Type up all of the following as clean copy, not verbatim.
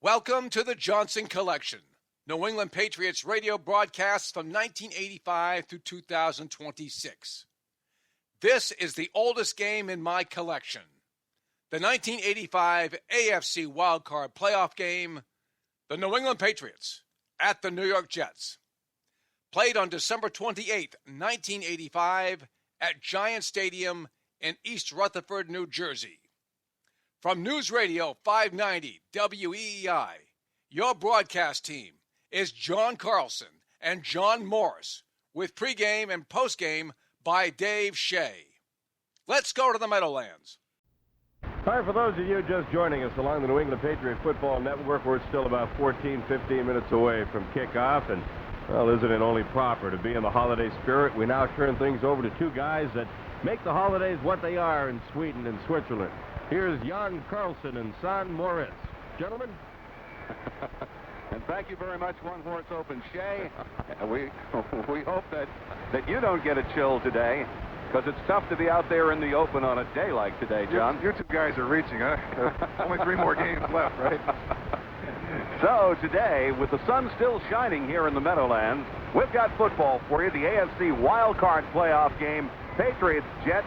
Welcome to the Johnson Collection, New England Patriots radio broadcasts from 1985 through 2026. This is the oldest game in my collection, the 1985 AFC wildcard playoff game, the New England Patriots at the New York Jets. Played on December 28, 1985 at Giant Stadium in East Rutherford, New Jersey. From News Radio 590 WEEI, your broadcast team is John Carlson and John Morris, with pregame and postgame by Dave Shea. Let's go to the Meadowlands. All right, for those of you just joining us along the New England Patriot Football Network, we're still about 15 minutes away from kickoff, and, well, isn't it only proper to be in the holiday spirit? We now turn things over to two guys that make the holidays what they are in Sweden and Switzerland. Here's Jan Carlson and Son Moritz. Gentlemen. And thank you very much, One Horse Open Shea. We hope that you don't get a chill today, because it's tough to be out there in the open on a day like today, John. You two guys are reaching, huh? Only 3 more games left, right? So today, with the sun still shining here in the Meadowlands, we've got football for you, the AFC wildcard playoff game, Patriots Jets.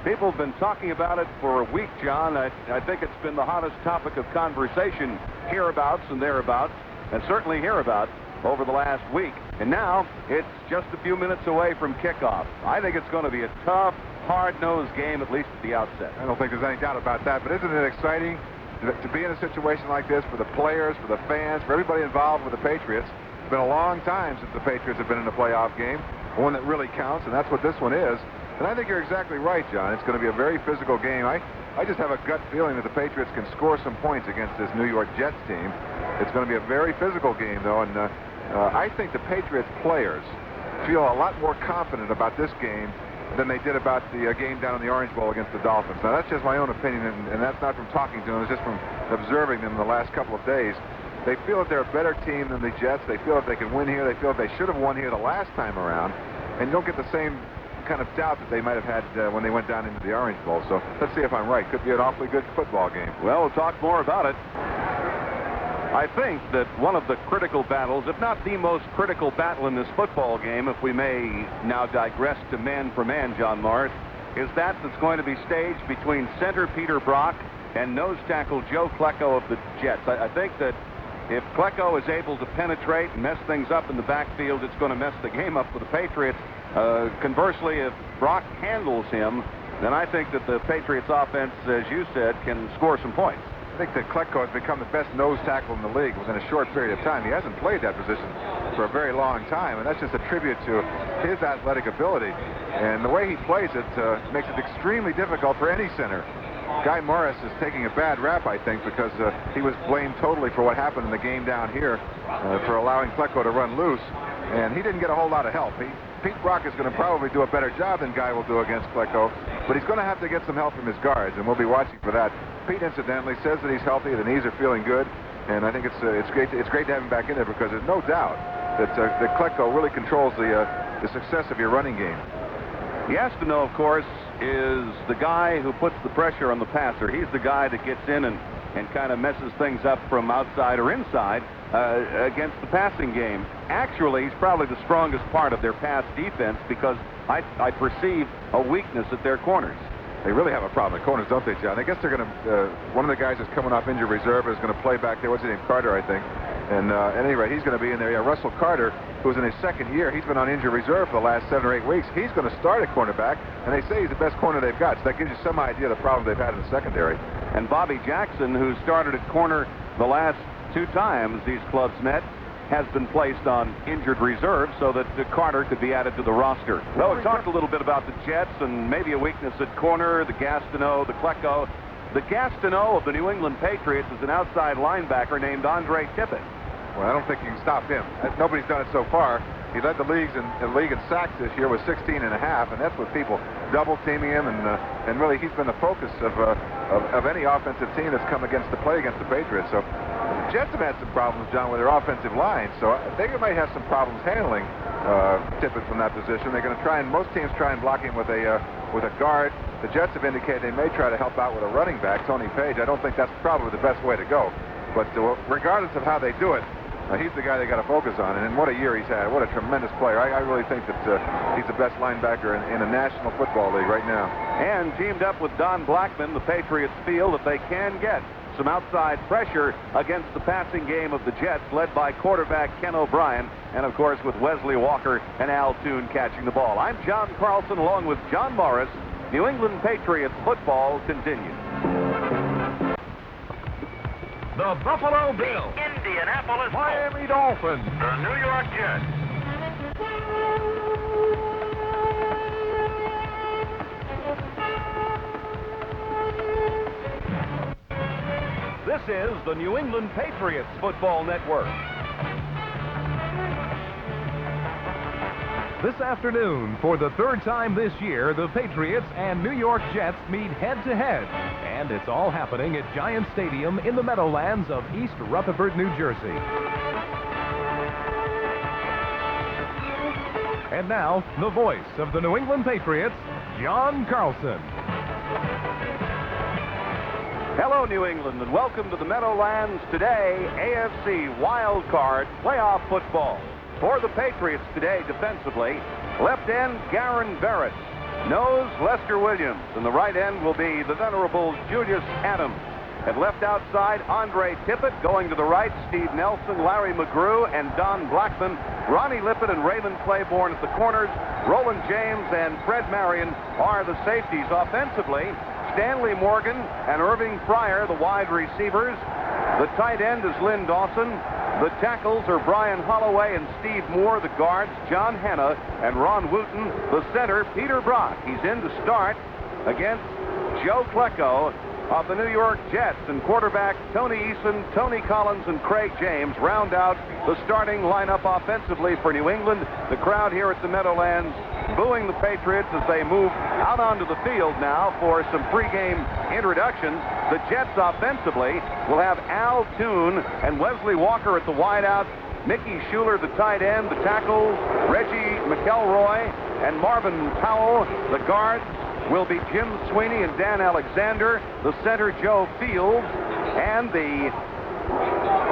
People have been talking about it for a week, John. I think it's been the hottest topic of conversation hereabouts and thereabouts, and certainly hereabouts over the last week. And now it's just a few minutes away from kickoff. I think it's going to be a tough, hard-nosed game, at least at the outset. I don't think there's any doubt about that, but isn't it exciting to be in a situation like this for the players, for the fans, for everybody involved with the Patriots? It's been a long time since the Patriots have been in a playoff game, one that really counts, and that's what this one is. And I think you're exactly right, John. It's going to be a very physical game. I just have a gut feeling that the Patriots can score some points against this New York Jets team. It's going to be a very physical game, though, and I think the Patriots players feel a lot more confident about this game than they did about the game down in the Orange Bowl against the Dolphins. Now, that's just my own opinion, and that's not from talking to them. It's just from observing them the last couple of days. They feel that they're a better team than the Jets. They feel that they can win here. They feel that they should have won here the last time around, and you don't get the same kind of doubt that they might have had when they went down into the Orange Bowl. So let's see if I'm right. Could be an awfully good football game. Well, we'll talk more about it. I think that one of the critical battles, if not the most critical battle in this football game, if we may now digress to man for man, John Morris, is that's going to be staged between center Peter Brock and nose tackle Joe Klecko of the Jets. I think that if Klecko is able to penetrate and mess things up in the backfield, it's going to mess the game up for the Patriots. Conversely, if Brock handles him, then I think that the Patriots offense, as you said, can score some points. I think that Klecko has become the best nose tackle in the league within a short period of time. He hasn't played that position for a very long time, and that's just a tribute to his athletic ability. And the way he plays it makes it extremely difficult for any center. Guy Morris is taking a bad rap, I think, because he was blamed totally for what happened in the game down here for allowing Klecko to run loose, and he didn't get a whole lot of help. Pete Brock is going to probably do a better job than Guy will do against Klecko, but he's going to have to get some help from his guards, and we'll be watching for that. Pete, incidentally, says that he's healthy, the knees are feeling good, and I think it's great to have him back in there, because there's no doubt that Klecko really controls the success of your running game. Gastineau, of course, is the guy who puts the pressure on the passer. He's the guy that gets in and kind of messes things up from outside or inside against the passing game. Actually, he's probably the strongest part of their pass defense, because I perceive a weakness at their corners. They really have a problem at corners, don't they, John? I guess they're going to, one of the guys that's coming off injured reserve is going to play back there. What's his name? Carter, I think. And at any rate, he's going to be in there. Yeah, Russell Carter, who's in his second year, he's been on injured reserve for the last 7 or 8 weeks. He's going to start at cornerback, and they say he's the best corner they've got. So that gives you some idea of the problem they've had in the secondary. And Bobby Jackson, who started at corner the last 2 times these clubs met, has been placed on injured reserve so that Carter could be added to the roster. Well, we talked a little bit about the Jets and maybe a weakness at corner, the Gastineau, the Klecko. The Gastineau of the New England Patriots is an outside linebacker named Andre Tippett. Well, I don't think you can stop him. Nobody's done it so far. He led the league in sacks this year with 16 and a half, and that's with people double teaming him, and really he's been the focus of any offensive team that's come against the Patriots. So the Jets have had some problems, John, with their offensive line, so they might have some problems handling Tippett from that position. They're going to try, and most teams try and block him with a guard. The Jets have indicated they may try to help out with a running back, Tony Page. I don't think that's probably the best way to go. But regardless of how they do it, he's the guy they got to focus on. And what a year he's had. What a tremendous player. I really think that he's the best linebacker in a National Football League right now. And teamed up with Don Blackman, the Patriots feel that they can get some outside pressure against the passing game of the Jets, led by quarterback Ken O'Brien, and of course with Wesley Walker and Al Toon catching the ball. I'm John Carlson along with John Morris. New England Patriots football continues. The Buffalo Bills, Indianapolis Miami Dolphins, the New York Jets. This is the New England Patriots Football Network. This afternoon, for the third time this year, the Patriots and New York Jets meet head-to-head. And it's all happening at Giant Stadium in the Meadowlands of East Rutherford, New Jersey. And now, the voice of the New England Patriots, John Carlson. Hello, New England, and welcome to the Meadowlands today, AFC Wild Card Playoff Football. For the Patriots today defensively, left end Garron Barrett, nose Lester Williams, and the right end will be the venerable Julius Adams. At left outside, Andre Tippett. Going to the right, Steve Nelson, Larry McGrew, and Don Blackman. Ronnie Lippett and Raymond Claiborne at the corners. Roland James and Fred Marion are the safeties. Offensively, Stanley Morgan and Irving Fryer, the wide receivers. The tight end is Lynn Dawson. The tackles are Brian Holloway and Steve Moore. The guards, John Hanna and Ron Wooten. The center, Peter Brock. He's in to start against Joe Klecko of the New York Jets. And quarterback Tony Eason, Tony Collins, and Craig James round out the starting lineup offensively for New England. The crowd here at the Meadowlands booing the Patriots as they move out onto the field now for some pregame introductions. The Jets offensively will have Al Toon and Wesley Walker at the wideouts, Mickey Schuler, the tight end, the tackles, Reggie McElroy and Marvin Powell. The guards will be Jim Sweeney and Dan Alexander. The center, Joe Fields. And the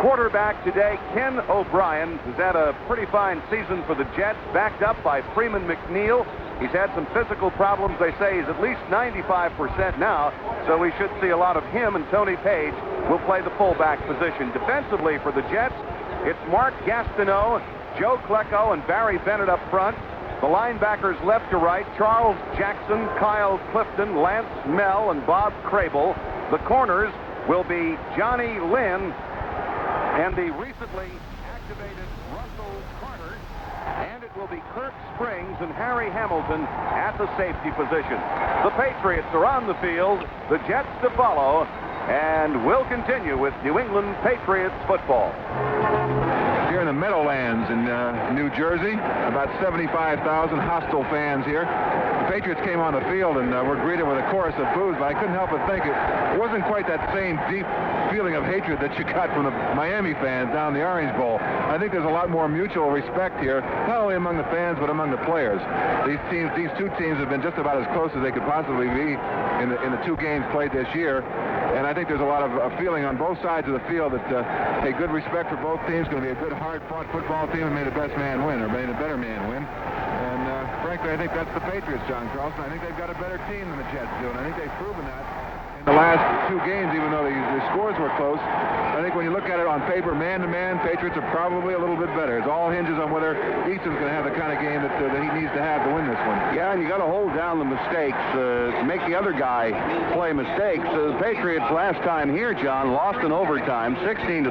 quarterback today, Ken O'Brien, who's had a pretty fine season for the Jets, backed up by Freeman McNeil. He's had some physical problems. They say he's at least 95% now, so we should see a lot of him, and Tony Page will play the fullback position. Defensively for the Jets, it's Mark Gastineau, Joe Klecko, and Barry Bennett up front. The linebackers left to right, Charles Jackson, Kyle Clifton, Lance Mell, and Bob Crable. The corners will be Johnny Lynn and the recently activated Russell Carter, and it will be Kirk Springs and Harry Hamilton at the safety position. The Patriots are on the field, the Jets to follow, and we'll continue with New England Patriots football. Here in the Meadowlands in New Jersey, about 75,000 hostile fans here. The Patriots came on the field and were greeted with a chorus of boos, but I couldn't help but think it wasn't quite that same deep feeling of hatred that you got from the Miami fans down the Orange Bowl. I think there's a lot more mutual respect here, not only among the fans but among the players. These two teams have been just about as close as they could possibly be in the two games played this year. And I think there's a lot of feeling on both sides of the field that, hey, good respect for both teams. Going to be a good, hard-fought football team, and may the best man win, or may the better man win. And frankly, I think that's the Patriots, John Carlson. I think they've got a better team than the Jets do, and I think they've proven that in the last two games, even though the scores were close. I think when you look at it on paper, man-to-man, Patriots are probably a little bit better. It all hinges on whether Easton's going to have the kind of game that he needs to have to win this one. Yeah, and you got to hold down the mistakes, make the other guy play mistakes. The Patriots last time here, John, lost in overtime, 16-13.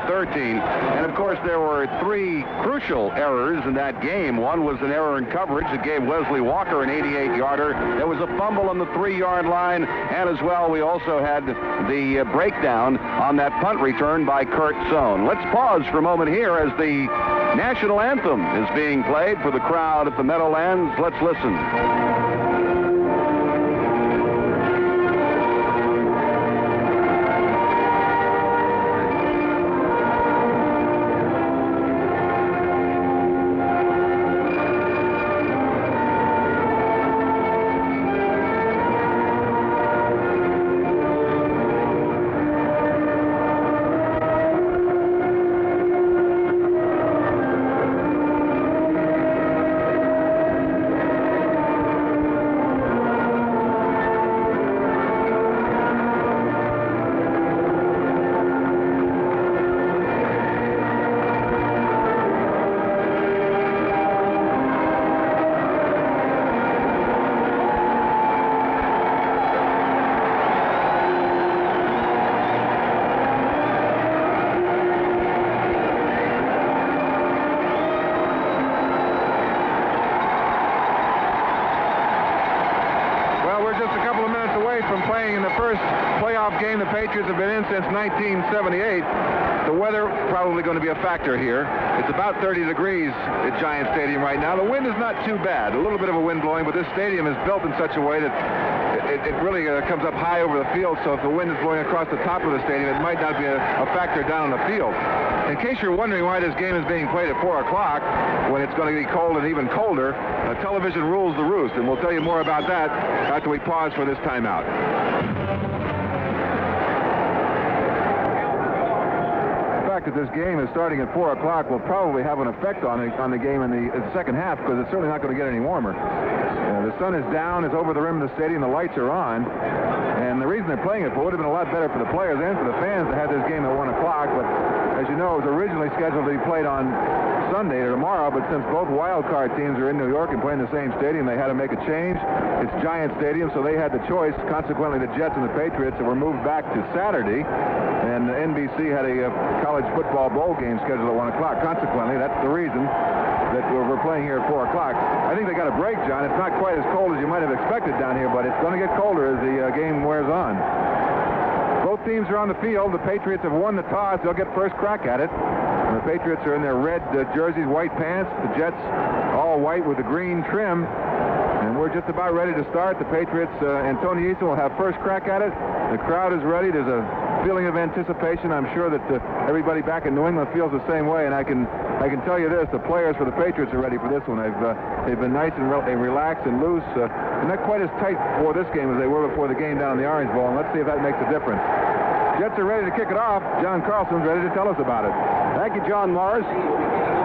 And of course, there were three crucial errors in that game. One was an error in coverage that gave Wesley Walker an 88-yarder. There was a fumble on the 3-yard line, and as well, we also had the breakdown on that punt return by Kurt Sohn. Let's pause for a moment here as the national anthem is being played for the crowd at the Meadowlands. Let's listen. Patriots have been in since 1978. The weather probably going to be a factor here. It's about 30 degrees at Giant Stadium right now. The wind is not too bad. A little bit of a wind blowing, but this stadium is built in such a way that it really comes up high over the field, so if the wind is blowing across the top of the stadium, it might not be a factor down on the field. In case you're wondering why this game is being played at 4 o'clock, when it's going to be cold and even colder, television rules the roost, and we'll tell you more about that after we pause for this timeout. The fact that this game is starting at 4 o'clock will probably have an effect on the game in the second half, because it's certainly not going to get any warmer. The sun is down, it's over the rim of the stadium, the lights are on, and the reason they're playing it would have been a lot better for the players and for the fans to have this game at 1 o'clock, but as you know, it was originally scheduled to be played on Sunday or tomorrow, but since both wild card teams are in New York and playing the same stadium, they had to make a change. It's Giant Stadium, so they had the choice. Consequently, the Jets and the Patriots were moved back to Saturday, and NBC had a college football bowl game scheduled at 1 o'clock. Consequently, that's the reason that we're playing here at 4 o'clock. I think they got a break, John. It's not quite as cold as you might have expected down here, but it's going to get colder as the game wears on. Both teams are on the field. The Patriots have won the toss. They'll get first crack at it. And the Patriots are in their red jerseys, white pants. The Jets all white with the green trim. And we're just about ready to start. The Patriots and Tony Easton will have first crack at it. The crowd is ready. There's a feeling of anticipation. I'm sure that everybody back in New England feels the same way. And I can tell you this: the players for the Patriots are ready for this one. They've been nice and relaxed and loose, and not quite as tight for this game as they were before the game down in the Orange Bowl. And let's see if that makes a difference. Jets are ready to kick it off. John Carlson's ready to tell us about it. Thank you, John Morris.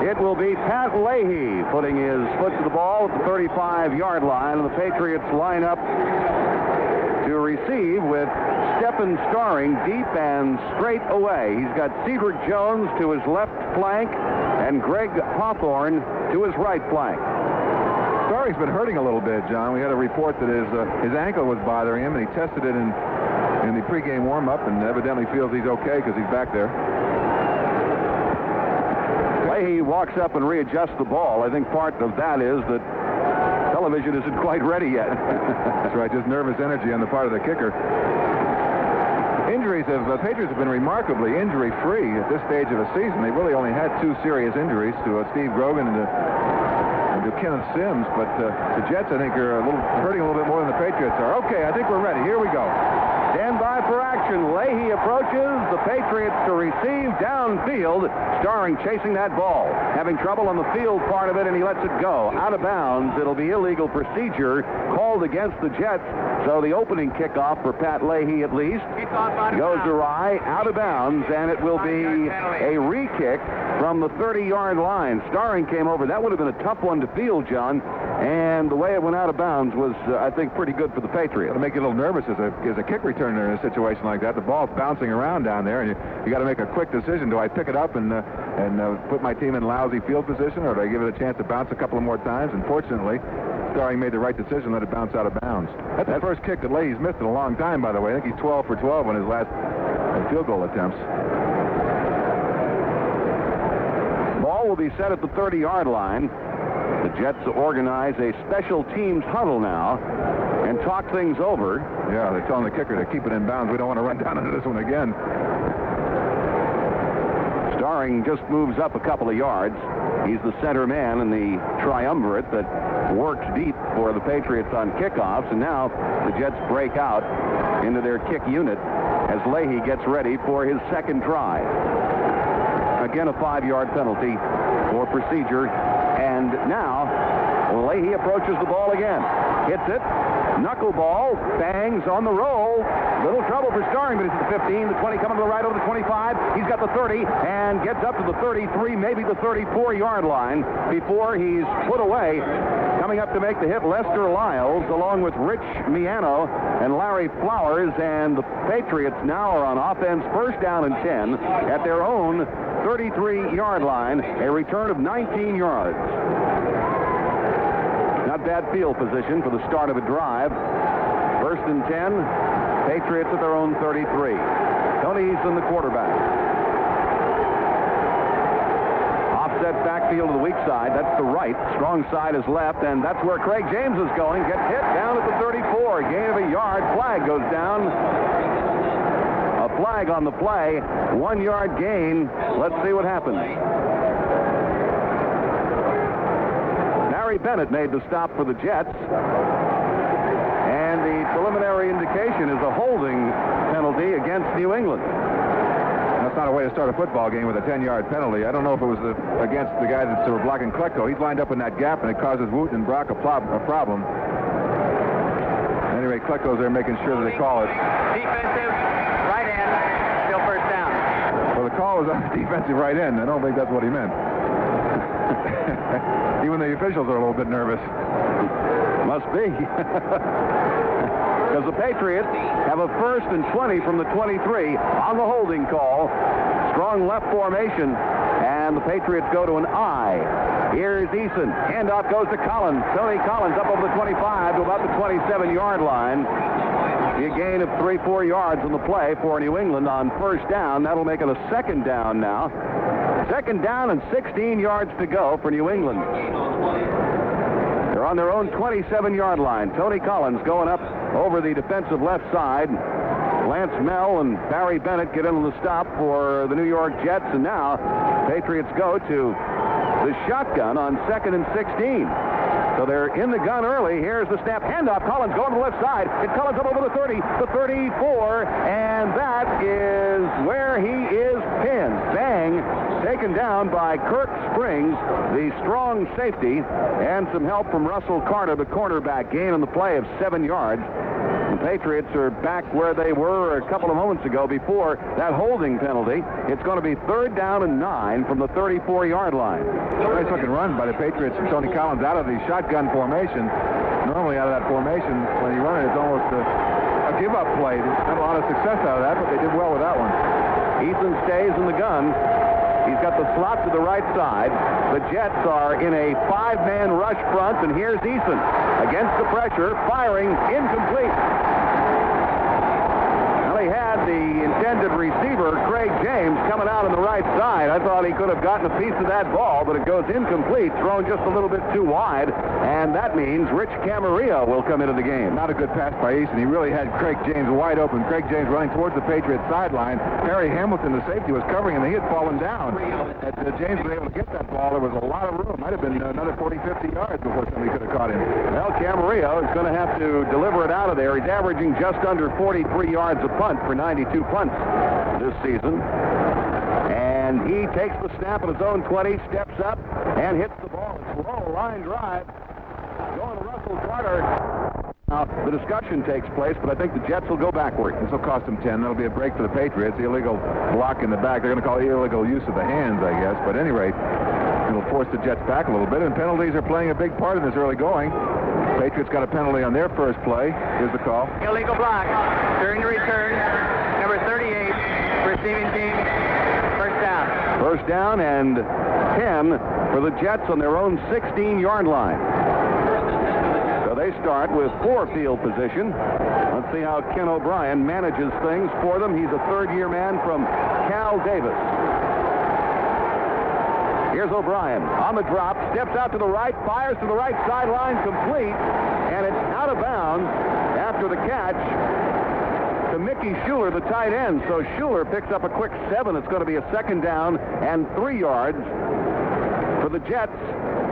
It will be Pat Leahy putting his foot to the ball at the 35-yard line, and the Patriots line up to receive with Stephen Starring deep and straight away. He's got Cedric Jones to his left flank and Greg Hawthorne to his right flank. Starring's been hurting a little bit, John. We had a report that his ankle was bothering him, and he tested it in the pregame warm-up, and evidently feels he's okay because he's back there. Leahy walks up and readjusts the ball. I think part of that is that television isn't quite ready yet. That's right, just nervous energy on the part of the kicker. Injuries the Patriots have been remarkably injury-free at this stage of the season. They really only had 2 serious injuries to Steve Grogan and to Kenneth Sims, but the Jets, I think, are hurting a little bit more than the Patriots are. Okay, I think we're ready. Here we go. Stand by for action. Leahy approaches. The Patriots to receive downfield. Starring chasing that ball. Having trouble on the field part of it, and he lets it go. Out of bounds. It'll be illegal procedure called against the Jets. So the opening kickoff for Pat Leahy, at least, goes awry, out of bounds, and it will be a re-kick from the 30-yard line. Starring came over. That would have been a tough one to field, John. And the way it went out of bounds was, I think, pretty good for the Patriots. It'll make you a little nervous as a kick returner in a situation like that. The ball's bouncing around down there, and you got to make a quick decision. Do I pick it up and put my team in lousy field position, or do I give it a chance to bounce a couple of more times? And fortunately, Starring made the right decision, let it bounce out of bounds. That's the first kick that Leahy's missed in a long time, by the way. I think he's 12 for 12 on his last field goal attempts. Ball will be set at the 30-yard line. The Jets organize a special teams huddle now and talk things over. Yeah, they're telling the kicker to keep it in bounds. We don't want to run down into this one again. Starring just moves up a couple of yards. He's the center man in the triumvirate that works deep for the Patriots on kickoffs, and now the Jets break out into their kick unit as Leahy gets ready for his second try. Again, a 5-yard penalty for procedure. And now, Leahy approaches the ball again. Hits it. Knuckleball. Bangs on the roll. Little trouble for Starring, but it's at the 15, the 20, coming to the right over the 25. He's got the 30 and gets up to the 33, maybe the 34-yard line before he's put away. Coming up to make the hit, Lester Lyles, along with Rich Miano and Larry Flowers. And the Patriots now are on offense, first down and 10 at their own 33-yard line, a return of 19 yards. Not bad field position for the start of a drive. First and 10, Patriots at their own 33. Tony Easton, the quarterback. Offset backfield to the weak side. That's the right. Strong side is left, and that's where Craig James is going. Gets hit down at the 34. Gain of a yard. Flag goes down. A flag on the play. 1 yard gain. Let's see what happens. Barry Bennett made the stop for the Jets. And the preliminary indication is a holding penalty against New England. That's not a way to start a football game with a 10-yard penalty. I don't know if it was against the guy that's blocking Klecko. He's lined up in that gap, and it causes Wooten and Brock a problem. Anyway, Klecko's there making sure that they call it. Defensive right end, still first down. Well, the call was on the defensive right end. I don't think that's what he meant. Even the officials are a little bit nervous. Must be. Because the Patriots have a 1st and 20 from the 23 on the holding call. Strong left formation, and the Patriots go to an I. Here's Eason. Handoff goes to Collins. Tony Collins up over the 25 to about the 27-yard line. Be a gain of 3-4 yards on the play for New England on first down. That'll make it a second down now. Second down and 16 yards to go for New England. They're on their own 27-yard line. Tony Collins going up over the defensive left side. Lance Mell and Barry Bennett get in on the stop for the New York Jets, and now Patriots go to the shotgun on 2nd and 16. So they're in the gun early. Here's the snap. Handoff. Collins going to the left side. It's Collins up over the 30, the 34, and that is where he is pinned. Bang. Taken down by Kirk Springs, the strong safety, and some help from Russell Carter, the cornerback. Gain on the play of 7 yards. The Patriots are back where they were a couple of moments ago before that holding penalty. It's going to be 3rd down and 9 from the 34-yard line. Nice looking run by the Patriots and Tony Collins out of the shotgun formation. Normally out of that formation, when you run it, it's almost a give-up play. There's not a lot of success out of that, but they did well with that one. Eason stays in the gun. He's got the slot to the right side. The Jets are in a 5-man rush front, and here's Eason against the pressure, firing, incomplete. Well, he had the intended receiver, Craig James, coming out on the right side. I thought he could have gotten a piece of that ball, but it goes incomplete, thrown just a little bit too wide, and that means Rich Camarillo will come into the game. Not a good pass by Eason. He really had Craig James wide open. Craig James running towards the Patriots sideline. Harry Hamilton, the safety, was covering him, and he had fallen down. James was able to get that ball. There was a lot of room. Might have been another 40, 50 yards before somebody could have caught him. Well, Camarillo is going to have to deliver it out of there. He's averaging just under 43 yards a punt for 92 punts this season. And he takes the snap at his own 20, steps up, and hits the ball. It's low, line drive. Going to Russell Carter. Now, the discussion takes place, but I think the Jets will go backward. This will cost them 10. That'll be a break for the Patriots. The illegal block in the back. They're going to call it illegal use of the hands, I guess. But at any rate, it'll force the Jets back a little bit, and penalties are playing a big part in this early going. Patriots got a penalty on their first play. Here's the call. Illegal block. During the return, number 38, receiving team, first down. First down and 10 for the Jets on their own 16-yard line. So they start with 4 field position. Let's see how Ken O'Brien manages things for them. He's a third-year man from Cal Davis. Here's O'Brien on the drop, steps out to the right, fires to the right sideline, complete, and it's out of bounds after the catch to Mickey Schuler, the tight end. So Schuler picks up a quick 7. It's going to be a second down and 3 yards for the Jets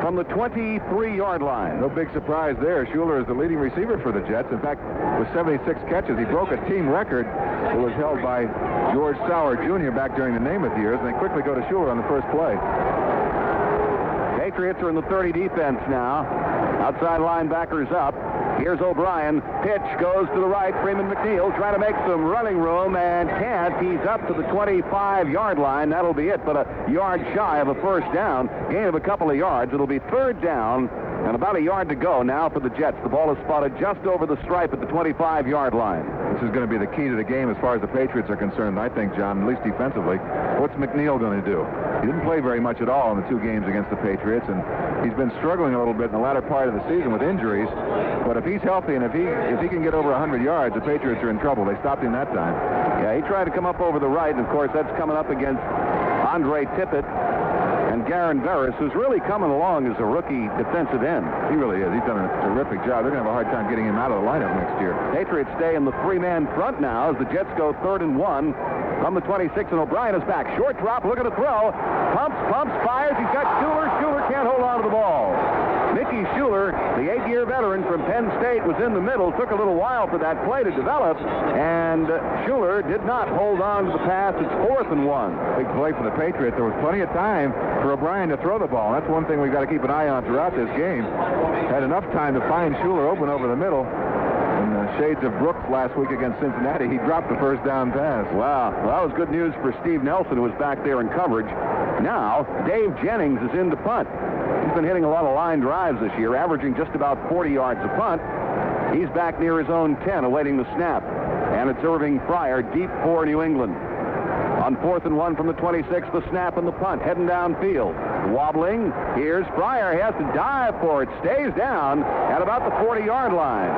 from the 23-yard line. No big surprise there. Schuler is the leading receiver for the Jets. In fact, with 76 catches, he broke a team record that was held by George Sauer Jr. back during the Namath years, and they quickly go to Schuler on the first play. Patriots are in the 30 defense now. Outside linebackers up. Here's O'Brien. Pitch goes to the right. Freeman McNeil trying to make some running room and can't. He's up to the 25-yard line. That'll be it, but a yard shy of a first down. Gain of a couple of yards. It'll be third down and about a yard to go now for the Jets. The ball is spotted just over the stripe at the 25-yard line. This is going to be the key to the game as far as the Patriots are concerned, I think, John, at least defensively. What's McNeil going to do? He didn't play very much at all in the 2 games against the Patriots, and he's been struggling a little bit in the latter part of the season with injuries. But if he's healthy and if he can get over 100 yards, the Patriots are in trouble. They stopped him that time. Yeah, he tried to come up over the right, and of course that's coming up against Andre Tippett. And Garen Veris, who's really coming along as a rookie defensive end. He really is. He's done a terrific job. They're going to have a hard time getting him out of the lineup next year. Patriots stay in the three-man front now as the Jets go 3rd and 1 from the 26, and O'Brien is back. Short drop, look at the throw. Pumps, fires. He's got Schuler. Schuler can't hold on to the ball. Mickey Schuler, the 8-year veteran from Penn State, was in the middle. Took a little while for that play to develop, and Schuler did not hold on to the pass. It's 4th and 1. Big play for the Patriots. There was plenty of time for O'Brien to throw the ball. That's one thing we've got to keep an eye on throughout this game. Had enough time to find Schuler open over the middle. In the shades of Brooks last week against Cincinnati, he dropped the first down pass. Wow, well, that was good news for Steve Nelson, who was back there in coverage. Now, Dave Jennings is in to punt. He's been hitting a lot of line drives this year, averaging just about 40 yards a punt. He's back near his own 10, awaiting the snap. And it's Irving Fryer, deep for New England. On 4th and 1 from the 26, the snap and the punt, heading downfield. Wobbling, here's Fryer. He has to dive for it. Stays down at about the 40-yard line.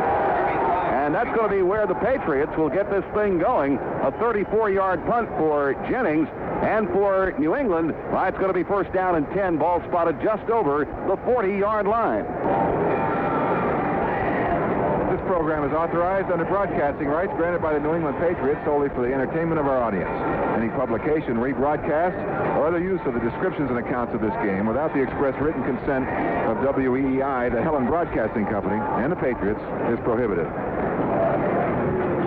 And that's going to be where the Patriots will get this thing going. A 34-yard punt for Jennings. And for New England, well, it's going to be 1st down and 10. Ball spotted just over the 40-yard line. This program is authorized under broadcasting rights granted by the New England Patriots solely for the entertainment of our audience. Any publication, rebroadcast, or other use of the descriptions and accounts of this game without the express written consent of WEEI, the Helen Broadcasting Company, and the Patriots is prohibited.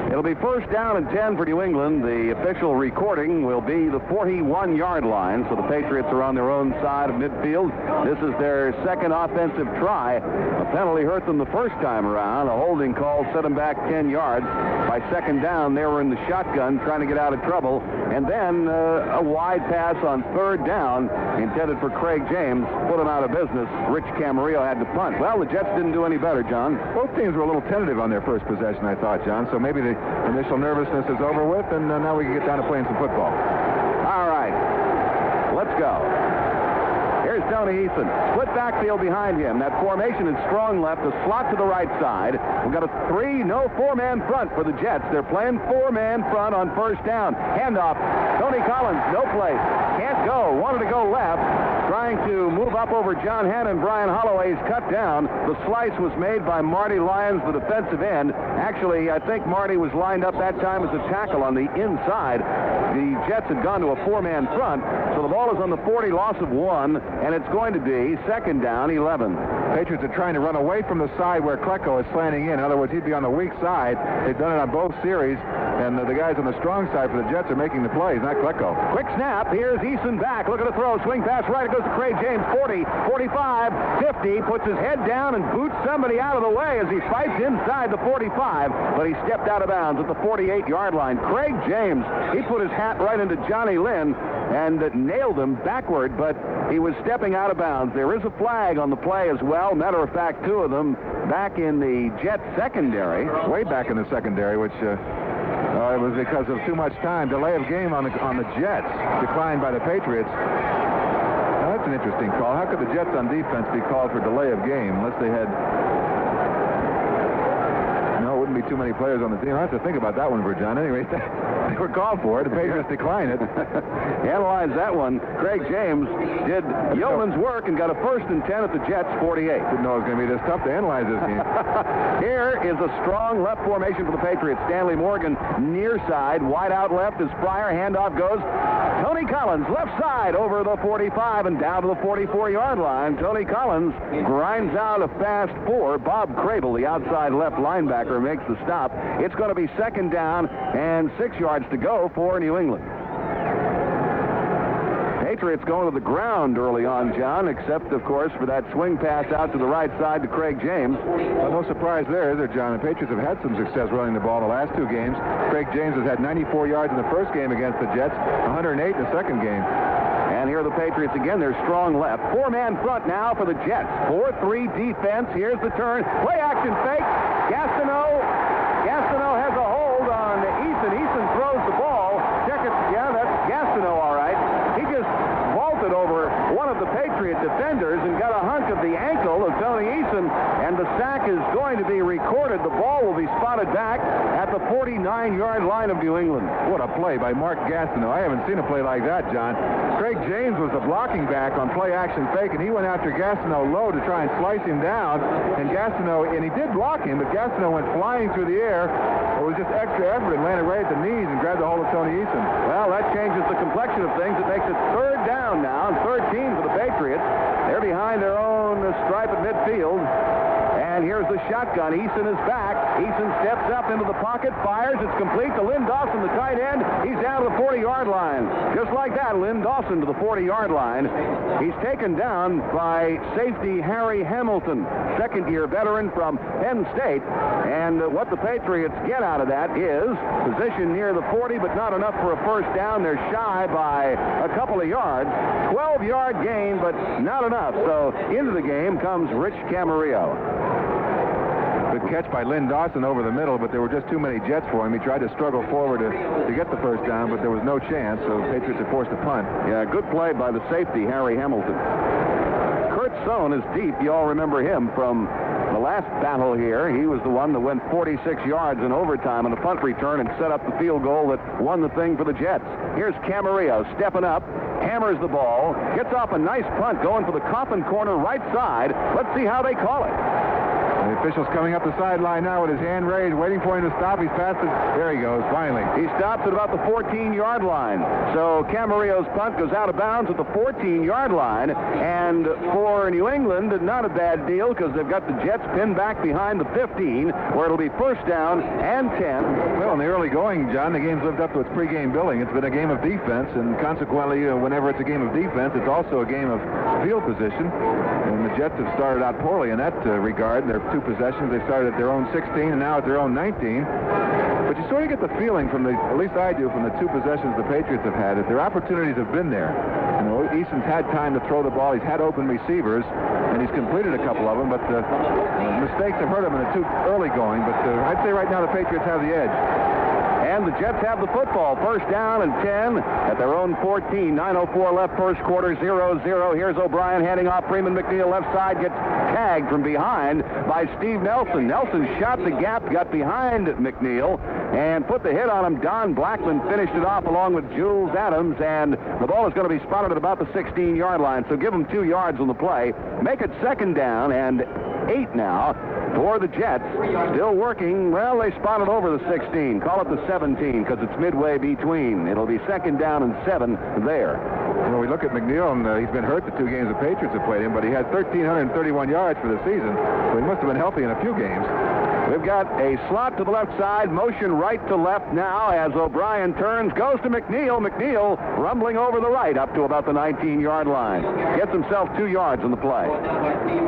It'll be 1st down and 10 for New England. The official recording will be the 41-yard line, so the Patriots are on their own side of midfield. This is their second offensive try. A penalty hurt them the first time around. A holding call set them back 10 yards. By 2nd down, they were in the shotgun trying to get out of trouble. And then a wide pass on 3rd down intended for Craig James put him out of business. Rich Camarillo had to punt. Well, the Jets didn't do any better, John. Both teams were a little tentative on their first possession, I thought, John. So maybe the initial nervousness is over with, and now we can get down to playing some football. All right. Let's go. Here's Tony Eason. Split backfield behind him. That formation is strong left, a slot to the right side. We've got a 4-man front for the Jets. They're playing 4-man front on 1st down. Handoff. Tony Collins, no place. Can't go. Wanted to go left. Trying to move up over John Hannon. Brian Holloway's cut down. The slice was made by Marty Lyons, the defensive end. Actually, I think Marty was lined up that time as a tackle on the inside. The Jets had gone to a 4-man front, so the ball is on the 40, loss of 1, and it's going to be 2nd down, 11. Patriots are trying to run away from the side where Klecko is slanting in. In other words, he'd be on the weak side. They've done it on both series, and the guys on the strong side for the Jets are making the plays, not Klecko. Quick snap. Here's Eason back. Look at the throw. Swing pass right. It goes to Craig James. 40, 45, 50. Puts his head down and boots somebody out of the way as he fights inside the 45, but he stepped out of bounds at the 48-yard line. Craig James, he put his hat right into Johnny Lynn and nailed him backward, but he was stepping out of bounds. There is a flag on the play as well. Matter of fact, 2 of them back in the Jets secondary. Way back in the secondary, which it was because of too much time. Delay of game on the Jets, declined by the Patriots. Now, that's an interesting call. How could the Jets on defense be called for delay of game unless they had... No, it wouldn't be too many players on the team. I have to think about that one for John. Anyway, they were called for it. The Patriots declined it. Analyze that one. Craig James did yeoman's work and got a 1st and 10 at the Jets 48. Didn't know it was going to be this tough to analyze this game. Here is a strong left formation for the Patriots. Stanley Morgan near side. Wide out left as Fryer. Handoff goes. Tony Collins left side over the 45 and down to the 44-yard line. Tony Collins grinds out a fast 4. Bob Crable, the outside left linebacker, makes the stop. It's going to be 2nd down and 6 yards to go for New England. Patriots going to the ground early on, John, except, of course, for that swing pass out to the right side to Craig James. Well, no surprise there, is there, John? The Patriots have had some success running the ball the last 2 games. Craig James has had 94 yards in the first game against the Jets, 108 in the second game. And here are the Patriots again. They're strong left. 4-man front now for the Jets. 4-3 defense. Here's the turn. Play action fake. Gastineau has a hold on Eason. Eason throws the ball. Check it. Yeah, that's Gastineau, all right. He just vaulted over one of the Patriot defenders and got a hunch break of the ankle of Tony Eason, and the sack is going to be recorded. The ball will be spotted back at the 49-yard line of New England. What a play by Mark Gastineau. I haven't seen a play like that, John. Craig James was the blocking back on play-action fake, and he went after Gastineau low to try and slice him down. And Gastineau, and he did block him, but Gastineau went flying through the air. It was just extra effort and landed right at the knees and grabbed a hold of Tony Eason. Well, that changes the complexion of things. It makes it third down now and 13 for the Patriots. They're behind their own stripe at midfield. And here's the shotgun. Eason is back. Eason steps up into the pocket, fires. It's complete to Lynn Dawson, the tight end. He's down to the 40-yard line. Just like that, Lynn Dawson to the 40-yard line. He's taken down by safety Harry Hamilton, second-year veteran from Penn State. And what the Patriots get out of that is position near the 40, but not enough for a first down. They're shy by a couple of yards. 12-yard gain, but not enough. So into the game comes Rich Camarillo. Good catch by Lynn Dawson over the middle, but there were just too many Jets for him. He tried to struggle forward to get the first down, but there was no chance, so the Patriots are forced to punt. Yeah, good play by the safety, Harry Hamilton. Kurt Sohn is deep. You all remember him from the last battle here. He was the one that went 46 yards in overtime on a punt return and set up the field goal that won the thing for the Jets. Here's Camarillo stepping up, hammers the ball, gets off a nice punt going for the coffin corner right side. Let's see how they call it. The official's coming up the sideline now with his hand raised, waiting for him to stop. He's past it. There he goes, finally. He stops at about the 14-yard line. So Camarillo's punt goes out of bounds at the 14-yard line. And for New England, not a bad deal because they've got the Jets pinned back behind the 15, where it'll be first down and 10. Well, in the early going, John, the game's lived up to its pregame billing. It's been a game of defense, and consequently, whenever it's a game of defense, it's also a game of field position. And the Jets have started out poorly in that regard. Their two possessions, they started at their own 16 and now at their own 19. But you sort of get the feeling from at least I do, from the two possessions the Patriots have had, that their opportunities have been there. You know, Eason's had time to throw the ball. He's had open receivers, and he's completed a couple of them, but mistakes have hurt him in the too early going. But I'd say right now the Patriots have the edge. And the Jets have the football. First down and 10 at their own 14. 9:04 left, first quarter, 0-0. Here's O'Brien handing off. Freeman McNeil left side, gets tagged from behind by Steve Nelson. Nelson shot the gap, got behind McNeil, and put the hit on him. Don Blackman finished it off along with Jules Adams, and the ball is going to be spotted at about the 16-yard line. So give them 2 yards on the play. Make it second down and 8 now for the Jets. Still working. Well, they spotted over the 16. Call it the 17 because it's midway between. It'll be second down and 7 there. Well, we look at McNeil, and he's been hurt the 2 games the Patriots have played him, but he had 1,331 yards for the season, so he must have been healthy in a few games. We've got a slot to the left side, motion right to left now as O'Brien turns, goes to McNeil. McNeil rumbling over the right up to about the 19-yard line. Gets himself 2 yards on the play.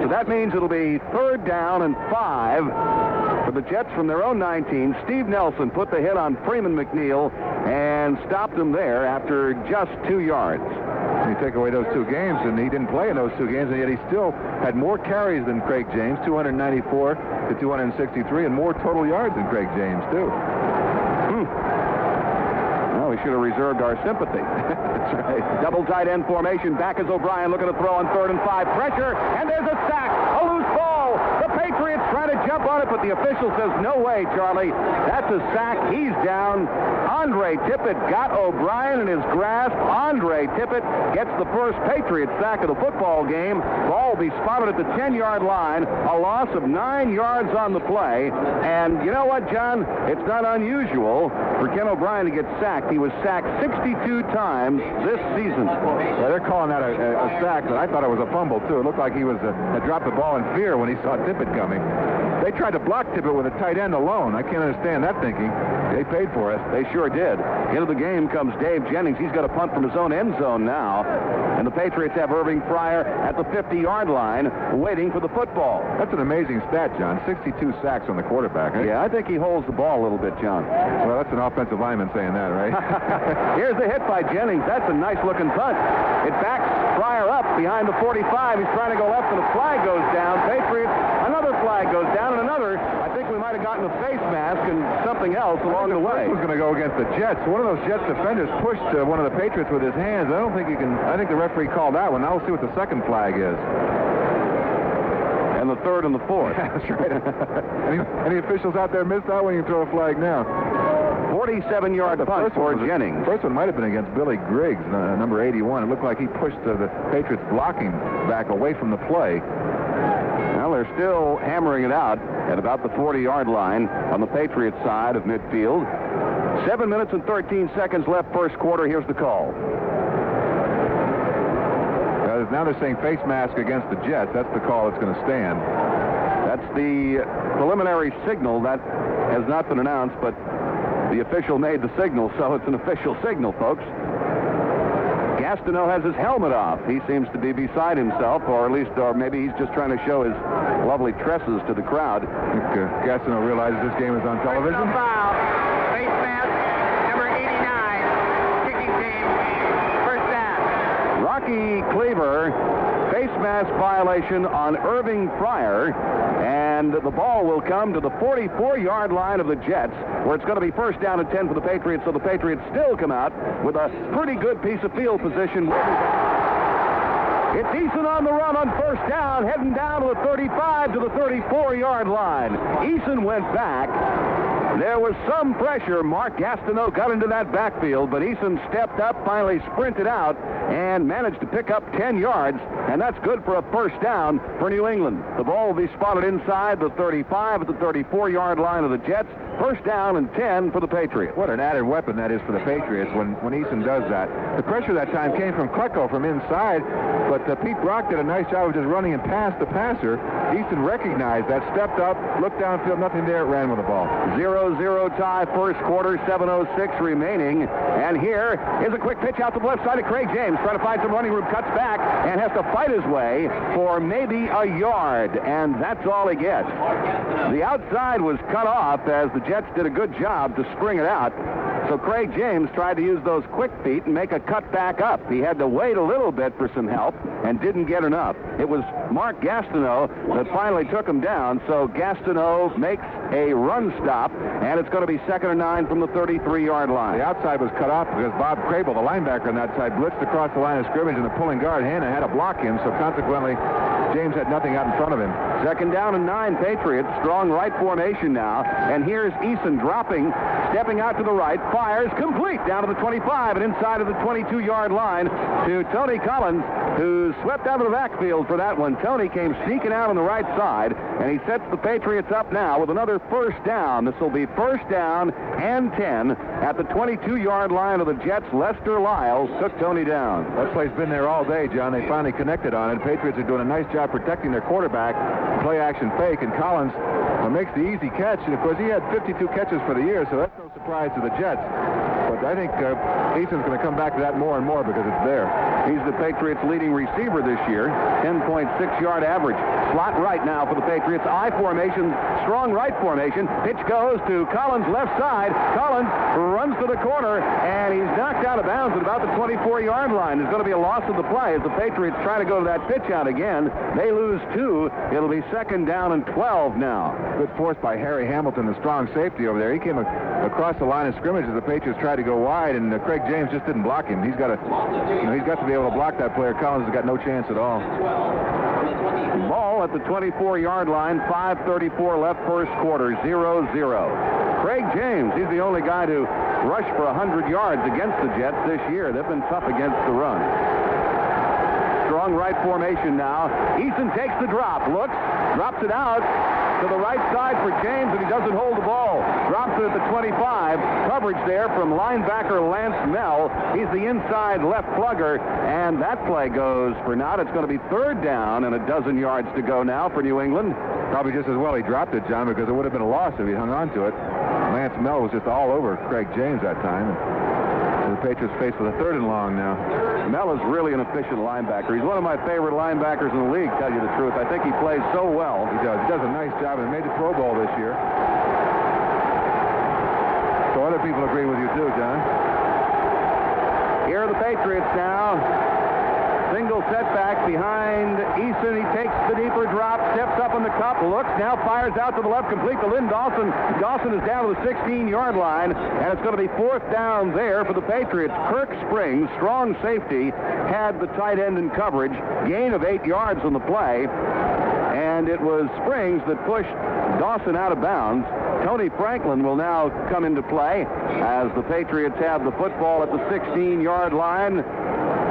So that means it'll be third down and 5 for the Jets from their own 19. Steve Nelson put the hit on Freeman McNeil and stopped him there after just 2 yards. You take away those 2 games, and he didn't play in those 2 games, and yet he still had more carries than Craig James, 294 to 263, and more total yards than Craig James, too. Well, we should have reserved our sympathy. That's right. Double tight end formation. Back is O'Brien looking to throw on 3rd and 5. Pressure, and there's a sack. A loose ball. The Patriots trying to jump on it, but the official says, no way, Charlie. That's a sack. He's down. Andre Tippett got O'Brien in his grasp. Andre Tippett gets the first Patriot sack of the football game. Ball will be spotted at the 10-yard line. A loss of 9 yards on the play. And you know what, John? It's not unusual for Ken O'Brien to get sacked. He was sacked 62 times this season. Yeah, they're calling that a sack, but I thought it was a fumble, too. It looked like he was had dropped the ball in fear when he saw Tippett coming. They tried to block Tippett with a tight end alone. I can't understand that thinking. They paid for it. They sure did. Into the game comes Dave Jennings. He's got a punt from his own end zone now. And the Patriots have Irving Fryer at the 50-yard line waiting for the football. That's an amazing stat, John. 62 sacks on the quarterback. Eh? Yeah, I think he holds the ball a little bit, John. Well, that's an offensive lineman saying that, right? Here's the hit by Jennings. That's a nice-looking punt. It backs Fryer up behind the 45. He's trying to go left, and a flag goes down. Patriots, another flag goes down, and another. I think we might have gotten a face mask and something else along the way. He was going to go against the Jets. One of those Jets defenders pushed one of the Patriots with his hands. I don't think you can. I think the referee called that one. Now we'll see what the second flag is. and the third and the fourth. That's right. Any officials out there missed that one? You can throw a flag now. 47-yard punt for Jennings. The first one might have been against Billy Griggs, number 81. It looked like he pushed the Patriots blocking back away from the play. Well, they're still hammering it out at about the 40-yard line on the Patriots side of midfield. 7 minutes and 13 seconds left first quarter. Here's the call. Now they're saying face mask against the Jets. That's the call that's going to stand. That's the preliminary signal. That has not been announced, but the official made the signal, so it's an official signal, folks. Gastineau has his helmet off. He seems to be beside himself, or maybe he's just trying to show his lovely tresses to the crowd. I think Gastineau realizes this game is on television. Foul. Face mask, number 89. Kicking team. First down. Rocky Cleaver, face mask violation on Irving Fryer, and the ball will come to the 44-yard line of the Jets, where it's going to be first down and 10 for the Patriots, so the Patriots still come out with a pretty good piece of field position. It's Eason on the run on first down, heading down to the 35 to the 34-yard line. Eason went back. There was some pressure. Mark Gastineau got into that backfield, but Eason stepped up, finally sprinted out, and managed to pick up 10 yards, and that's good for a first down for New England. The ball will be spotted inside the 35 at the 34-yard line of the Jets. First down and 10 for the Patriots. What an added weapon that is for the Patriots when Eason does that. The pressure that time came from Klecko from inside, but Pete Brock did a nice job of just running and past the passer. Eason recognized that, stepped up, looked downfield, nothing there, ran with the ball. 0-0 tie, first quarter, 7:06 remaining. And here is a quick pitch out to the left side of Craig James, trying to find some running room, cuts back, and has to fight his way for maybe a yard, and that's all he gets. The outside was cut off as the Jets did a good job to spring it out. So Craig James tried to use those quick feet and make a cut back up. He had to wait a little bit for some help and didn't get enough. It was Mark Gastineau that finally took him down, so Gastineau makes a run stop, and it's going to be 2nd and 9 from the 33-yard line. The outside was cut off because Bob Crable, the linebacker on that side, blitzed across the line of scrimmage, and the pulling guard, Hanna, had to block him, so consequently, James had nothing out in front of him. 2nd down and 9, Patriots. Strong right formation now, and here's Eason dropping, stepping out to the right, fires, complete down to the 25 and inside of the 22-yard line to Tony Collins, who swept out of the backfield for that one. Tony came sneaking out on the right side, and he sets the Patriots up now with another first down. This will be first down and 10 at the 22-yard line of the Jets. Lester Lyles took Tony down. That play's been there all day, John. They finally connected on it. Patriots are doing a nice job protecting their quarterback. Play action fake, and Collins makes the easy catch. And of course, he had 52 catches for the year, so that's no surprise to the Jets. But I think Eason's going to come back to that more and more because it's there. He's the Patriots' leading receiver this year, 10.6-yard average. Slot right now for the Patriots. I formation, strong right formation. Pitch goes to Collins left side. Collins runs to the corner, and he's knocked out of bounds at about the 24-yard line. There's going to be a loss of the play as the Patriots try to go to that pitch out again. They lose 2. It'll be 2nd down and 12 now. Good force by Harry Hamilton, the strong safety over there. He came across the line of scrimmage as the Patriots tried to go wide, and Craig James just didn't block him. He's got to be able to block that player. Collins has got no chance at all. Ball at the 24-yard line, 5:34 left first quarter, 0-0. Craig James, he's the only guy to rush for 100 yards against the Jets this year. They've been tough against the run. Strong right formation now. Eason takes the drop, looks, drops it out to the right side for James, and he doesn't hold the ball. Drops it at the 25. Coverage there from linebacker Lance Mell. He's the inside left plugger, and that play goes for naught. It's going to be 3rd down and a dozen yards to go now for New England. Probably just as well he dropped it, John, because it would have been a loss if he hung on to it. Lance Mell was just all over Craig James that time. And the Patriots faced with a 3rd and long now. Mell is really an efficient linebacker. He's one of my favorite linebackers in the league, tell you the truth. I think he plays so well. He does. He does a nice job, and made the Pro Bowl this year. So other people agree with you too, John. Here are the Patriots now. Single setback behind Eason. He takes the deeper drop, steps up on the cup, looks, now fires out to the left, complete to Lynn Dawson. Dawson is down to the 16-yard line, and it's going to be 4th down there for the Patriots. Kirk Springs, strong safety, had the tight end in coverage. Gain of 8 yards on the play. And and it was Springs that pushed Dawson out of bounds. Tony Franklin will now come into play as the Patriots have the football at the 16-yard line.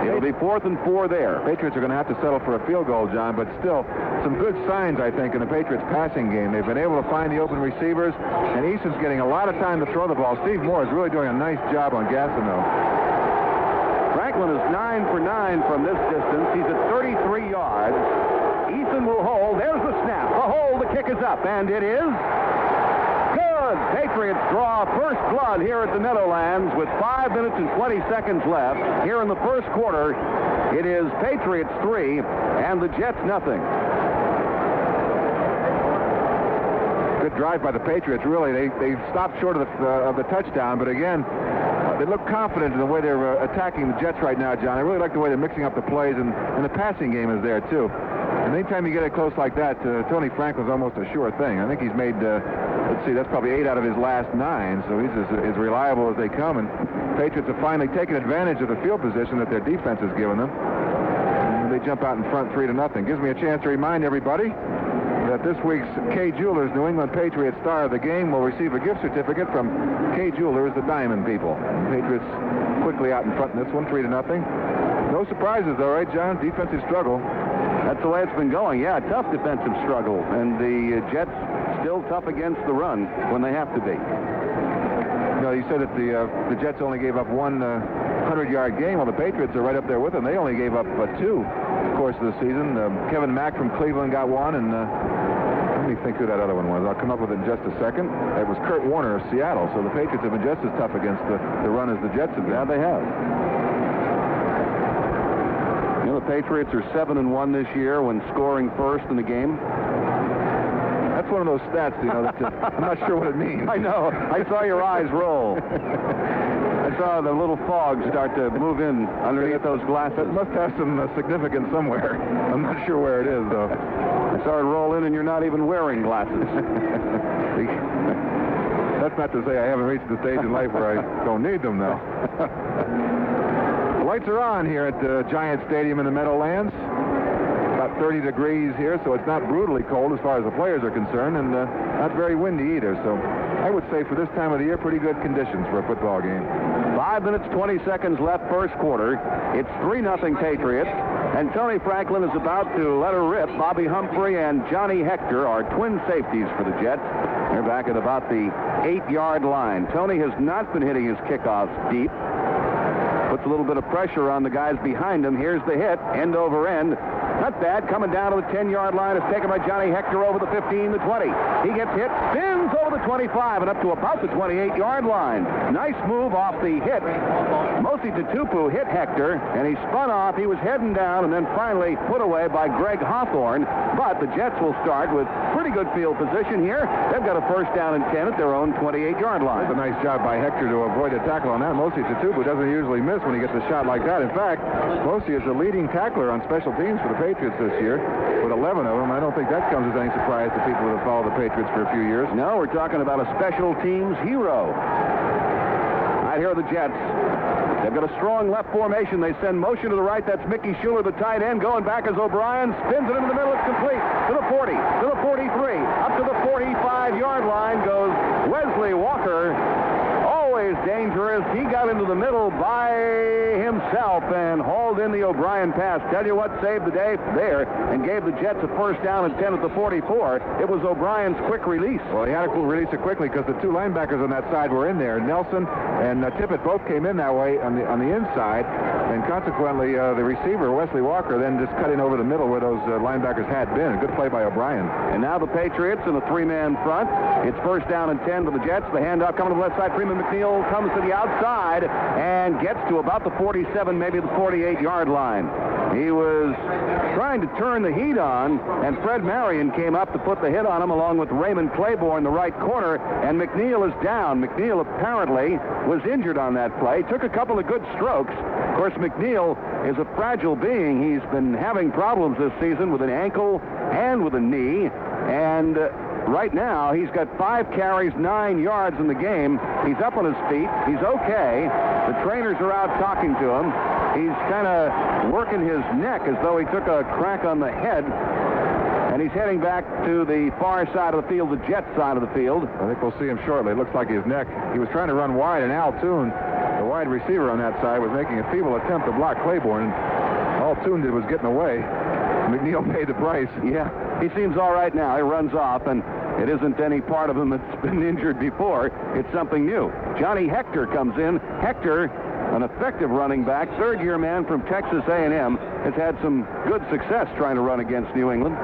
It'll be 4th and 4 there. Patriots are going to have to settle for a field goal, John, but still some good signs, I think, in the Patriots passing game. They've been able to find the open receivers, and Eason's getting a lot of time to throw the ball. Steve Moore is really doing a nice job on Gastineau. Franklin is 9 for 9 from this distance. He's at 33 yards. Eason will hold. There's the snap. The hold. The kick is up, and it is good. Patriots draw first blood here at the Meadowlands with 5 minutes and 20 seconds left. Here in the first quarter, it is Patriots 3 and the Jets nothing. Good drive by the Patriots, really. They stopped short of the touchdown, but again, they look confident in the way they're attacking the Jets right now, John. I really like the way they're mixing up the plays, and the passing game is there, too. And anytime you get it close like that, Tony Franklin's almost a sure thing. I think he's made, let's see, that's probably 8 out of his last 9, so he's as reliable as they come. And Patriots have finally taken advantage of the field position that their defense has given them. And they jump out in front 3-0. Gives me a chance to remind everybody that this week's Kay Jewelers New England Patriots Star of the Game will receive a gift certificate from Kay Jewelers, the Diamond People. And Patriots quickly out in front in this one, 3-0. No surprises, though, right, John? Defensive struggle. That's the way it's been going. Yeah, tough defensive struggle. And the Jets still tough against the run when they have to be. You know, you said that the Jets only gave up one 100-yard game. Well, the Patriots are right up there with them. They only gave up 2 in the course of the season. Kevin Mack from Cleveland got one, and let me think who that other one was. I'll come up with it in just a second. It was Kurt Warner of Seattle. So the Patriots have been just as tough against the run as the Jets have been. Yeah, they have. You know, the Patriots are 7-1 this year when scoring first in the game. That's one of those stats, you know, that I'm not sure what it means. I know. I saw your eyes roll. I saw the little fog start to move in underneath those glasses. It must have some significance somewhere. I'm not sure where it is, though. I saw it roll in, and you're not even wearing glasses. That's not to say I haven't reached the stage in life where I don't need them, though. The lights are on here at Giant Stadium in the Meadowlands. About 30 degrees here, so it's not brutally cold as far as the players are concerned, and not very windy either. So I would say for this time of the year, pretty good conditions for a football game. 5 minutes, 20 seconds left first quarter. It's 3-0 Patriots, and Tony Franklin is about to let her rip. Bobby Humphrey and Johnny Hector are twin safeties for the Jets. They're back at about the 8-yard line. Tony has not been hitting his kickoffs deep. Puts a little bit of pressure on the guys behind him. Here's the hit, end over end. Not bad. Coming down to the 10-yard line is taken by Johnny Hector over the 15, the 20. He gets hit, spins over the 25 and up to about the 28-yard line. Nice move off the hit. Mosi Tutupu hit Hector, and he spun off. He was heading down and then finally put away by Greg Hawthorne. But the Jets will start with pretty good field position here. They've got a first down and 10 at their own 28-yard line. That's a nice job by Hector to avoid a tackle on that. Mosi Tutupu doesn't usually miss when he gets a shot like that. In fact, Mosi is the leading tackler on special teams for the Patriots this year with 11 of them. I don't think that comes as any surprise to people that have followed the Patriots for a few years. No, we're talking about a special teams hero. Right here are the Jets. They've got a strong left formation. They send motion to the right. That's Mickey Schuler, the tight end. Going back as O'Brien. Spins it into the middle. It's complete. To the 40. To the 43. Up to the 45-yard line goes Wesley Walker. Always dangerous. He got into the middle by himself and hauled in the O'Brien pass. Tell you what saved the day there and gave the Jets a first down and 10 at the 44. It was O'Brien's quick release. Well, he had to release it quickly because the 2 linebackers on that side were in there. Nelson and Tippett both came in that way on the inside, and consequently the receiver, Wesley Walker, then just cut in over the middle where those linebackers had been. A good play by O'Brien. And now the Patriots in a 3-man front. It's first down and 10 to the Jets. The handoff coming to the left side. Freeman McNeil comes to the outside and gets to about the 47, maybe the 48-yard line. He was trying to turn the heat on, and Fred Marion came up to put the hit on him along with Raymond Claiborne, the right corner, and McNeil is down. McNeil apparently was injured on that play. Took a couple of good strokes. Of course, McNeil is a fragile being. He's been having problems this season with an ankle and with a knee, and right now, he's got 5 carries, 9 yards in the game. He's up on his feet. He's okay. The trainers are out talking to him. He's kind of working his neck as though he took a crack on the head. And he's heading back to the far side of the field, the Jets side of the field. I think we'll see him shortly. It looks like his neck. He was trying to run wide, and Al Toon, the wide receiver on that side, was making a feeble attempt to block Claiborne. All Toon did was get in the way. McNeil paid the price. Yeah, he seems all right now. He runs off, and it isn't any part of him that's been injured before. It's something new. Johnny Hector comes in. Hector, an effective running back, third-year man from Texas A&M, has had some good success trying to run against New England.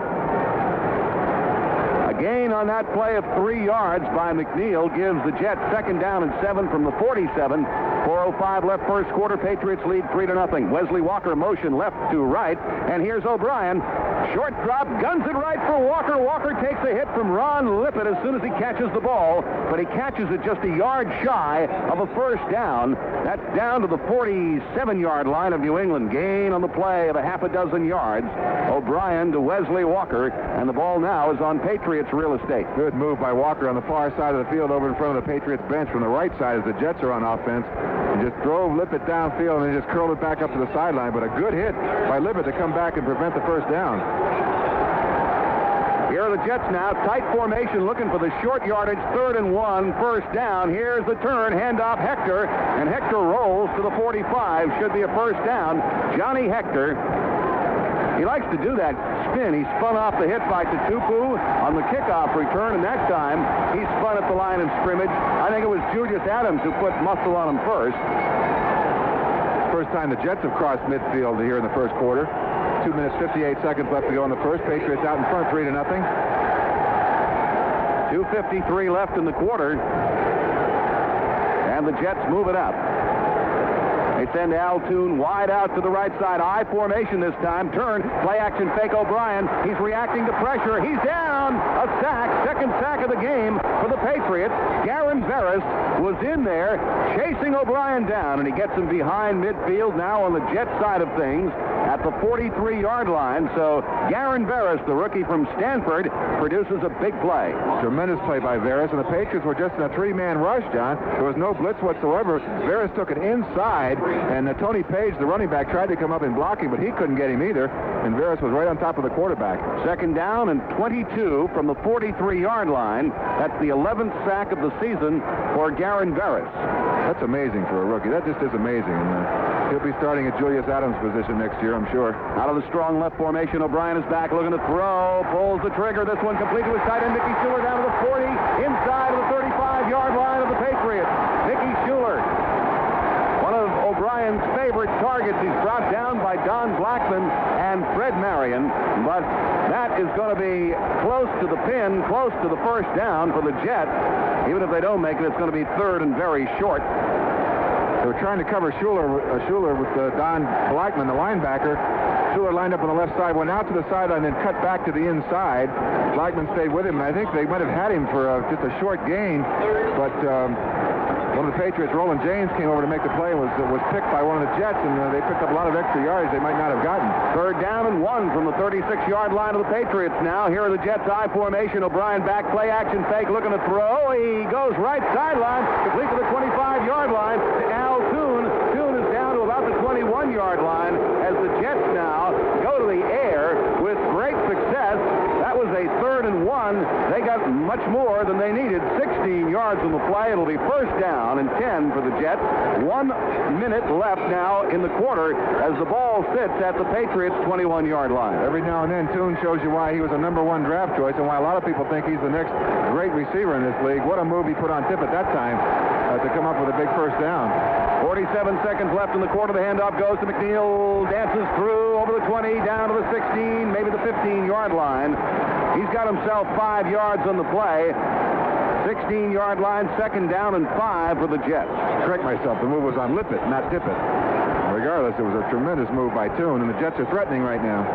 A gain on that play of 3 yards by McNeil gives the Jets 2nd down and 7 from the 47. 4:05 left first quarter. Patriots lead 3-0. Wesley Walker motion left to right, and here's O'Brien. Short drop, guns it right for Walker. Walker takes a hit from Ron Lippett as soon as he catches the ball, but he catches it just a yard shy of a first down. That's down to the 47-yard line of New England. Gain on the play of a half a dozen yards. O'Brien to Wesley Walker, and the ball now is on Patriots real estate. Good move by Walker on the far side of the field over in front of the Patriots bench from the right side as the Jets are on offense. He just drove Lippett downfield and then just curled it back up to the sideline, but a good hit by Lippett to come back and prevent the first down. Here are the Jets now, tight formation, looking for the short yardage, 3rd and 1, first down. Here's the turn, handoff Hector, and Hector rolls to the 45. Should be a first down. Johnny Hector, he likes to do that spin. He spun off the hit by Tutupu on the kickoff return, and that time he spun at the line of scrimmage. I think it was Julius Adams who put muscle on him first. First time the Jets have crossed midfield here in the first quarter. 2 minutes, 58 seconds left to go in the first. Patriots out in front, 3-0. 2:53 left in the quarter. And the Jets move it up. They send Al Toon wide out to the right side. I formation this time. Turn. Play action fake O'Brien. He's reacting to pressure. He's down. A sack. Second sack of the game for the Patriots. Garen Veras was in there chasing O'Brien down, and he gets him behind midfield now on the Jet side of things at the 43-yard line. So Garen Veras, the rookie from Stanford, produces a big play. Tremendous play by Veras, and the Patriots were just in a 3-man rush, John. There was no blitz whatsoever. Veras took it inside, and Tony Page, the running back, tried to come up and block him, but he couldn't get him either, and Veras was right on top of the quarterback. 2nd down and 22 from the 43-yard line. That's the 11th sack of the season for Garen Veras. That's amazing for a rookie. That just is amazing. And he'll be starting at Julius Adams' position next year, I'm sure. Out of the strong left formation, O'Brien is back looking to throw. Pulls the trigger. This one complete to his tight end, Mickey Schuler, down to the 40, inside of the 35-yard line of the Patriots. Mickey Schuler, one of O'Brien's favorite targets. He's brought down by Don Blackman and Fred Marion, but that is going to be close to the pin, close to the first down for the Jets. Even if they don't make it, it's going to be 3rd and very short. They were trying to cover Schuler with Don Blackman, the linebacker. Schuler lined up on the left side, went out to the sideline, then cut back to the inside. Blackman stayed with him, and I think they might have had him for just a short gain, but one of the Patriots, Roland James, came over to make the play and was picked by one of the Jets, and they picked up a lot of extra yards they might not have gotten. 3rd down and 1 from the 36-yard line of the Patriots now. Here are the Jets' I formation. O'Brien back, play action fake, looking to throw. He goes right sideline, complete to the 25-yard line to Al Toon. Toon is down to about the 21-yard line as the Jets now go to the air with great success. That was a 3rd and 1. They got much more than they needed. 16 yards on the play. It'll be first down and 10 for the Jets. 1 minute left now in the quarter as the ball sits at the Patriots' 21-yard line. Every now and then, Toon shows you why he was a #1 draft choice and why a lot of people think he's the next great receiver in this league. What a move he put on Tippett that time to come up with a big first down. 47 seconds left in the quarter. The handoff goes to McNeil. Dances through over the 20, down to the 16, maybe the 15-yard line. He's got himself 5 yards on the play. 16-yard line, 2nd down and 5 for the Jets. Correct myself. The move was on Lippett, not Tippett. Regardless, it was a tremendous move by Toon, and the Jets are threatening right now.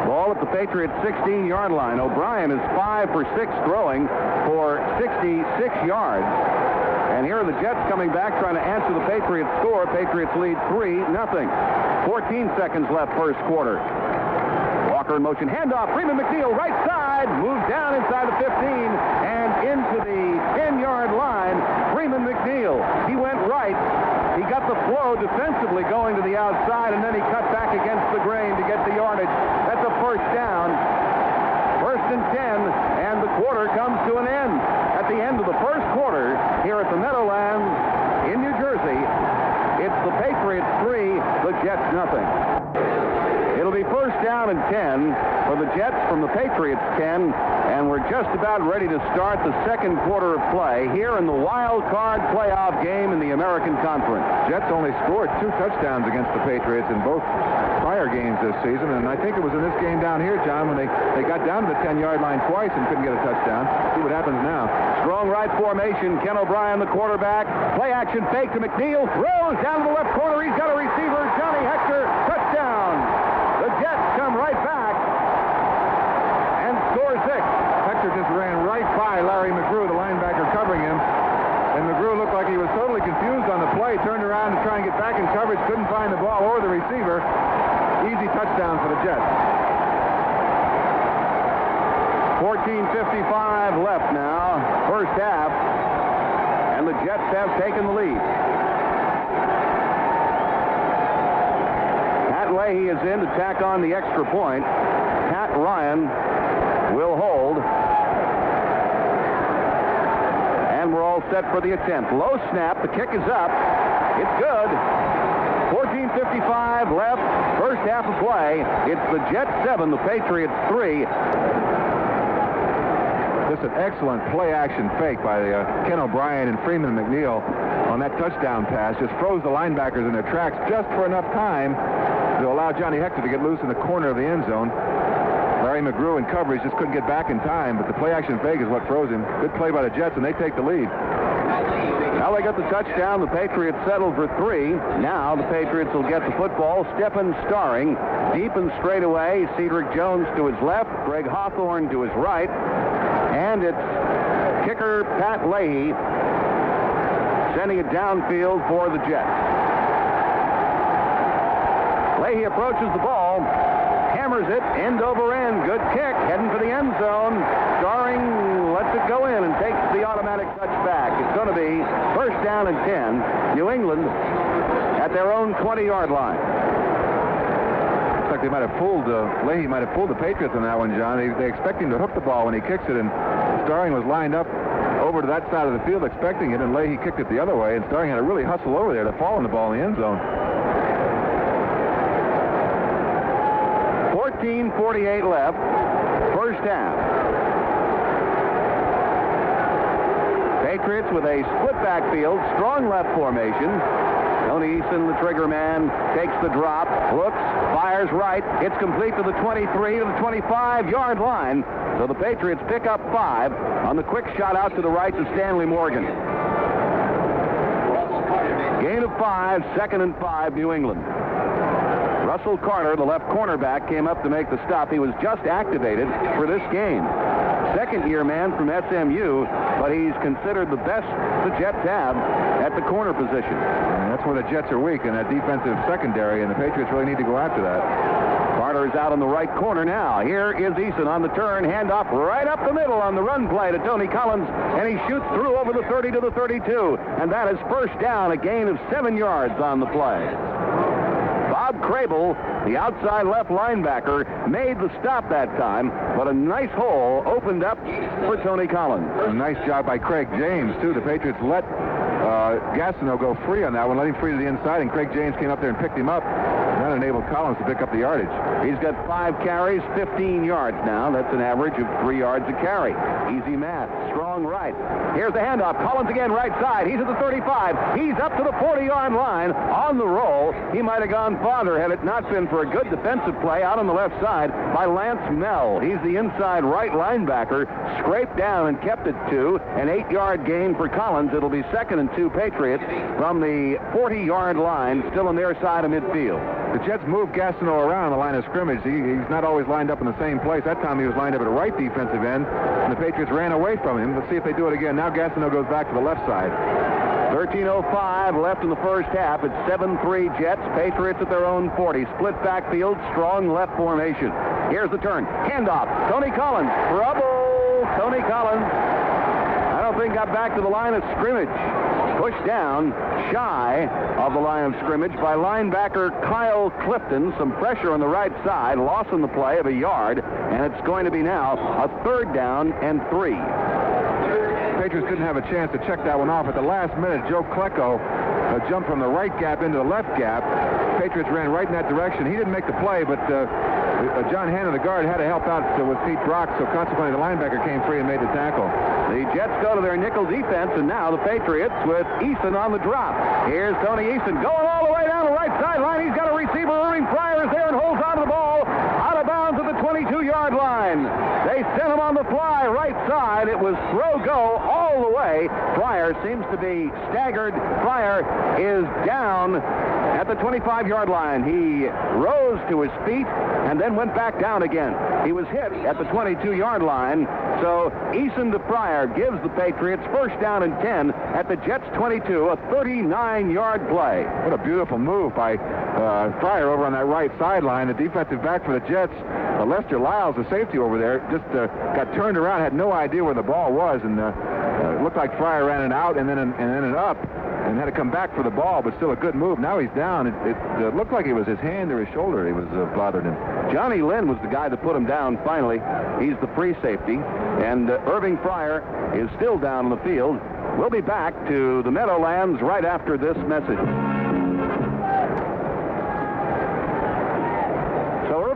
Ball at the Patriots' 16-yard line. O'Brien is 5 for 6 throwing for 66 yards. And here are the Jets coming back trying to answer the Patriots score. Patriots lead 3-0. 14 seconds left first quarter. Walker in motion. Handoff. Freeman McNeil right side. Moves down inside the 15 and into the 10-yard line. Freeman McNeil. He went right. He got the flow defensively going to the outside, and then he cut back against the grain to get the yardage. That's a first down. down and 10 for the Jets from the Patriots 10, and we're just about ready to start the second quarter of play here in the wild card playoff game in the American Conference. Jets only scored 2 touchdowns against the Patriots in both prior games this season, and I think it was in this game down here, John, when they got down to the 10-yard line twice and couldn't get a touchdown. See what happens now. Strong right formation. Ken O'Brien, the quarterback. Play action fake to McNeil. Throws down to the left corner. He's got a receiver. Johnny Hector. Touchdown. The Jets come right back and score 6. Hector just ran right by Larry McGrew, the linebacker covering him. And McGrew looked like he was totally confused on the play. Turned around to try and get back in coverage. Couldn't find the ball or the receiver. Easy touchdown for the Jets. 14:55 left now, first half, and the Jets have taken the lead. Pat Leahy is in to tack on the extra point. Pat Ryan will hold. And we're all set for the attempt. Low snap, the kick is up. It's good. 14:55 left, first half of play. It's the Jets 7, the Patriots 3. Just an excellent play-action fake by Ken O'Brien and Freeman McNeil on that touchdown pass. Just froze the linebackers in their tracks just for enough time to allow Johnny Hector to get loose in the corner of the end zone. Larry McGrew in coverage just couldn't get back in time, but the play-action fake is what froze him. Good play by the Jets, and they take the lead. Now they got the touchdown. The Patriots settled for 3. Now the Patriots will get the football. Steppen Starring deep and straight away. Cedric Jones to his left. Greg Hawthorne to his right. And it's kicker Pat Leahy sending it downfield for the Jets. Leahy approaches the ball, hammers it end over end. Good kick, heading for the end zone. Starring lets it go in and takes the automatic touchback. It's going to be first down and 10. New England at their own 20-yard line. Looks like they might have fooled Leahy might have fooled the Patriots on that one, John. They expect him to hook the ball when he kicks it, and Starring was lined up over to that side of the field expecting it, and Leahy kicked it the other way, and Starring had to really hustle over there to fall on the ball in the end zone. 14:48 left, first half. Patriots with a split backfield, strong left formation. Tony Eason, the trigger man, takes the drop, looks, fires right. It's complete to the 23 to the 25-yard line. So the Patriots pick up 5 on the quick shot out to the right to Stanley Morgan. Gain of 5, second and 5, New England. Russell Carter, the left cornerback, came up to make the stop. He was just activated for this game. Second-year man from SMU, but he's considered the best the Jets have at the corner position. And that's where the Jets are weak, in that defensive secondary, and the Patriots really need to go after that. Carter is out on the right corner now. Here is Eason on the turn, handoff right up the middle on the run play to Tony Collins, and he shoots through over the 30 to the 32, and that is first down, a gain of 7 yards on the play. Bob Crable, the outside left linebacker, made the stop that time, but a nice hole opened up for Tony Collins. A nice job by Craig James, too. The Patriots let Gastineau go free on that one, let him free to the inside, and Craig James came up there and picked him up. And that enabled Collins to pick up the yardage. He's got 5 carries, 15 yards now. That's an average of 3 yards a carry. Easy math. Strong right. Here's the handoff. Collins again, right side. He's at the 35. He's up to the 40-yard line on the roll. He might have gone farther had it not been for a good defensive play out on the left side by Lance Mell. He's the inside right linebacker. Scraped down and kept it to an 8-yard gain for Collins. It'll be second and 2 Patriots from the 40-yard line, still on their side of midfield. The Jets moved Gastineau around the line of scrimmage. He's not always lined up in the same place. That time he was lined up at a right defensive end, and the Patriots ran away from him. Let's see if they do it again. Now Gastineau goes back to the left side. 13:05 left in the first half. It's 7-3 Jets. Patriots at their own 40. Split backfield, strong left formation. Here's the turn. Handoff. Tony Collins. Trouble. Tony Collins. I don't think got back to the line of scrimmage. Pushed down shy of the line of scrimmage by linebacker Kyle Clifton. Some pressure on the right side. Loss on the play of a yard. And it's going to be now a third down and 3. Patriots didn't have a chance to check that one off. At the last minute, Joe Klecko jumped from the right gap into the left gap. Patriots ran right in that direction. He didn't make the play, but John Hannon, the guard, had to help out with Pete Brock, so consequently the linebacker came free and made the tackle. The Jets go to their nickel defense, and now the Patriots with Eason on the drop. Here's Tony Eason going all the way down the right sideline. He's got a receiver. Irving Pryor is there and holds onto the ball. Out of bounds at the 22-yard line. They sent him on the fly right side. It was throw-go all the way. Pryor seems to be staggered. Pryor is down at the 25-yard line. He rose to his feet and then went back down again. He was hit at the 22-yard line. So Eason to Pryor gives the Patriots first down and 10 at the Jets 22, a 39-yard play. What a beautiful move by Pryor over on that right sideline. The defensive back for the Jets, Lester Lyles, the safety over there, just got turned around, had no idea where the ball was, and it looked like Pryor ran it out and then an up, and had to come back for the ball, but still a good move. Now he's down. It looked like it was his hand or his shoulder he was bothered him. Johnny Lynn was the guy that put him down finally. He's the free safety, and Irving Pryor is still down on the field. We'll be back to the Meadowlands right after this message.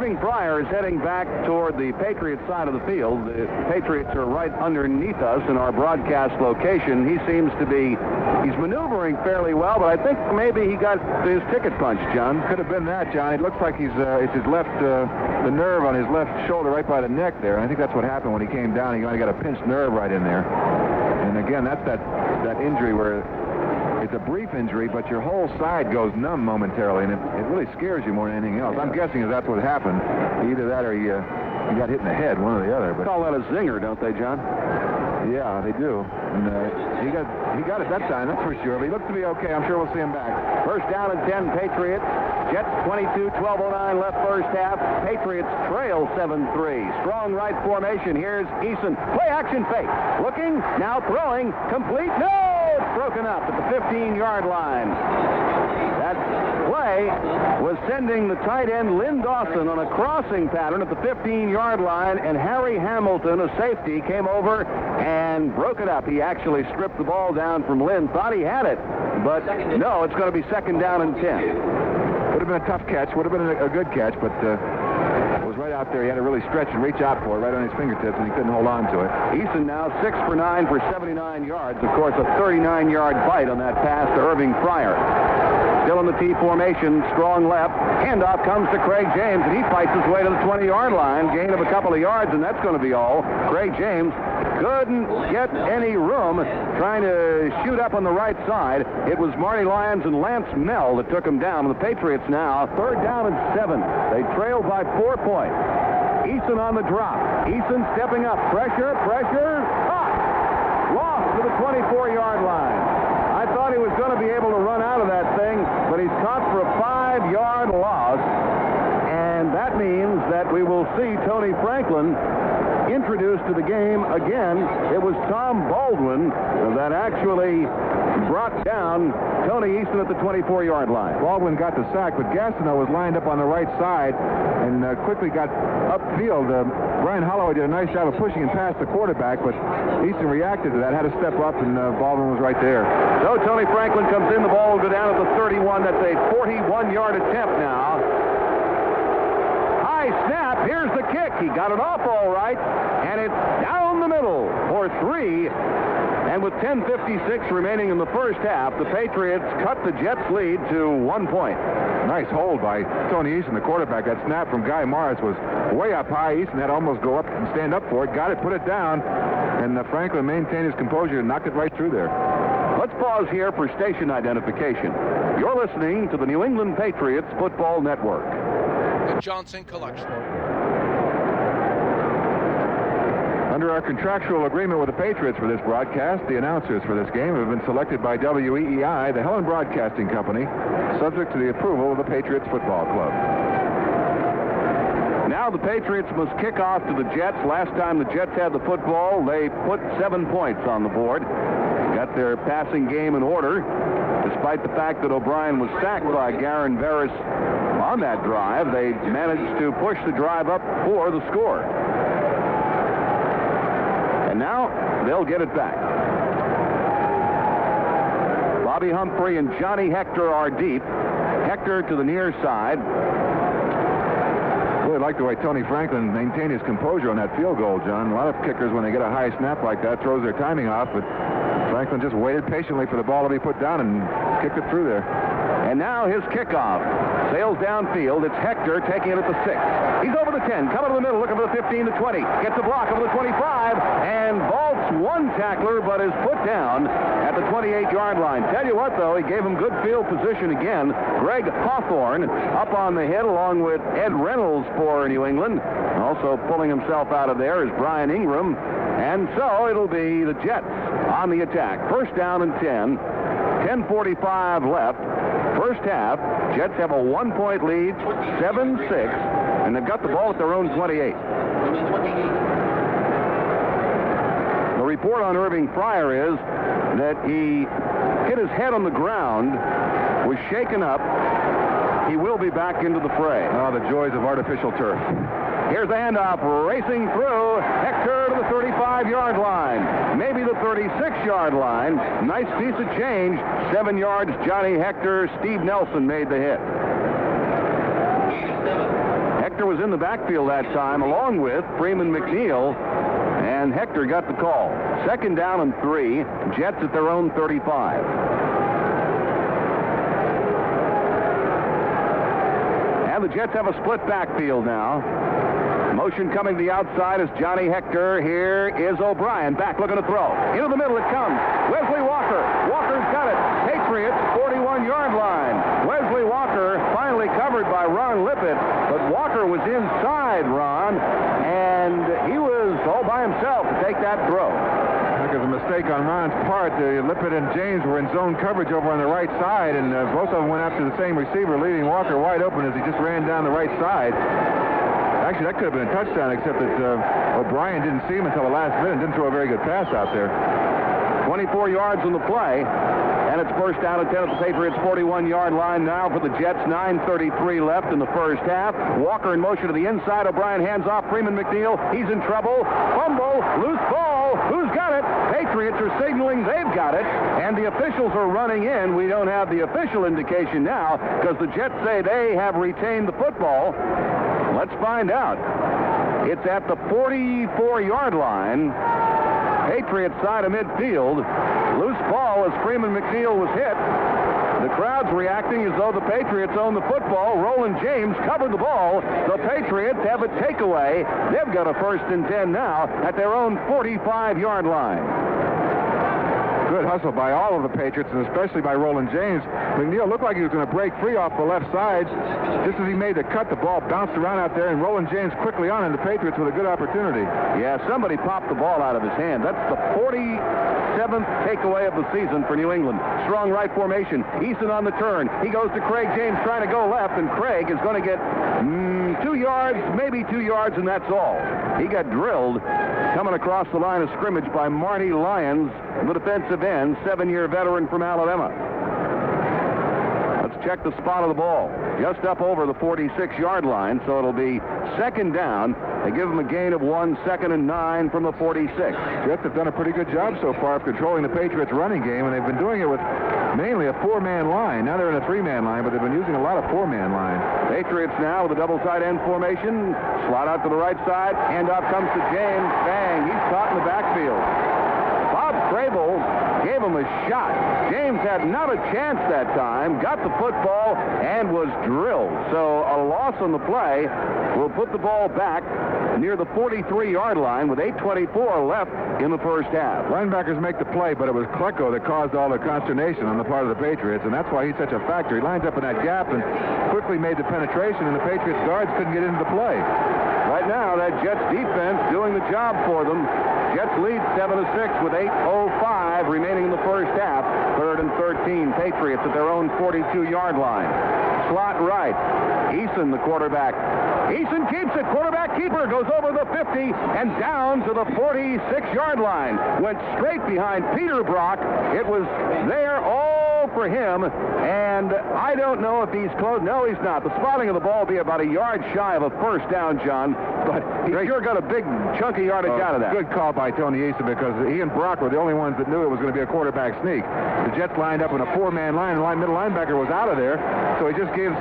Irving Pryor is heading back toward the Patriots side of the field. The Patriots are right underneath us in our broadcast location. He seems to be, he's maneuvering fairly well, but I think maybe he got his ticket punched, John. Could have been that, John. It looks like it's his left, the nerve on his left shoulder right by the neck there. And I think that's what happened when he came down. He got a pinched nerve right in there. And again, that's that injury where it's a brief injury, but your whole side goes numb momentarily, and it really scares you more than anything else. I'm guessing that's what happened. Either that or he got hit in the head, one or the other. But call that a zinger, don't they, John? Yeah, they do. And he got it that time, that's for sure. But he looks to be okay. I'm sure we'll see him back. First down and 10, Patriots. Jets 22, 12:09 left first half. Patriots trail 7-3. Strong right formation. Here's Eason. Play action fake. Looking, now throwing. Complete. No! It's broken up at the 15-yard line. That play was sending the tight end Lynn Dawson on a crossing pattern at the 15-yard line, and Harry Hamilton, a safety, came over and broke it up. He actually stripped the ball down from Lynn. Thought he had it, but no, it's going to be second down and 10. Would have been a tough catch. Would have been a good catch, but it was right out there. He had to really stretch and reach out for it right on his fingertips, and he couldn't hold on to it. Eason now 6 for 9 for 79 yards. Of course, a 39-yard bite on that pass to Irving Pryor. Still in the T formation, strong left. Handoff comes to Craig James, and he fights his way to the 20-yard line. Gain of a couple of yards, and that's going to be all. Craig James couldn't get any room trying to shoot up on the right side. It was Marty Lyons and Lance Mell that took him down. The Patriots now, third down and 7. They trail by 4 points. Eason on the drop. Eason stepping up. Pressure. Lost to the 24-yard line. I thought he was going to be able to run out of that thing, but he's caught for a 5-yard loss. And that means that we will see Tony Franklin introduced to the game again. It was Tom Baldwin that actually brought down Tony Eason at the 24-yard line. Baldwin got the sack, but Gastineau was lined up on the right side and quickly got upfield. Brian Holloway did a nice job of pushing and past the quarterback, but Eason reacted to that, had to step up, and Baldwin was right there. So Tony Franklin comes in, the ball will go down at the 31. That's a 41-yard attempt now. High snap, here's the kick. He got it off all right, and it's down the middle for 3. And with 10:56 remaining in the first half, the Patriots cut the Jets' lead to 1 point. Nice hold by Tony Eason, the quarterback. That snap from Guy Morris was way up high. Eason had to almost go up and stand up for it. Got it, put it down, and Franklin maintained his composure and knocked it right through there. Let's pause here for station identification. You're listening to the New England Patriots Football Network. The Johnson Collection. Under our contractual agreement with the Patriots for this broadcast, the announcers for this game have been selected by WEEI, the Helen Broadcasting Company, subject to the approval of the Patriots Football Club. Now the Patriots must kick off to the Jets. Last time the Jets had the football, they put 7 points on the board. Got their passing game in order, despite the fact that O'Brien was sacked by Garin Veras on that drive. They managed to push the drive up for the score. And now they'll get it back. Bobby Humphrey and Johnny Hector are deep. Hector to the near side. Really like the way Tony Franklin maintained his composure on that field goal, John. A lot of kickers, when they get a high snap like that, throws their timing off, but Franklin just waited patiently for the ball to be put down and kicked it through there. And now his kickoff. Sails downfield. It's Hector taking it at the 6. He's over the 10, coming to the middle, looking for the 15 to 20. Gets a block over the 25, and vaults one tackler, but is put down at the 28-yard line. Tell you what, though, he gave him good field position again. Greg Hawthorne up on the hit, along with Ed Reynolds for New England. Also pulling himself out of there is Brian Ingram. And so it'll be the Jets on the attack. First down and 10. 10:45 left. First half, Jets have a 1-point lead, 7-6, and they've got the ball at their own 28. The report on Irving Fryer is that he hit his head on the ground, was shaken up. He will be back into the fray. Oh, the joys of artificial turf. Here's the handoff, racing through. Hector to the 35-yard line. Maybe the 36-yard line. Nice piece of change. 7 yards, Johnny Hector. Steve Nelson made the hit. Hector was in the backfield that time, along with Freeman McNeil, and Hector got the call. Second down and 3. Jets at their own 35. And the Jets have a split backfield now. Motion coming to the outside is Johnny Hector. Here is O'Brien. Back looking to throw. Into the middle it comes. Wesley Walker. Walker's got it. Patriots 41-yard line. Wesley Walker finally covered by Ron Lippett. But Walker was inside Ron. And he was all by himself to take that throw. I think it was a mistake on Ron's part. Lippett and James were in zone coverage over on the right side. And both of them went after the same receiver, leaving Walker wide open as he just ran down the right side. Actually, that could have been a touchdown, except that O'Brien didn't see him until the last minute and didn't throw a very good pass out there. 24 yards on the play, and it's first down and 10 at the Patriots' 41-yard line now for the Jets. 9:33 left in the first half. Walker in motion to the inside. O'Brien hands off Freeman McNeil. He's in trouble. Fumble. Loose ball. Who's got it? Patriots are signaling they've got it, and the officials are running in. We don't have the official indication now because the Jets say they have retained the football. Let's find out. It's at the 44-yard line. Patriots side of midfield. Loose ball as Freeman McNeil was hit. The crowd's reacting as though the Patriots own the football. Roland James covered the ball. The Patriots have a takeaway. They've got a first and 10 now at their own 45-yard line. Good hustle by all of the Patriots, and especially by Roland James. McNeil looked like he was going to break free off the left side. Just as he made the cut, the ball bounced around out there, and Roland James quickly on, and the Patriots with a good opportunity. Yeah, somebody popped the ball out of his hand. That's the 47th takeaway of the season for New England. Strong right formation. Eason on the turn. He goes to Craig James trying to go left, and Craig is going to get 2 yards, maybe 2 yards, and that's all. He got drilled coming across the line of scrimmage by Marty Lyons, the defensive end, 7-year veteran from Alabama. Let's check the spot of the ball. Just up over the 46-yard line, so it'll be second down. They give them a gain of 1, 2nd and 9 from the 46. Jets have done a pretty good job so far of controlling the Patriots' running game, and they've been doing it with mainly a 4-man line. Now they're in a 3-man line, but they've been using a lot of 4-man line. Patriots now with a double tight end formation. Slot out to the right side. Handoff comes to James. Bang. He's caught in the backfield. Bob Crable gave him a shot. James had not a chance that time. Got the football and was drilled. So a loss on the play will put the ball back near the 43-yard line with 8:24 left in the first half. Linebackers make the play, but it was Klecko that caused all the consternation on the part of the Patriots, and that's why he's such a factor. He lines up in that gap and quickly made the penetration, and the Patriots guards couldn't get into the play. Right now, that Jets defense doing the job for them. Jets lead 7-6 with 8:05 remaining in the first half. 3rd and 13. Patriots at their own 42-yard line. Slot right. Eason, the quarterback. Eason keeps it. Quarterback keeper goes over the 50 and down to the 46-yard line. Went straight behind Peter Brock. It was there all for him, and I don't know if he's close. No, he's not. The spotting of the ball will be about a yard shy of a first down, John, but he sure got a big chunk of yardage out of that. Good call by Tony Eason, because he and Brock were the only ones that knew it was going to be a quarterback sneak. The Jets lined up in a four-man line, and the middle linebacker was out of there, so he just gives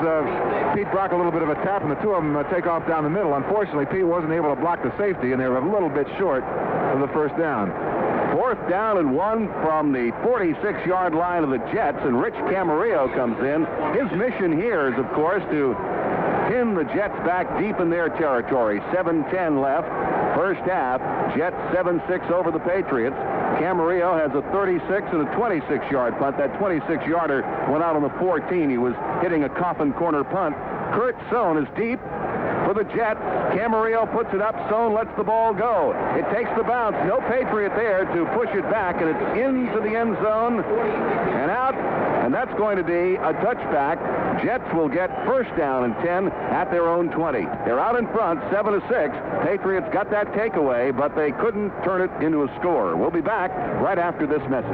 Pete Brock a little bit of a tap, and the two of them take off down the middle. Unfortunately, Pete wasn't able to block the safety, and they were a little bit short of the first down. 4th down and 1 from the 46-yard line of the Jets, and Rich Camarillo comes in. His mission here is, of course, to pin the Jets back deep in their territory. 7:10 left, first half. Jets 7-6 over the Patriots. Camarillo has a 36 and a 26-yard punt. That 26-yarder went out on the 14. He was hitting a coffin corner punt. Kurt Sohn is deep for the Jets. Camarillo puts it up. Sohn lets the ball go. It takes the bounce. No Patriot there to push it back, and it's into the end zone and out, and that's going to be a touchback. Jets will get first down and 10 at their own 20. They're out in front, 7-6. Patriots got that takeaway, but they couldn't turn it into a score. We'll be back right after this message.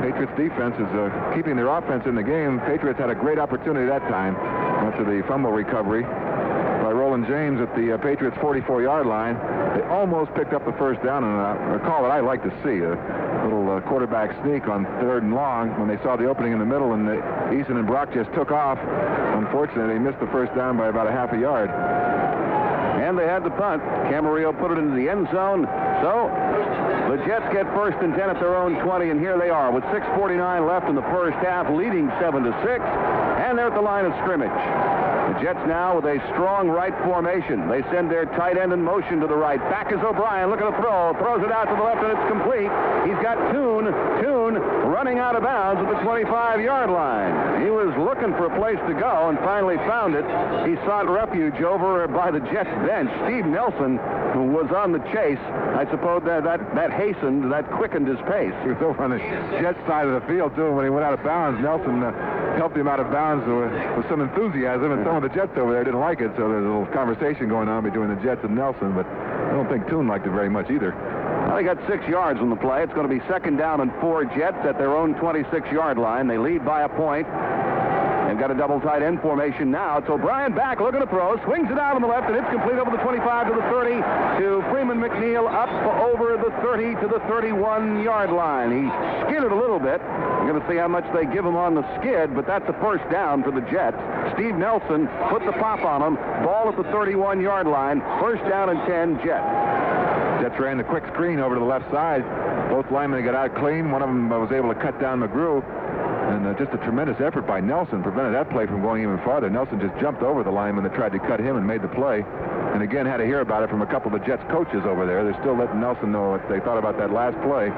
Patriots defense is keeping their offense in the game. Patriots had a great opportunity that time after the fumble recovery by Roland James at the Patriots 44-yard line. They almost picked up the first down, and a call that I like to see, a little quarterback sneak on 3rd and long when they saw the opening in the middle, and Eason and Brock just took off. Unfortunately, they missed the first down by about a half a yard. And they had the punt. Camarillo put it into the end zone. So the Jets get first and 10 at their own 20, and here they are with 6:49 left in the first half, leading 7-6, and they're at the line of scrimmage. The Jets now with a strong right formation. They send their tight end in motion to the right. Back is O'Brien. Look at the throw. Throws it out to the left, and it's complete. He's got Toon running out of bounds at the 25-yard line. He was looking for a place to go and finally found it. He sought refuge over by the Jets bench. Steve Nelson, who was on the chase, I suppose that quickened his pace. He was over on the Jets side of the field, too, when he went out of bounds. Nelson helped him out of bounds with some enthusiasm, and some of the Jets over there didn't like it, so there's a little conversation going on between the Jets and Nelson, but I don't think Toon liked it very much either. Well, they got 6 yards on the play. It's going to be 2nd down and 4. Jets at their own 26-yard line. They lead by a point. They've got a double tight end formation now. It's O'Brien back, looking to throw, swings it out on the left, and it's complete over the 25 to the 30 to Freeman McNeil, up over the 30 to the 31-yard line. He skidded a little bit. We're going to see how much they give him on the skid, but that's a first down for the Jets. Steve Nelson put the pop on him. Ball at the 31-yard line. First down and 10, Jets. Jets ran the quick screen over to the left side. Both linemen got out clean. One of them was able to cut down McGrew. And just a tremendous effort by Nelson prevented that play from going even farther. Nelson just jumped over the lineman that tried to cut him and made the play. And again, had to hear about it from a couple of the Jets coaches over there. They're still letting Nelson know what they thought about that last play.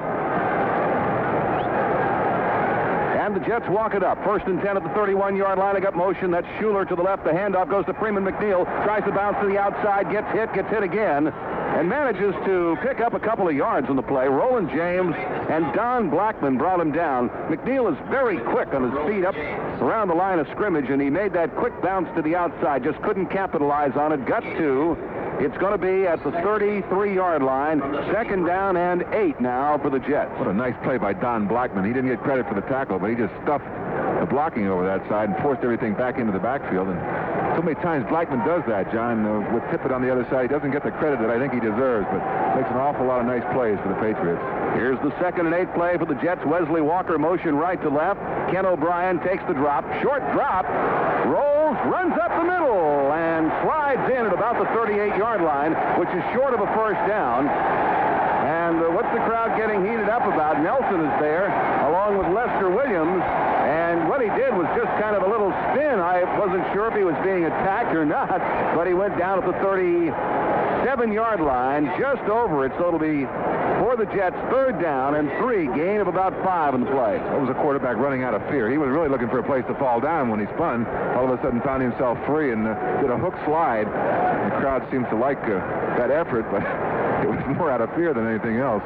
And the Jets walk it up. First and 10 at the 31-yard line. They got motion. That's Schuler to the left. The handoff goes to Freeman McNeil. Tries to bounce to the outside. Gets hit again. And manages to pick up a couple of yards on the play. Roland James and Don Blackman brought him down. McNeil is very quick on his feet up around the line of scrimmage, and he made that quick bounce to the outside. Just couldn't capitalize on it. Got to. It's going to be at the 33-yard line. 2nd down and 8 now for the Jets. What a nice play by Don Blackman. He didn't get credit for the tackle, but he just stuffed the blocking over that side and forced everything back into the backfield. And so many times Blackman does that, John, with Tippett on the other side. He doesn't get the credit that I think he deserves, but makes an awful lot of nice plays for the Patriots. Here's the 2nd and 8 play for the Jets. Wesley Walker motion right to left. Ken O'Brien takes the drop. Short drop. Rolls, runs up the middle, and slides in at about the 38-yard line, which is short of a first down. And what's the crowd getting heated up about? Nelson is there, along with Lester Williams. And what he did was just kind of a little spin. I wasn't sure if he was being attacked or not, but he went down at the 37-yard line, just over it. So it'll be, for the Jets, 3rd down and 3, gain of about 5 in the play. That was a quarterback running out of fear. He was really looking for a place to fall down when he spun. All of a sudden found himself free and did a hook slide. The crowd seems to like that effort, but it was more out of fear than anything else.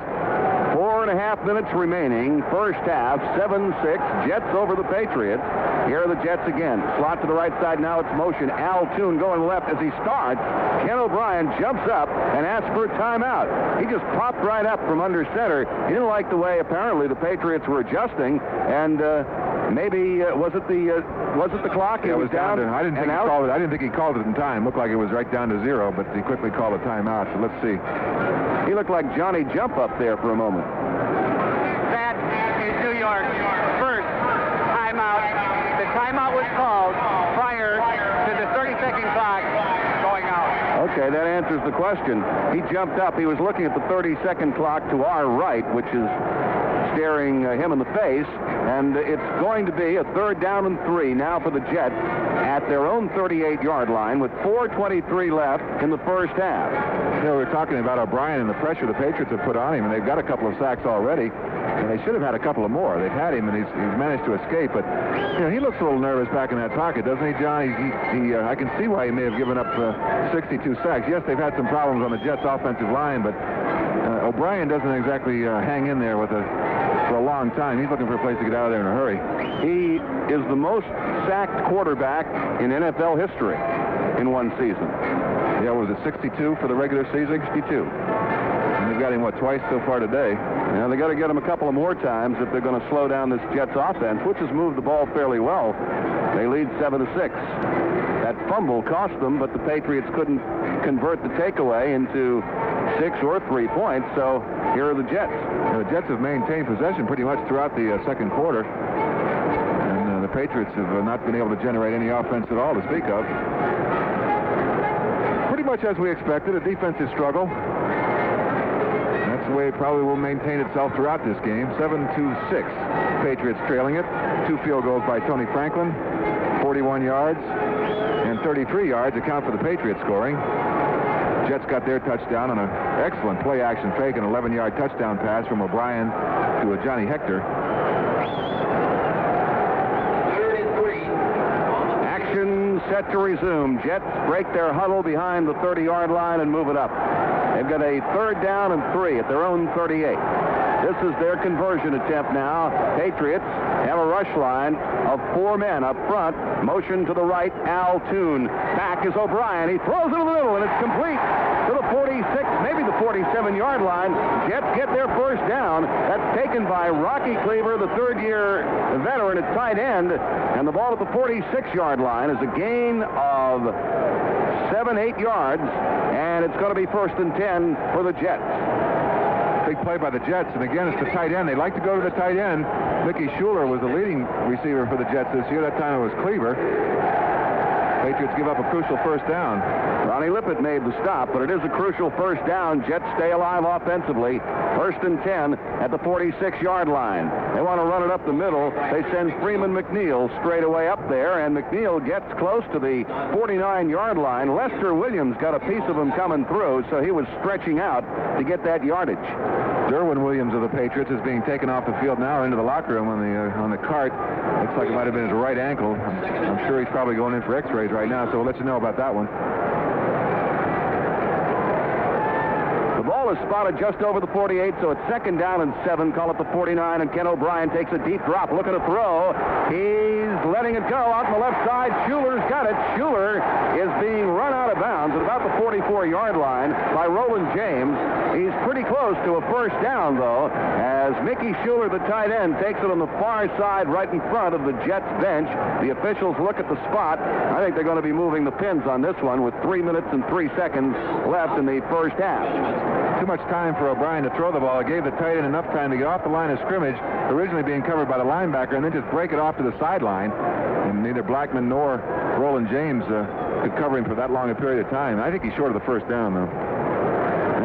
4.5 minutes remaining. First half, 7-6. Jets over the Patriots. Here are the Jets again. Slot to the right side. Now it's motion. Al Toon going left as he starts. Ken O'Brien jumps up and asked for a timeout. He just popped right up from under center. He didn't like the way apparently the Patriots were adjusting, and maybe was it the clock? Yeah, it was down to, I didn't think he called it in time. Looked like it was right down to 0, but he quickly called a timeout. So let's see. He looked like Johnny Jump up there for a moment. That is New York's first timeout. The timeout was called prior to the 30-second clock going out. Okay, that answers the question. He jumped up. He was looking at the 30-second clock to our right, which is staring him in the face, and it's going to be a 3rd down and 3 now for the Jets at their own 38-yard line with 4:23 left in the first half. You know, we're talking about O'Brien and the pressure the Patriots have put on him, and they've got a couple of sacks already, and they should have had a couple of more. They've had him, and he's managed to escape, but you know, he looks a little nervous back in that pocket, doesn't he, John? I can see why he may have given up 62 sacks. Yes, they've had some problems on the Jets' offensive line, but O'Brien doesn't exactly hang in there for a long time. He's looking for a place to get out of there in a hurry. He is the most sacked quarterback in NFL history in one season. Yeah, was it 62 for the regular season? 62. And they've got him, twice so far today. Now, they got to get him a couple of more times if they're going to slow down this Jets offense, which has moved the ball fairly well. They lead 7-6. That fumble cost them, but the Patriots couldn't convert the takeaway into 6 or 3 points, so here are the Jets. The Jets have maintained possession pretty much throughout the second quarter, and the Patriots have not been able to generate any offense at all to speak of. Pretty much as we expected, a defensive struggle. That's the way it probably will maintain itself throughout this game. 7-6. Patriots trailing it. 2 field goals by Tony Franklin, 41 yards, and 33 yards account for the Patriots scoring. Jets got their touchdown on an excellent play-action fake, an 11-yard touchdown pass from O'Brien to Johnny Hector. Action set to resume. Jets break their huddle behind the 30-yard line and move it up. They've got a 3rd down and 3 at their own 38. This is their conversion attempt now. Patriots have a rush line of 4 men up front. Motion to the right, Al Toon. Back is O'Brien. He throws it in the middle, and it's complete to the 46, maybe the 47-yard line. Jets get their first down. That's taken by Rocky Cleaver, the 3rd-year veteran at tight end. And the ball at the 46-yard line is a gain of 7-8 yards, and it's going to be 1st and 10 for the Jets. Big play by the Jets, and again, it's the tight end. They like to go to the tight end. Mickey Schuler was the leading receiver for the Jets this year. That time it was Cleaver. Patriots give up a crucial first down. Ronnie Lippett made the stop, but it is a crucial first down. Jets stay alive offensively. 1st and 10 at the 46-yard line. They want to run it up the middle. They send Freeman McNeil straight away up there, and McNeil gets close to the 49-yard line. Lester Williams got a piece of him coming through, so he was stretching out to get that yardage. Derwin Williams of the Patriots is being taken off the field now into the locker room on the cart. Looks like it might have been his right ankle. I'm sure he's probably going in for x-rays right now, so we'll let you know about that one. The ball is spotted just over the 48, so it's 2nd down and 7. Call it the 49, and Ken O'Brien takes a deep drop. Looking to throw. He's letting it go out on the left side. Schuler's got it. Schuler is being run out of bounds at about the 44-yard line by Roland James. He's pretty close to a first down, though, as Mickey Schuler, the tight end, takes it on the far side right in front of the Jets bench. The officials look at the spot. I think they're going to be moving the pins on this one with 3 minutes and 3 seconds left in the first half. Too much time for O'Brien to throw the ball. It gave the tight end enough time to get off the line of scrimmage, originally being covered by the linebacker, and then just break it off to the sideline. And neither Blackman nor Roland James could cover him for that long a period of time. I think he's short of the first down, though.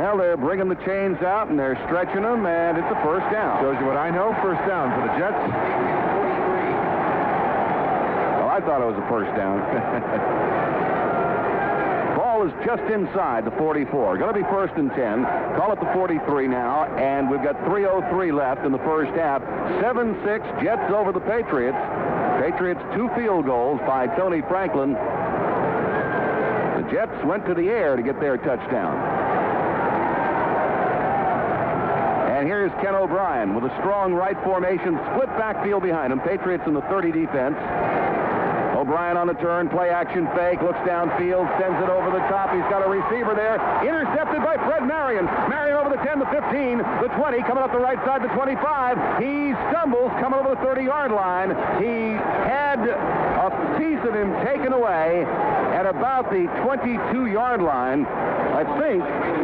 Well, they're bringing the chains out, and they're stretching them, and it's a first down. Shows you what I know. First down for the Jets. Well, I thought it was a first down. Ball is just inside the 44. Going to be 1st and 10. Call it the 43 now, and we've got 3:03 left in the first half. 7-6, Jets over the Patriots. Patriots 2 field goals by Tony Franklin. The Jets went to the air to get their touchdown. And here's Ken O'Brien with a strong right formation, split backfield behind him. Patriots in the 30 defense. O'Brien on the turn, play action fake, looks downfield, sends it over the top. He's got a receiver there. Intercepted by Fred Marion. Marion over the 10, the 15, the 20, coming up the right side, the 25. He stumbles, coming over the 30-yard line. He had a piece of him taken away at about the 22-yard line. I think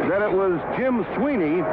that it was Jim Sweeney.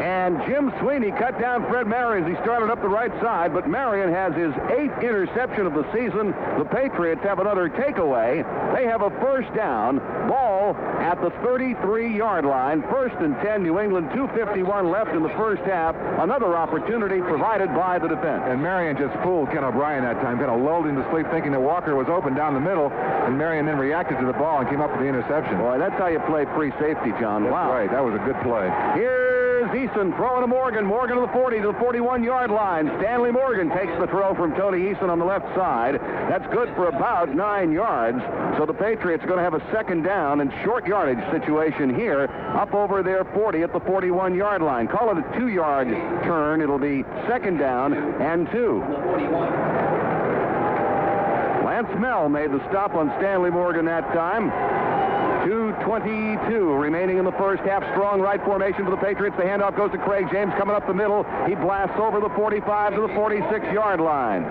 And Jim Sweeney cut down Fred Marion as he started up the right side, but Marion has his 8th interception of the season. The Patriots have another takeaway. They have a first down. Ball at the 33-yard line. First and 10, New England, 2:51 left in the first half. Another opportunity provided by the defense. And Marion just fooled Ken O'Brien that time, kind of lulled him to sleep thinking that Walker was open down the middle, and Marion then reacted to the ball and came up with the interception. Boy, that's how you play free safety, John. That's wow. right. That was a good play. Here's Eason throwing to Morgan. Morgan to the 40, to the 41-yard line. Stanley Morgan takes the throw from Tony Eason on the left side. That's good for about 9 yards. So the Patriots are going to have a second down and short yardage situation here up over their 40 at the 41-yard line. Call it a 2-yard turn. It'll be second down and 2. Lance Mell made the stop on Stanley Morgan that time. 2:22 remaining in the first half. Strong right formation for the Patriots. The handoff goes to Craig James coming up the middle. He blasts over the 45 to the 46-yard line.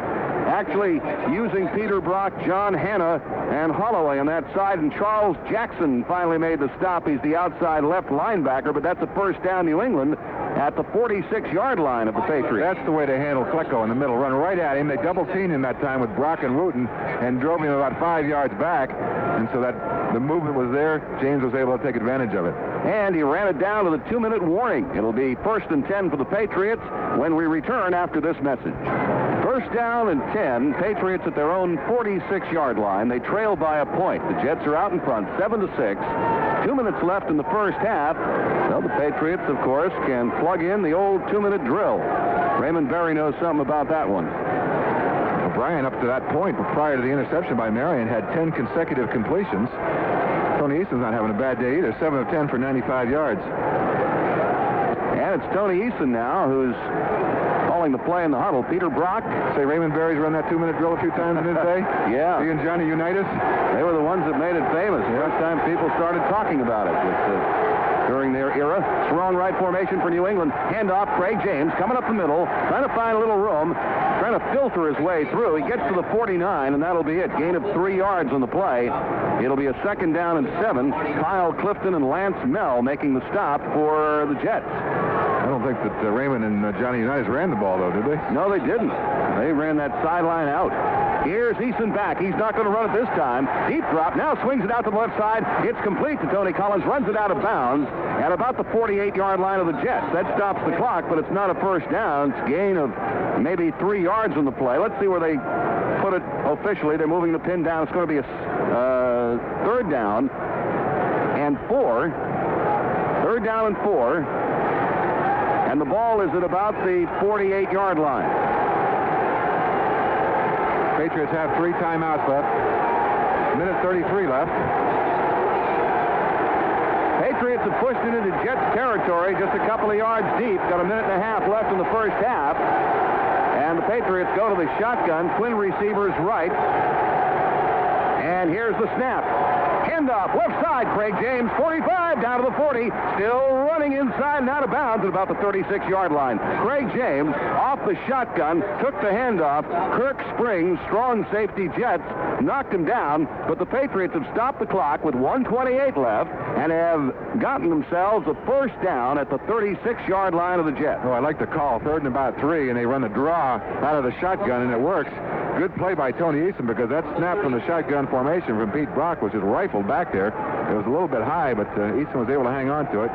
Actually using Peter Brock, John Hanna, and Holloway on that side, and Charles Jackson finally made the stop. He's the outside left linebacker, but that's a first down New England at the 46-yard line of the Patriots. That's the way to handle Klecko in the middle. Run right at him. They double-teamed him that time with Brock and Wooten and drove him about 5 yards back. And so that the movement was there. James was able to take advantage of it. And he ran it down to the 2-minute warning. It'll be first and 10 for the Patriots when we return after this message. First down and 10. Patriots at their own 46-yard line. They trail by a point. The Jets are out in front, 7-6. 2 minutes left in the first half. So the Patriots, of course, can plug in the old 2-minute drill. Raymond Berry knows something about that one. O'Brien, up to that point, prior to the interception by Marion, had 10 consecutive completions. Tony Eason's not having a bad day either. 7 of 10 for 95 yards. And it's Tony Eason now who's calling the play in the huddle. Peter Brock. Say Raymond Berry's run that 2-minute drill a few times in his day? Yeah. He and Johnny Unitas? They were the ones that made it famous. First time people started talking about it during their era. Strong right formation for New England. Handoff, Craig James coming up the middle, trying to find a little room, trying to filter his way through. He gets to the 49, and that'll be it. Gain of 3 yards on the play. It'll be a second down and 7. Kyle Clifton and Lance Mell making the stop for the Jets. I don't think that Raymond and Johnny Unitas ran the ball, though, did they? No, they didn't. They ran that sideline out. Here's Eason back. He's not going to run it this time. Deep drop. Now swings it out to the left side. It's complete to Tony Collins. Runs it out of bounds at about the 48-yard line of the Jets. That stops the clock, but it's not a first down. It's a gain of maybe 3 yards on the play. Let's see where they put it officially. They're moving the pin down. It's going to be a third down and 4. Third down and 4. And the ball is at about the 48-yard line. Patriots have 3 timeouts left. Minute 33 left. Patriots have pushed it into Jets territory just a couple of yards deep. Got a minute and a half left in the first half. And the Patriots go to the shotgun. Twin receivers right. And here's the snap. Handoff, left side, Craig James, 45, down to the 40, still running inside and out of bounds at about the 36-yard line. Craig James, off the shotgun, took the handoff. Kirk Springs, strong safety Jets, knocked him down, but the Patriots have stopped the clock with 1:28 left and have gotten themselves a first down at the 36-yard line of the Jets. Oh, I like the call. 3rd and about 3, and they run the draw out of the shotgun, and it works. Good play by Tony Eason, because that snap from the shotgun formation from Pete Brock was just rifled back there. It was a little bit high, but Eason was able to hang on to it.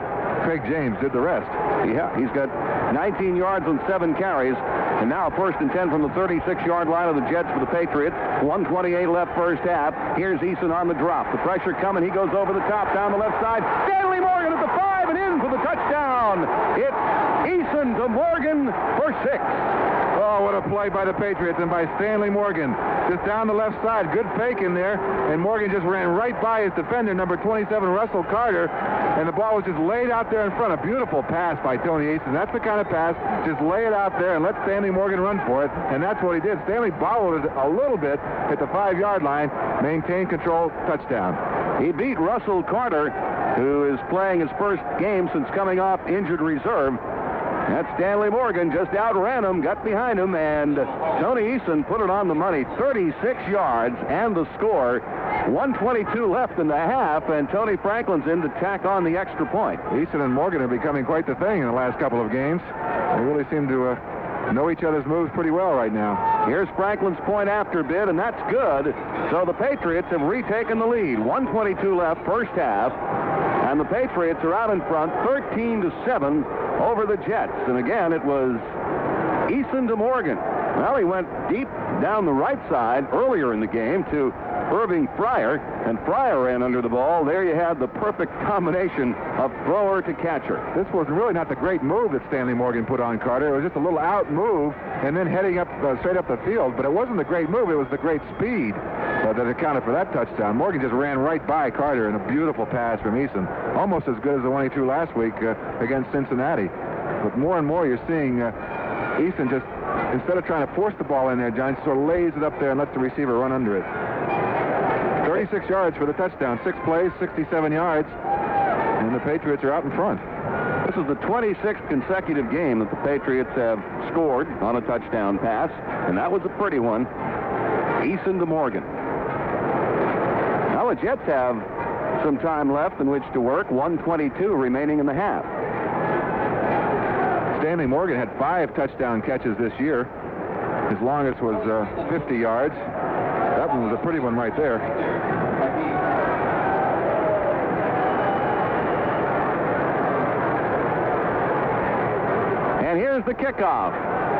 Craig James did the rest. Yeah, he's got 19 yards on 7 carries. And now first and 10 from the 36-yard line of the Jets for the Patriots. 1:28 left first half. Here's Eason on the drop. The pressure coming. He goes over the top down the left side. Stanley Morgan at the 5. driven in for the touchdown. It's Eason to Morgan for 6. Oh, what a play by the Patriots and by Stanley Morgan. Just down the left side. Good fake in there. And Morgan just ran right by his defender, number 27, Russell Carter. And the ball was just laid out there in front. A beautiful pass by Tony Eason. That's the kind of pass. Just lay it out there and let Stanley Morgan run for it. And that's what he did. Stanley bobbled it a little bit at the 5-yard line. Maintained control. Touchdown. He beat Russell Carter, who is playing his first game since coming off injured reserve. That's Stanley Morgan, just outran him, got behind him, and Tony Eason put it on the money. 36 yards and the score. 1:22 left in the half, and Tony Franklin's in to tack on the extra point. Eason and Morgan are becoming quite the thing in the last couple of games. They really seem to know each other's moves pretty well right now. Here's Franklin's point after bid, and that's good. So the Patriots have retaken the lead. 1:22 left, first half, and the Patriots are out in front, 13-7 over the Jets. And again, it was Eason to Morgan. Well, he went deep down the right side earlier in the game to Irving Fryer, and Fryer ran under the ball. There you had the perfect combination of thrower to catcher. This was really not the great move that Stanley Morgan put on Carter. It was just a little out move and then heading up straight up the field. But it wasn't the great move. It was the great speed that accounted for that touchdown. Morgan just ran right by Carter in a beautiful pass from Eason. Almost as good as the one he threw last week against Cincinnati. But more and more you're seeing Eason just, instead of trying to force the ball in there, John, sort of lays it up there and lets the receiver run under it. 36 yards for the touchdown. 6 plays, 67 yards, and the Patriots are out in front. This is the 26th consecutive game that the Patriots have scored on a touchdown pass, and that was a pretty one. Eason to Morgan. Now the Jets have some time left in which to work. 1:22 remaining in the half. Stanley Morgan had 5 touchdown catches this year. His longest was 50 yards. That one was a pretty one right there. And here's the kickoff.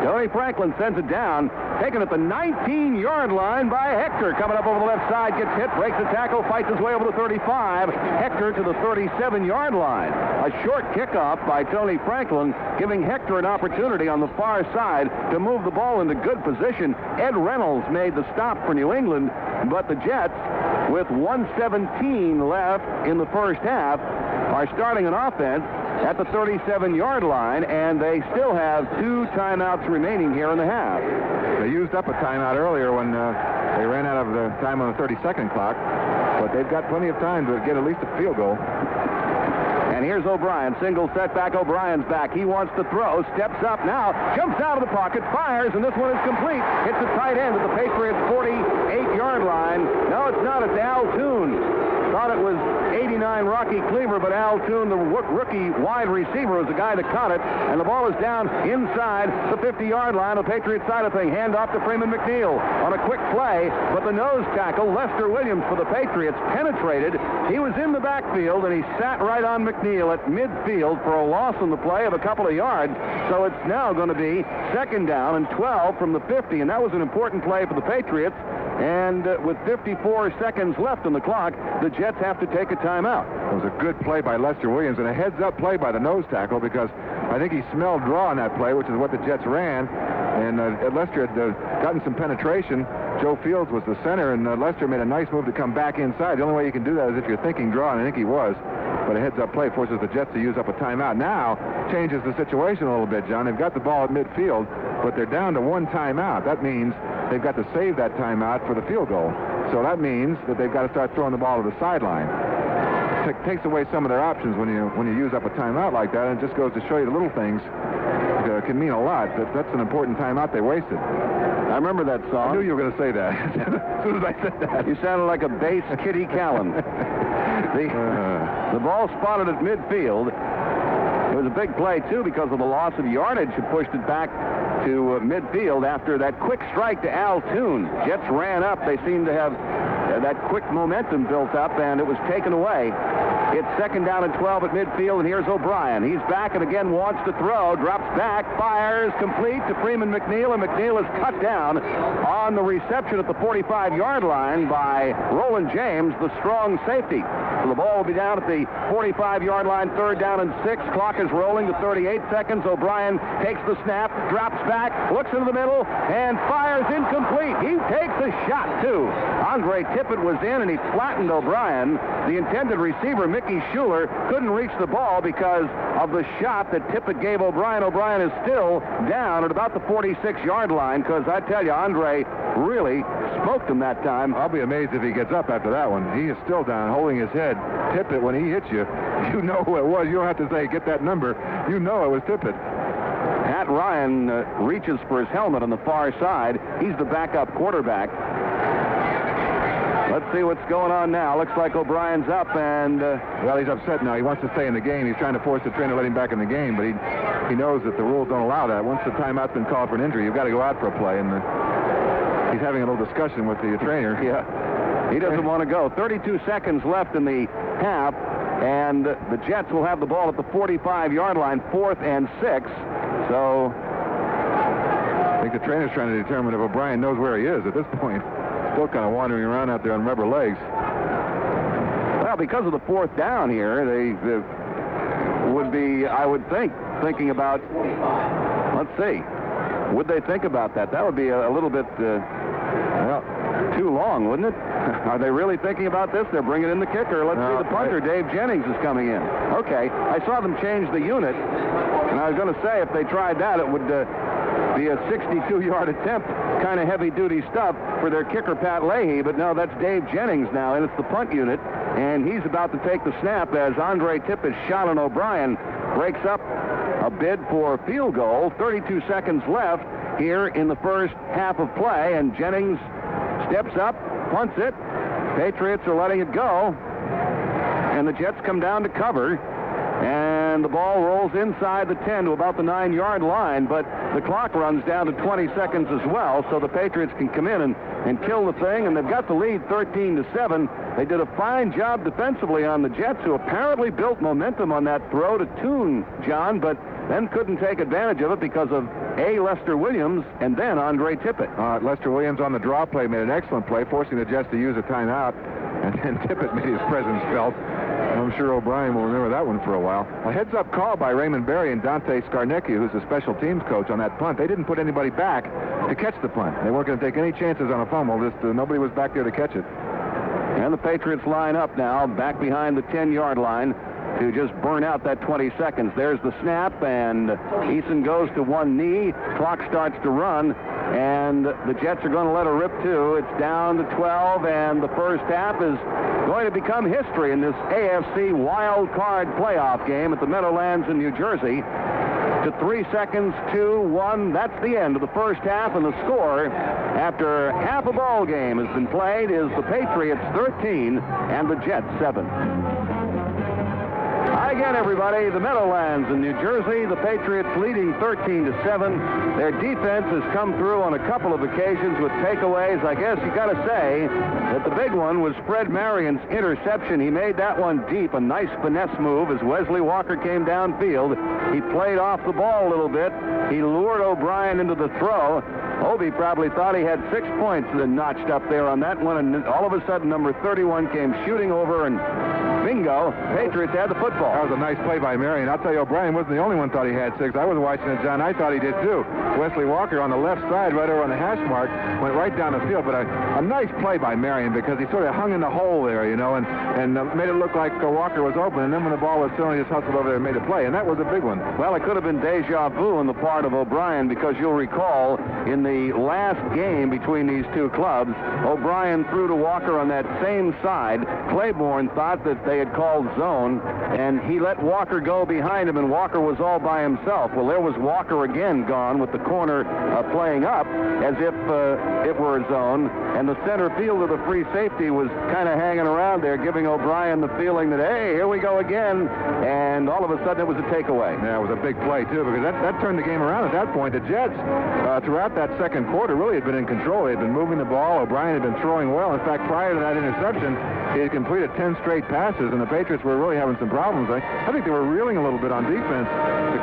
Tony Franklin sends it down, taken at the 19-yard line by Hector. Coming up over the left side, gets hit, breaks the tackle, fights his way over to 35. Hector to the 37-yard line. A short kickoff by Tony Franklin, giving Hector an opportunity on the far side to move the ball into good position. Ed Reynolds made the stop for New England, but the Jets, with 1:17 left in the first half, are starting an offense at the 37-yard line, and they still have 2 timeouts remaining here in the half. They used up a timeout earlier when they ran out of the time on the 30-second clock, but they've got plenty of time to get at least a field goal. And here's O'Brien. Single setback. O'Brien's back. He wants to throw. Steps up now. Jumps out of the pocket. Fires, and this one is complete. Hits the tight end at the Patriots' 48-yard line. No, it's not. It's Al Toon. Thought it was 89 Rocky Cleaver, but Al Toon, the rookie wide receiver, was the guy that caught it. And the ball is down inside the 50-yard line on the Patriots side of thing. Hand off to Freeman McNeil on a quick play, but the nose tackle, Lester Williams for the Patriots, penetrated. He was in the backfield, and he sat right on McNeil at midfield for a loss on the play of a couple of yards. So it's now going to be 2nd down and 12 from the 50, and that was an important play for the Patriots. And with 54 seconds left on the clock, the Jets have to take a timeout. It was a good play by Lester Williams and a heads-up play by the nose tackle, because I think he smelled draw on that play, which is what the Jets ran. And Lester had gotten some penetration. Joe Fields was the center, and Lester made a nice move to come back inside. The only way you can do that is if you're thinking draw, and I think he was. But a heads-up play forces the Jets to use up a timeout. Now changes the situation a little bit, John. They've got the ball at midfield, but they're down to 1 timeout. That means they've got to save that timeout for the field goal. So that means that they've got to start throwing the ball to the sideline. It takes away some of their options when you use up a timeout like that, and it just goes to show you the little things can mean a lot. That's an important timeout they wasted. I remember that song. I knew you were going to say that as soon as I said that. You sounded like a bass Kitty Callan. The ball spotted at midfield. It was a big play, too, because of the loss of yardage. It pushed it back to midfield after that quick strike to Al Toon. Jets ran up. They seemed to have that quick momentum built up, and it was taken away. It's 2nd down and 12 at midfield, and here's O'Brien. He's back and again wants to throw, drops back, fires, complete to Freeman McNeil, and McNeil is cut down on the reception at the 45-yard line by Roland James, the strong safety. So the ball will be down at the 45-yard line, 3rd down and 6. Clock is rolling to 38 seconds. O'Brien takes the snap, drops back, looks into the middle, and fires incomplete. He takes a shot, too. Andre Tippett was in, and he flattened O'Brien. The intended receiver, Mickey Schuler, couldn't reach the ball because of the shot that Tippett gave O'Brien. O'Brien is still down at about the 46-yard line because I tell you, Andre really smoked him that time. I'll be amazed if he gets up after that one. He is still down, holding his head. Tippett, when he hits you, you know who it was. You don't have to say, get that number. You know it was Tippett. Pat Ryan reaches for his helmet on the far side. He's the backup quarterback. Let's see what's going on now. Looks like O'Brien's up, and... well, he's upset now. He wants to stay in the game. He's trying to force the trainer to let him back in the game, but he knows that the rules don't allow that. Once the timeout's been called for an injury, you've got to go out for a play, and he's having a little discussion with the trainer. Yeah, he doesn't want to go. 32 seconds left in the half, and the Jets will have the ball at the 45-yard line, 4th and 6. So I think the trainer's trying to determine if O'Brien knows where he is at this point. Still kind of wandering around out there on rubber legs. Well, because of the 4th down here, they would be, I would think, thinking about, let's see, would they think about that? That would be a little bit, well, too long, wouldn't it? Are they really thinking about this? They're bringing in the kicker. Let's see, the punter, Dave Jennings, is coming in. Okay, I saw them change the unit, and I was going to say if they tried that, it would be a 62-yard attempt, kind of heavy-duty stuff for their kicker, Pat Leahy, but no, that's Dave Jennings now, and it's the punt unit, and he's about to take the snap as Andre Tippett's shot on O'Brien breaks up a bid for a field goal. 32 seconds left here in the first half of play, and Jennings steps up, punts it. Patriots are letting it go, and the Jets come down to cover, and the ball rolls inside the 10 to about the 9-yard line, but the clock runs down to 20 seconds as well, so the Patriots can come in and kill the thing, and they've got the lead 13-7. They did a fine job defensively on the Jets, who apparently built momentum on that throw to Toon, John, but then couldn't take advantage of it because of A. Lester Williams and then Andre Tippett. Lester Williams on the draw play made an excellent play, forcing the Jets to use a timeout, and then Tippett made his presence felt. I'm sure O'Brien will remember that one for a while. A heads-up call by Raymond Berry and Dante Scarnecchia, who's the special teams coach on that punt. They didn't put anybody back to catch the punt. They weren't going to take any chances on a fumble. Nobody was back there to catch it. And the Patriots line up now, back behind the 10-yard line to just burn out that 20 seconds. There's the snap, and Eason goes to one knee. Clock starts to run, and the Jets are going to let her rip, too. It's down to 12, and the first half is going to become history in this AFC wild card playoff game at the Meadowlands in New Jersey. To 3 seconds, 2-1. That's the end of the first half, and the score after half a ball game has been played is the Patriots 13 and the Jets 7. Hi again, everybody. The Meadowlands in New Jersey. The Patriots leading 13-7. Their defense has come through on a couple of occasions with takeaways. I guess you got to say that the big one was Fred Marion's interception. He made that one deep, a nice finesse move as Wesley Walker came downfield. He played off the ball a little bit. He lured O'Brien into the throw. Obi probably thought he had 6 points notched up there on that one, and all of a sudden number 31 came shooting over, and bingo, Patriots had the football. That was a nice play by Marion. I'll tell you, O'Brien wasn't the only one thought he had 6. I was watching it, John. I thought he did, too. Wesley Walker on the left side, right over on the hash mark, went right down the field. But a nice play by Marion because he sort of hung in the hole there, you know, and made it look like Walker was open. And then when the ball was thrown, he just hustled over there and made a play. And that was a big one. Well, it could have been deja vu on the part of O'Brien because you'll recall in the last game between these two clubs, O'Brien threw to Walker on that same side. Claiborne thought that they had called zone, and he let Walker go behind him, and Walker was all by himself. Well, there was Walker again gone with the corner playing up as if it were a zone, and the center field of the free safety was kind of hanging around there, giving O'Brien the feeling that, hey, here we go again, and all of a sudden it was a takeaway. Yeah, it was a big play, too, because that turned the game around at that point. The Jets, throughout that second quarter, really had been in control. They had been moving the ball. O'Brien had been throwing well. In fact, prior to that interception, he had completed 10 straight passes defenses, and the Patriots were really having some problems. I think they were reeling a little bit on defense.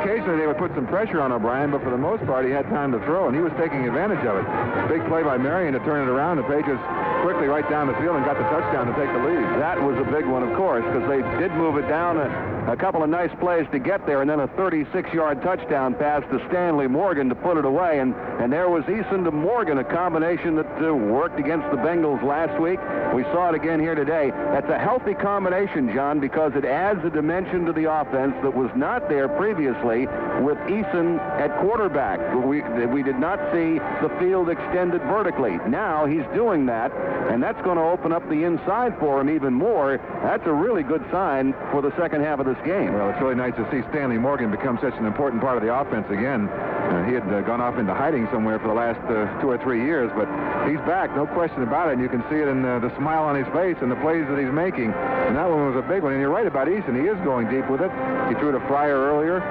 Occasionally they would put some pressure on O'Brien, but for the most part he had time to throw, and he was taking advantage of it. Big play by Marion to turn it around. The Patriots quickly right down the field and got the touchdown to take the lead. That was a big one, of course, because they did move it down a couple of nice plays to get there, and then a 36-yard touchdown pass to Stanley Morgan to put it away. And there was Eason to Morgan, a combination that worked against the Bengals last week. We saw it again here today. That's a healthy combination, John, because it adds a dimension to the offense that was not there previously with Eason at quarterback. We did not see the field extended vertically. Now he's doing that, and that's going to open up the inside for him even more. That's a really good sign for the second half of this game. Well, it's really nice to see Stanley Morgan become such an important part of the offense again. He had gone off into hiding somewhere for the last 2 or 3 years, but he's back, no question about it, and you can see it in the smile on his face and the plays that he's making. And that one was a big one, and you're right about Eason. He is going deep with it. He threw to Fryer earlier.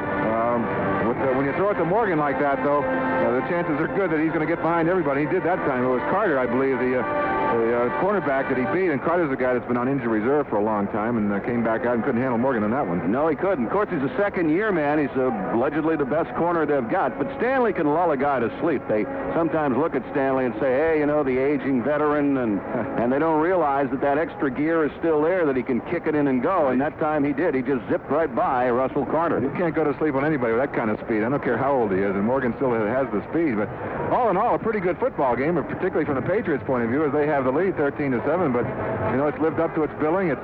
When you throw it to Morgan like that, though, the chances are good that he's going to get behind everybody. He did that time. It was Carter, I believe, the cornerback that he beat, and Carter's a guy that's been on injury reserve for a long time and came back out and couldn't handle Morgan on that one. No, he couldn't. Of course, he's a second-year man. He's allegedly the best corner they've got, but Stanley can lull a guy to sleep. They sometimes look at Stanley and say, hey, you know, the aging veteran, and they don't realize that extra gear is still there, that he can kick it in and go, and that time he did. He just zipped right by Russell Carter. You can't go to sleep on anybody with that kind of speed. I don't care how old he is, and Morgan still has the speed, but all in all, a pretty good football game, particularly from the Patriots' point of view, as they have the lead 13-7, but you know, it's lived up to its billing. It's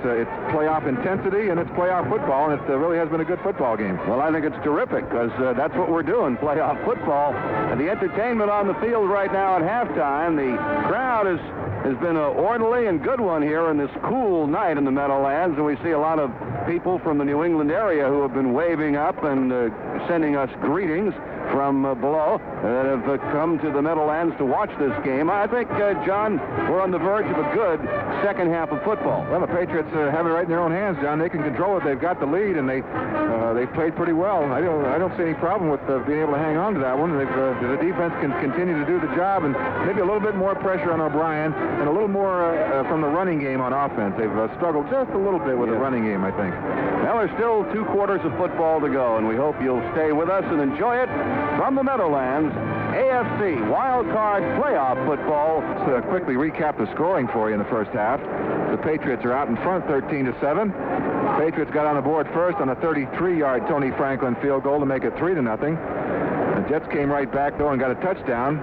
playoff intensity and it's playoff football, and it really has been a good football game. Well, I think it's terrific because that's what we're doing, playoff football. And the entertainment on the field right now at halftime, the crowd has been an orderly and good one here in this cool night in the Meadowlands, and we see a lot of people from the New England area who have been waving up and sending us greetings from below that have come to the Meadowlands to watch this game. I think, John, we're on the verge of a good second half of football. Well, the Patriots have it right in their own hands, John. They can control it. They've got the lead, and they've played pretty well. I don't see any problem with being able to hang on to that one. The defense can continue to do the job, and maybe a little bit more pressure on O'Brien and a little more from the running game on offense. They've struggled just a little bit with the running game, I think. Well, there's still 2 quarters of football to go, and we hope you'll stay with us and enjoy it from the Meadowlands. AFC Wild Card Playoff Football. Let's quickly recap the scoring for you in the first half. The Patriots are out in front 13-7. Patriots got on the board first on a 33-yard Tony Franklin field goal to make it 3-0. The Jets came right back, though, and got a touchdown.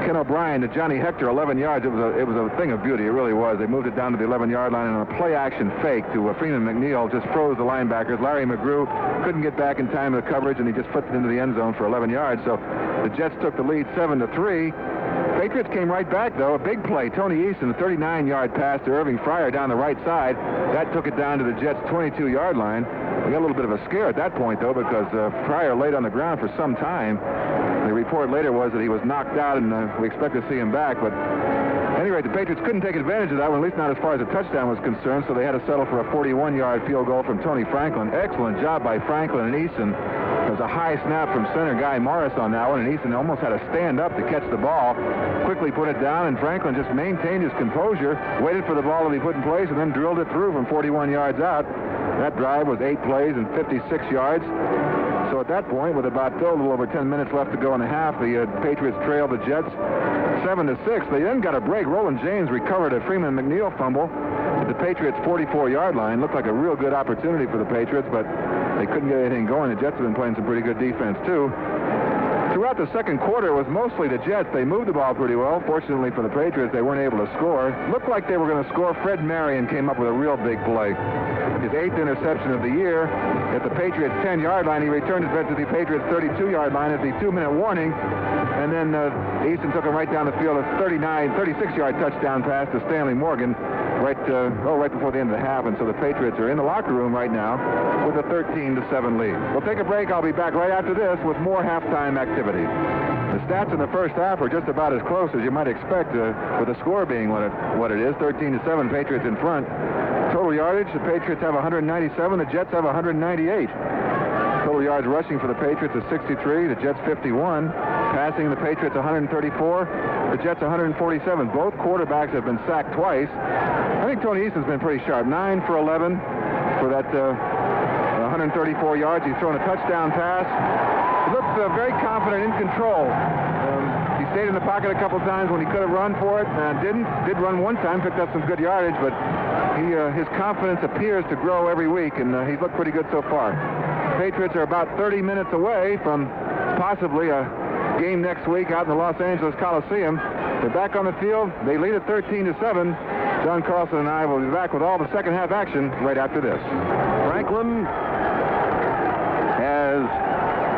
Ken O'Brien to Johnny Hector, 11 yards. It was a thing of beauty. It really was. They moved it down to the 11-yard line, and on a play-action fake to Freeman McNeil just froze the linebackers. Larry McGrew couldn't get back in time to the coverage, and he just flipped it into the end zone for 11 yards. So the Jets took the lead 7-3. Patriots came right back, though. A big play. Tony Eason, a 39-yard pass to Irving Fryer down the right side. That took it down to the Jets' 22-yard line. We got a little bit of a scare at that point, though, because Fryer laid on the ground for some time. The report later was that he was knocked out, and we expect to see him back. But at any rate, the Patriots couldn't take advantage of that one, at least not as far as a touchdown was concerned, so they had to settle for a 41-yard field goal from Tony Franklin. Excellent job by Franklin and Eason. There was a high snap from center Guy Morris on that one, and Eason almost had to stand up to catch the ball. Quickly put it down, and Franklin just maintained his composure, waited for the ball to be put in place, and then drilled it through from 41 yards out. That drive was 8 plays and 56 yards. So at that point, with about a little over 10 minutes left to go in the half, the Patriots trailed the Jets 7-6. They then got a break. Roland James recovered a Freeman McNeil fumble at the Patriots' 44-yard line. Looked like a real good opportunity for the Patriots, but they couldn't get anything going. The Jets have been playing some pretty good defense, too. Throughout the second quarter, it was mostly the Jets. They moved the ball pretty well. Fortunately for the Patriots, they weren't able to score. Looked like they were going to score. Fred Marion came up with a real big play. His 8th interception of the year. At the Patriots' 10-yard line, he returned it back to the Patriots' 32-yard line at the 2-minute warning. And then Easton took him right down the field. A 36-yard touchdown pass to Stanley Morgan right before the end of the half. And so the Patriots are in the locker room right now with a 13-7 lead. We'll take a break. I'll be back right after this with more halftime activity. The stats in the first half are just about as close as you might expect, with the score being what it is, 13-7, Patriots in front. Total yardage, the Patriots have 197, the Jets have 198. Total yards rushing for the Patriots is 63, the Jets 51. Passing, the Patriots 134, the Jets 147. Both quarterbacks have been sacked twice. I think Tony Easton's been pretty sharp. 9 for 11, for that 134 yards. He's thrown a touchdown pass. He looks very confident, in control. He stayed in the pocket a couple times when he could have run for it. Didn't. Did run one time, picked up some good yardage, but his confidence appears to grow every week, and he's looked pretty good so far. Patriots are about 30 minutes away from possibly a game next week out in the Los Angeles Coliseum. They're back on the field. They lead at 13-7. John Carlson and I will be back with all the second half action right after this. Franklin has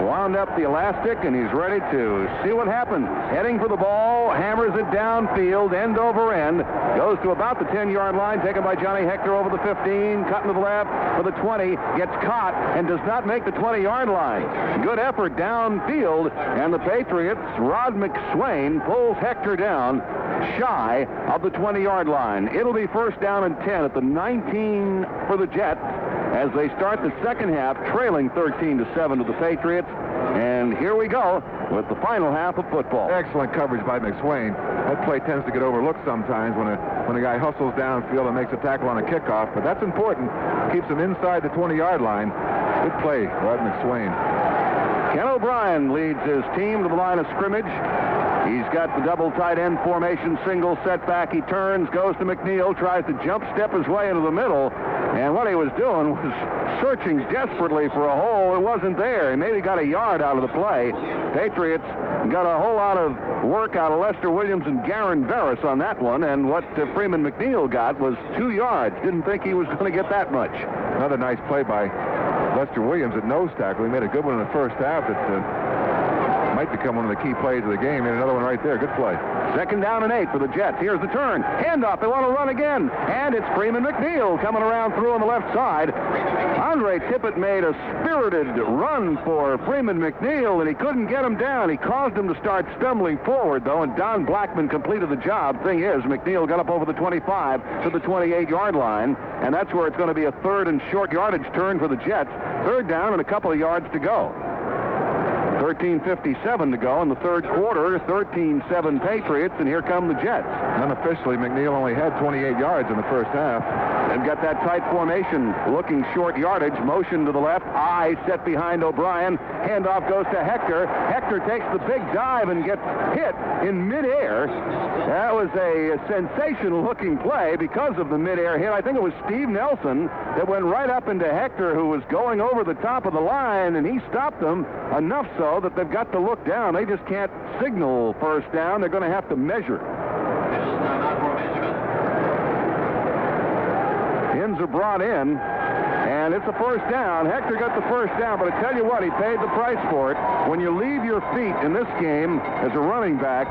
wound up the elastic, and he's ready to see what happens. Heading for the ball, hammers it downfield, end over end, goes to about the 10-yard line, taken by Johnny Hector over the 15, cutting to the left for the 20, gets caught and does not make the 20-yard line. Good effort downfield, and the Patriots, Rod McSwain pulls Hector down shy of the 20-yard line. It'll be first down and 10 at the 19 for the Jets as they start the second half, trailing 13-7 to the Patriots. And here we go with the final half of football. Excellent coverage by McSwain. That play tends to get overlooked sometimes when a guy hustles downfield and makes a tackle on a kickoff, but that's important. Keeps him inside the 20-yard line. Good play, Rod McSwain. Ken O'Brien leads his team to the line of scrimmage. He's got the double tight end formation, single setback. He turns, goes to McNeil, tries to jump step his way into the middle. And what he was doing was searching desperately for a hole. It wasn't there. He maybe got a yard out of the play. Patriots got a whole lot of work out of Lester Williams and Garen Barris on that one. And what Freeman McNeil got was 2 yards. Didn't think he was going to get that much. Another nice play by Lester Williams at nose tackle. He made a good one in the first half that might become one of the key plays of the game. And another one right there. Good play. Second down and 8 for the Jets. Here's the turn. Handoff. They want to run again. And it's Freeman McNeil coming around through on the left side. Andre Tippett made a spirited run for Freeman McNeil, and he couldn't get him down. He caused him to start stumbling forward, though, and Don Blackman completed the job. Thing is, McNeil got up over the 25 to the 28-yard line, and that's where it's going to be a third and short yardage turn for the Jets. Third down and a couple of yards to go. 13:57 to go in the third quarter. 13-7 Patriots, and here come the Jets. Unofficially, McNeil only had 28 yards in the first half. They've got that tight formation, looking short yardage. Motion to the left. Eye set behind O'Brien. Handoff goes to Hector. Hector takes the big dive and gets hit in midair. That was a sensational-looking play because of the midair hit. I think it was Steve Nelson that went right up into Hector, who was going over the top of the line, and he stopped them enough so that they've got to look down. They just can't signal first down. They're going to have to measure. Pins are brought in, and it's a first down. Hector got the first down, but I tell you what, he paid the price for it. When you leave your feet in this game as a running back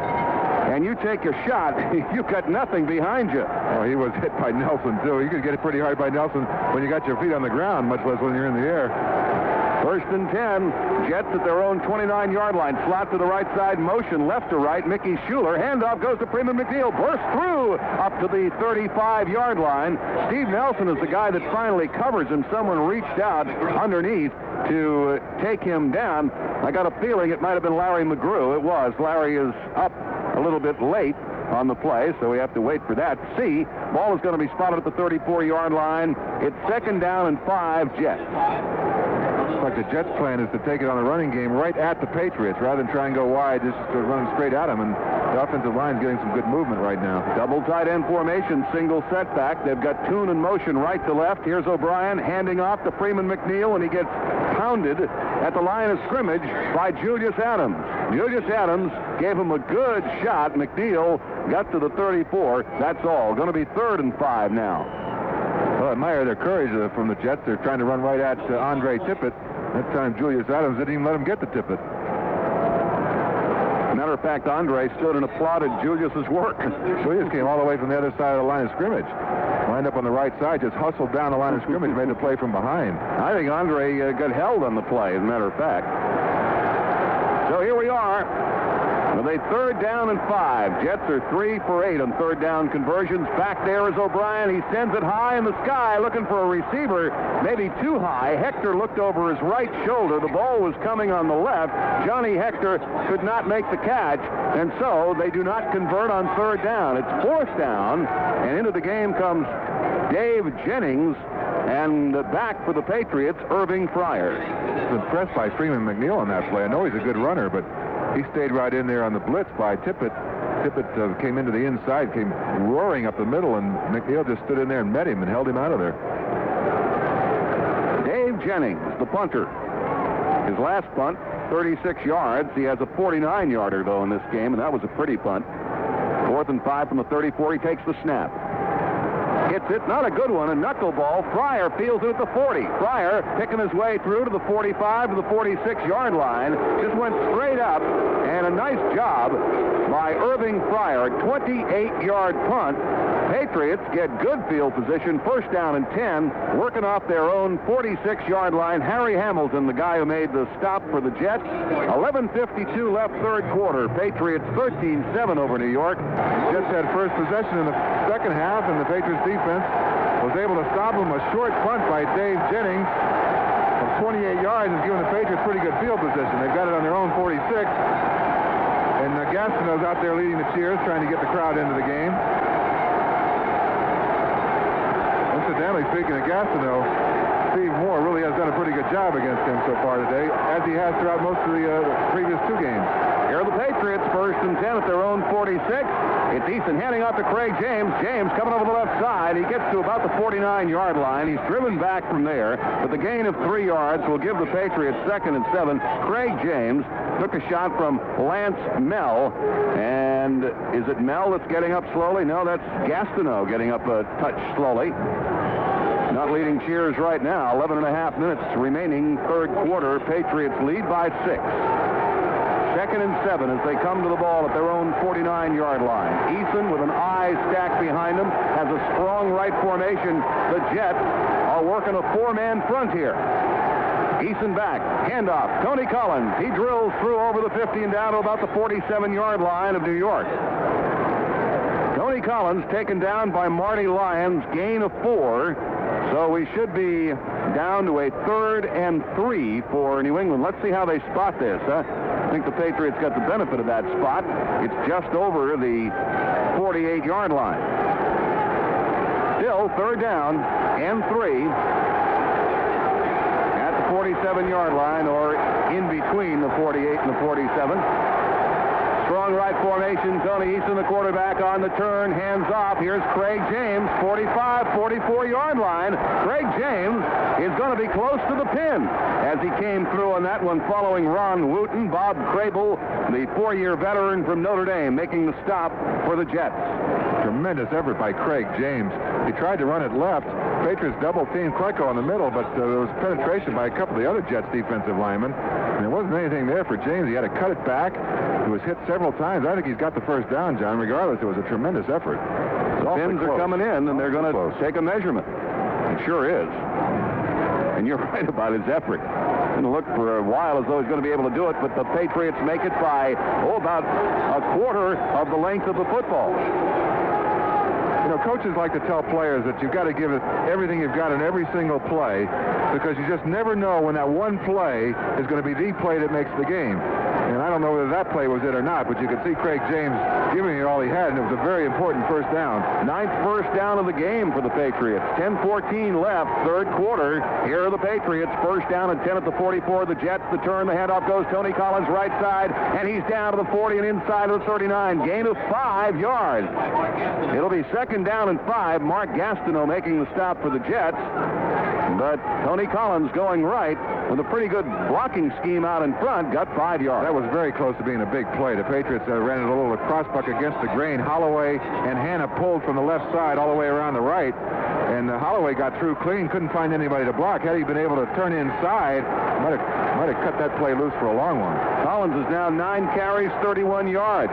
and you take a shot, you got nothing behind you. Oh, he was hit by Nelson, too. You could get it pretty hard by Nelson when you got your feet on the ground, much less when you're in the air. First and 10. Jets at their own 29-yard line. Slot to the right side. Motion left to right. Mickey Schuler. Handoff goes to Freeman McNeil. Burst through up to the 35-yard line. Steve Nelson is the guy that finally covers him. Someone reached out underneath to take him down. I got a feeling it might have been Larry McGrew. It was. Larry is up a little bit late on the play, so we have to wait for that. Ball is going to be spotted at the 34-yard line. It's second down and 5 Jets. Looks like the Jets' plan is to take it on the running game right at the Patriots rather than try and go wide, just to run them straight at them. And the offensive line is getting some good movement right now. Double tight end formation, single setback. They've got Toon in motion right to left. Here's O'Brien handing off to Freeman McNeil, and he gets pounded at the line of scrimmage by Julius Adams. Julius Adams gave him a good shot. McNeil got to the 34. That's all. Going to be third and 5 now. Well, I admire their courage from the Jets. They're trying to run right at Andre Tippett. That time Julius Adams didn't even let him get to Tippett. Matter of fact, Andre stood and applauded Julius's work. Julius came all the way from the other side of the line of scrimmage. Lined up on the right side, just hustled down the line of scrimmage, made the play from behind. I think Andre got held on the play, as a matter of fact. So here we are with a third down and 5. Jets are 3 for 8 on third down conversions. Back there is O'Brien. He sends it high in the sky, looking for a receiver, maybe too high. Hector looked over his right shoulder. The ball was coming on the left. Johnny Hector could not make the catch, and so they do not convert on third down. It's fourth down, and into the game comes Dave Jennings, And back for the Patriots, Irving Fryer. I was impressed by Freeman McNeil on that play. I know he's a good runner, but he stayed right in there on the blitz by Tippett. Tippett came into the inside, came roaring up the middle, and McNeil just stood in there and met him and held him out of there. Dave Jennings, the punter. His last punt, 36 yards. He has a 49-yarder, though, in this game, and that was a pretty punt. 4th and 5 from the 34. He takes the snap. Hits it, not a good one, a knuckleball. Fryer fields it at the 40. Fryer picking his way through to the 45 to the 46-yard line. Just went straight up, and a nice job by Irving Fryer. 28-yard punt. Patriots get good field position, 1st down and 10, working off their own 46-yard line. Harry Hamilton, the guy who made the stop for the Jets. 11:52 left, 3rd quarter. Patriots 13-7 over New York. Jets had first possession in the second half, and the Patriots defense was able to stop them. A short punt by Dave Jennings from 28 yards is giving the Patriots pretty good field position. They've got it on their own 46, and Gastineau's out there leading the cheers, trying to get the crowd into the game. Incidentally, speaking of Gastineau, Steve Moore really has done a pretty good job against him so far today, as he has throughout most of the previous 2 games. Here are the Patriots, 1st and 10 at their own 46. It's Eason handing off to Craig James. James coming over the left side. He gets to about the 49-yard line. He's driven back from there, but the gain of 3 yards will give the Patriots 2nd and 7. Craig James took a shot from Lance Mell, and is it Mell that's getting up slowly? No, that's Gastineau getting up a touch slowly. Not leading cheers right now. 11 and a half minutes remaining, 3rd quarter. Patriots lead by 6. 2nd and 7 as they come to the ball at their own 49-yard line. Eason with an eye stacked behind him has a strong right formation. The Jets are working a 4-man front here. Eason back, handoff, Tony Collins. He drills through over the 50 and down to about the 47-yard line of New York. Tony Collins taken down by Marty Lyons, gain of 4. So we should be down to a 3rd and 3 for New England. Let's see how they spot this. I think the Patriots got the benefit of that spot. It's just over the 48-yard line. Still 3rd down and 3 at the 47-yard line, or in between the 48 and the 47. Strong right formation. Tony Eason, the quarterback, on the turn. Hands off. Here's Craig James, 45, 44-yard line. Craig James is going to be close to the pin as he came through on that one, following Ron Wooten. Bob Crable, the 4-year veteran from Notre Dame, making the stop for the Jets. Tremendous effort by Craig James. He tried to run it left. Patriots double-teamed Klecko in the middle, but there was penetration by a couple of the other Jets defensive linemen. And there wasn't anything there for James. He had to cut it back. He was hit several times. I think he's got the 1st down, John. Regardless, it was a tremendous effort. The pins are coming in, and they're going to take a measurement. It sure is. And you're right about his effort. Didn't look for a while as though he's going to be able to do it, but the Patriots make it by, about a quarter of the length of the football. You know, coaches like to tell players that you've got to give it everything you've got in every single play, because you just never know when that one play is going to be the play that makes the game. And I don't know whether that play was it or not, but you could see Craig James giving it all he had, and it was a very important 1st down. 9th 1st down of the game for the Patriots. 10:14 left, 3rd quarter. Here are the Patriots. 1st down and 10 at the 44. The Jets, the turn, the handoff goes Tony Collins right side, and he's down to the 40 and inside of the 39. Gain of 5 yards. It'll be 2nd down and 5. Mark Gastineau making the stop for the Jets. But Tony Collins going right with a pretty good blocking scheme out in front, got 5 yards. That was very close to being a big play. The Patriots ran it a little crossbuck against the grain. Holloway and Hanna pulled from the left side all the way around the right. And Holloway got through clean, couldn't find anybody to block. Had he been able to turn inside, might have cut that play loose for a long one. Collins is now 9 carries, 31 yards.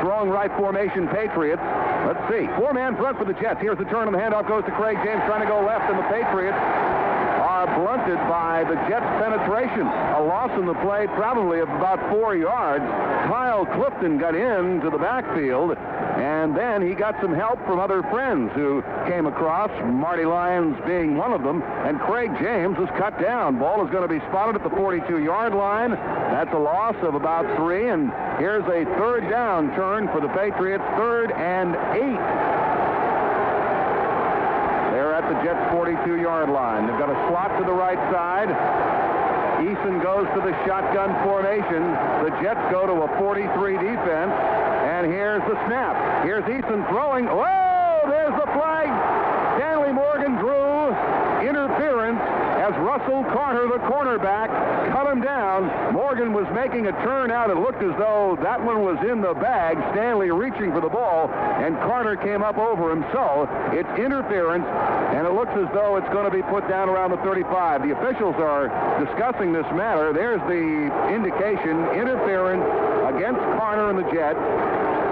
Strong right formation, Patriots. Let's see. 4-man front for the Jets. Here's the turn, and the handoff goes to Craig James, trying to go left, and the Patriots are blunted by the Jets' penetration. A loss in the play, probably of about 4 yards. Kyle Clifton got into the backfield, and then he got some help from other friends who came across, Marty Lyons being one of them, and Craig James was cut down. Ball is going to be spotted at the 42-yard line. That's a loss of about 3, and here's a 3rd down turn for the Patriots, 3rd and 8. They're at the Jets' 42-yard line. They've got a slot to the right side. Eason goes to the shotgun formation. The Jets go to a 43 defense. And here's the snap. Here's Eason throwing. Whoa! There's the flag. Stanley Morgan drew interference as Russell Carter, the cornerback, cut him down. Morgan was making a turn out. It looked as though that one was in the bag. Stanley reaching for the ball, and Carter came up over him. So it's interference, and it looks as though it's going to be put down around the 35. The officials are discussing this matter. There's the indication, interference against Carter and the Jets.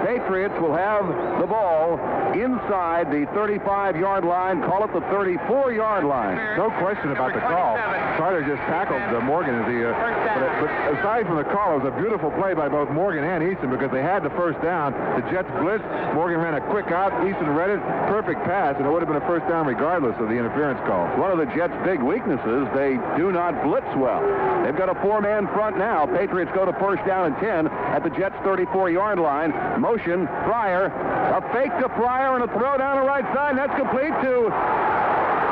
Patriots will have the ball inside the 35-yard line. Call it the 34-yard line. No question about the call. Carter just tackled Morgan as he. But aside from the call, it was a beautiful play by both Morgan and Eason because they had the first down. The Jets blitzed. Morgan ran a quick out. Eason read it. Perfect pass, and it would have been a first down regardless of the interference call. One of the Jets' big weaknesses, they do not blitz well. They've got a four-man front now. Patriots go to first down and 10 at the Jets' 34-yard line. Motion, Pryor, a fake to Pryor and a throw down the right side, and that's complete to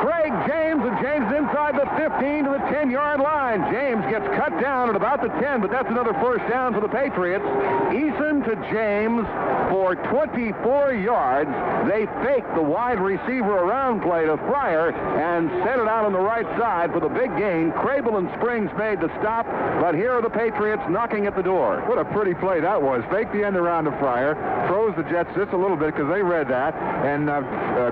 Craig James, and James inside the 15 to the 10-yard line. James gets cut down at about the 10, but that's another first down for the Patriots. Eason to James for 24 yards. They fake the wide receiver around play to Pryor and set it out on the right side for the big gain. Crable and Springs made the stop, but here are the Patriots knocking at the door. What a pretty play that was. Fake the end around to Pryor, throws the Jets just a little bit because they read that, and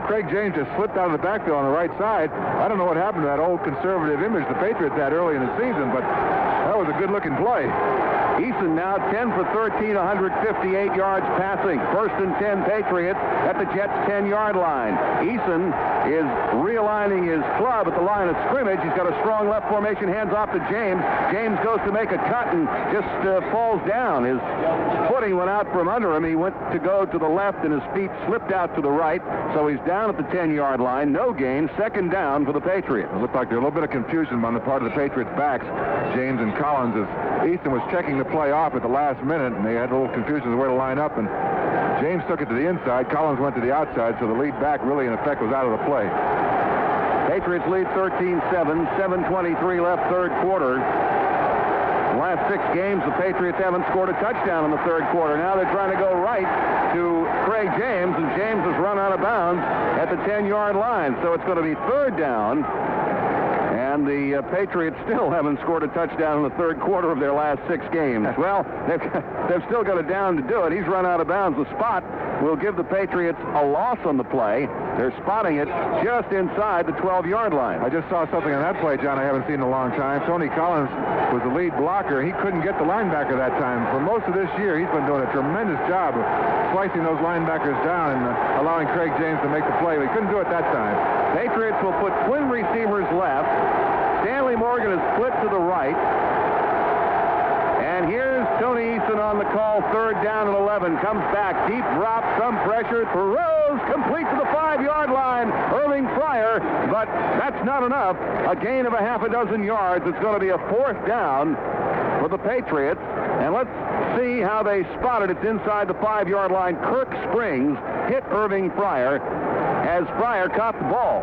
Craig James just slipped out of the backfield on the right side. I don't know what happened to that old conservative image the Patriots had early in the season, but that was a good-looking play. Eason now 10 for 13, 158 yards passing. First and 10 Patriots at the Jets' 10-yard line. Eason is realigning his club at the line of scrimmage. He's got a strong left formation, hands off to James. James goes to make a cut and just falls down. His footing went out from under him. He went to go to the left, and his feet slipped out to the right, so he's down at the 10-yard line. No gain, second down for the Patriots. It looked like there was a little bit of confusion on the part of the Patriots' backs, James and Collins, as Eason was checking the play off at the last minute, and they had a little confusion as to where to line up, and James took it to the inside. Collins went to the outside, so the lead back really, in effect, was out of the play. Patriots lead 13-7, 7:23 left, third quarter. The last 6 games, the Patriots haven't scored a touchdown in the third quarter. Now they're trying to go right to Craig James, and James has run out of bounds at the 10-yard line. So it's going to be third down. And the Patriots still haven't scored a touchdown in the third quarter of their last 6 games. Well, they've still got it down to do it. He's run out of bounds. The spot will give the Patriots a loss on the play. They're spotting it just inside the 12-yard line. I just saw something on that play, John, I haven't seen in a long time. Tony Collins was the lead blocker. He couldn't get the linebacker that time. For most of this year, he's been doing a tremendous job of slicing those linebackers down and allowing Craig James to make the play. But he couldn't do it that time. Patriots will put twin receivers left. Stanley Morgan is split to the right. And here's Tony Eason on the call, third down and 11. Comes back, deep drop, some pressure, throws, complete to the 5-yard line. Irving Pryor, but that's not enough. A gain of a half a dozen yards. It's going to be a fourth down for the Patriots. And let's see how they spot it. It's inside the 5-yard line. Kirk Springs hit Irving Pryor as Pryor caught the ball.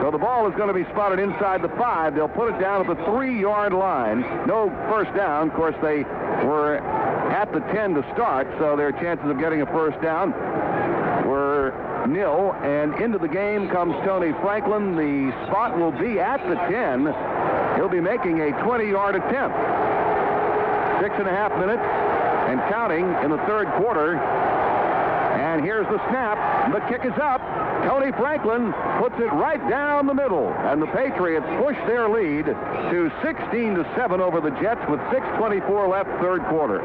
So the ball is going to be spotted inside the 5. They'll put it down at the 3-yard line. No first down. Of course, they were at the 10 to start, so their chances of getting a first down were nil. And into the game comes Tony Franklin. The spot will be at the 10. He'll be making a 20-yard attempt. 6.5 minutes and counting in the third quarter. And here's the snap. The kick is up. Tony Franklin puts it right down the middle. And the Patriots push their lead to 16-7 over the Jets with 6:24 left, third quarter.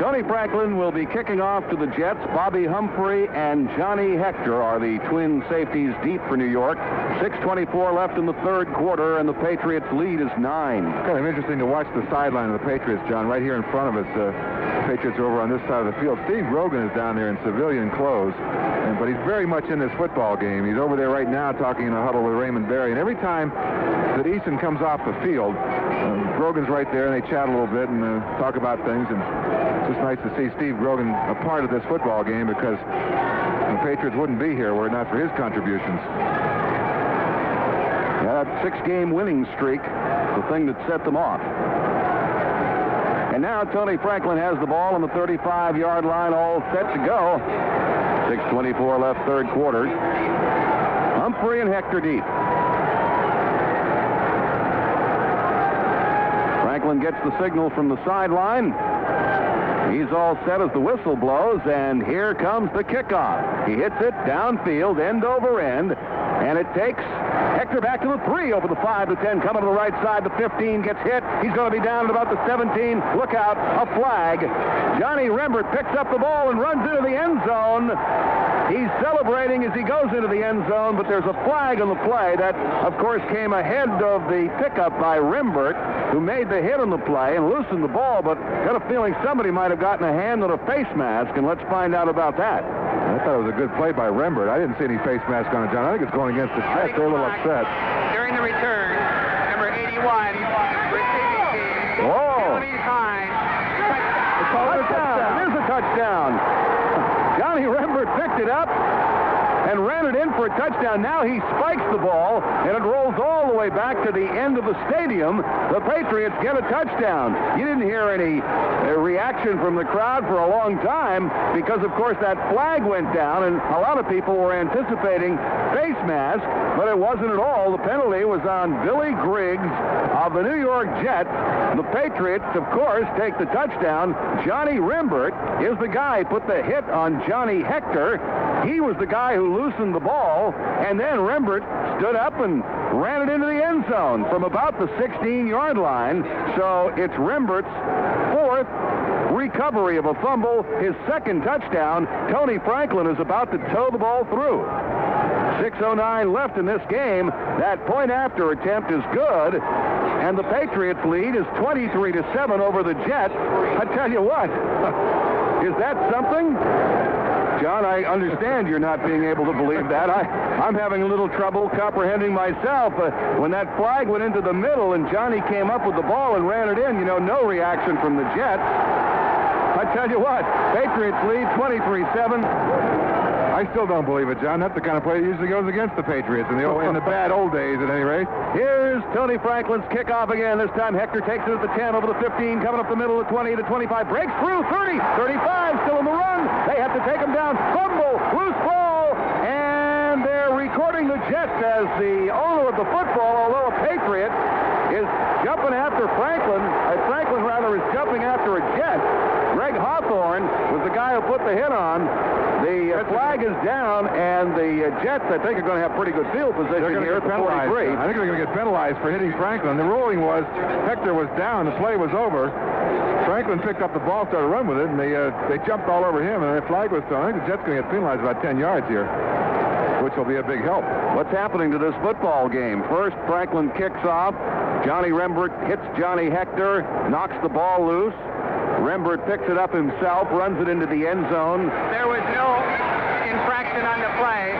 Tony Franklin will be kicking off to the Jets. Bobby Humphrey and Johnny Hector are the twin safeties deep for New York. 6:24 left in the third quarter, and the Patriots' lead is 9. Kind of interesting to watch the sideline of the Patriots, John. Right here in front of us, the Patriots are over on this side of the field. Steve Grogan is down there in civilian clothes, but he's very much in this football game. He's over there right now talking in a huddle with Raymond Berry, and every time that Eason comes off the field, Grogan's right there, and they chat a little bit and talk about things, and it's just nice to see Steve Grogan a part of this football game because The Patriots wouldn't be here were it not for his contributions. Yeah, that 6-game winning streak, the thing that set them off. And now Tony Franklin has the ball on the 35-yard line, all set to go. 6:24 left, third quarter. Humphrey and Hector deep. Franklin gets the signal from the sideline. He's all set as the whistle blows, and here comes the kickoff. He hits it downfield, end over end, and it takes Hector back to the 3 over the 5 to 10. Coming to the right side, the 15 gets hit. He's going to be down at about the 17. Look out, a flag. Johnny Rembert picks up the ball and runs into the end zone. He's celebrating as he goes into the end zone, but there's a flag on the play. That, of course, came ahead of the pickup by Rembert, who made the hit on the play and loosened the ball, but got a feeling somebody might have gotten a hand on a face mask, and let's find out about that. I thought it was a good play by Rembert. I didn't see any face mask on it, John. I think it's going against the Jets. They're a little upset. During the return, number 81, receiving team. Oh! Penalty time. Touchdown! It is a touchdown. Johnny Rembert picked it up and ran it in for a touchdown. Now he spikes the ball, and it rolls all the way back to the end of the stadium. The Patriots get a touchdown. You didn't hear any reaction from the crowd for a long time because, of course, that flag went down, and a lot of people were anticipating face mask, but it wasn't at all. The penalty was on Billy Griggs of the New York Jets. The Patriots, of course, take the touchdown. Johnny Rembert is the guy who put the hit on Johnny Hector. He was the guy who loosened the ball, and then Rembert stood up and ran it into the end zone from about the 16-yard line. So it's Rembert's fourth recovery of a fumble, his second touchdown. Tony Franklin is about to tow the ball through. 6:09 left in this game. That point-after attempt is good, and the Patriots lead is 23-7 over the Jets. I tell you what, is that something? John, I understand you're not being able to believe that. I'm having a little trouble comprehending myself. When that flag went into the middle and Johnny came up with the ball and ran it in, no reaction from the Jets. I tell you what, Patriots lead 23-7. I still don't believe it, John. That's the kind of play that usually goes against the Patriots in the bad old days, at any rate. Here's Tony Franklin's kickoff again. This time Hector takes it at the 10, over the 15, coming up the middle of 20 to 25. Breaks through, 30, 35, still in the run. They have to take him down. Fumble, loose ball, and they're recording the Jets as the owner of the football, although a Patriot is jumping after Franklin. Franklin, rather, is jumping after a Jet. Greg Hawthorne was the guy who put the hit on. The flag is down, and the Jets, I think, are going to have pretty good field position here at the 43. I think they're going to get penalized for hitting Franklin. The ruling was Hector was down, the play was over. Franklin picked up the ball, started to run with it, and they jumped all over him, and the flag was thrown. I think the Jets are going to get penalized about 10 yards here, which will be a big help. What's happening to this football game? First, Franklin kicks off. Johnny Rembert hits Johnny Hector, knocks the ball loose. Rembert picks it up himself, runs it into the end zone. There was no infraction on the play.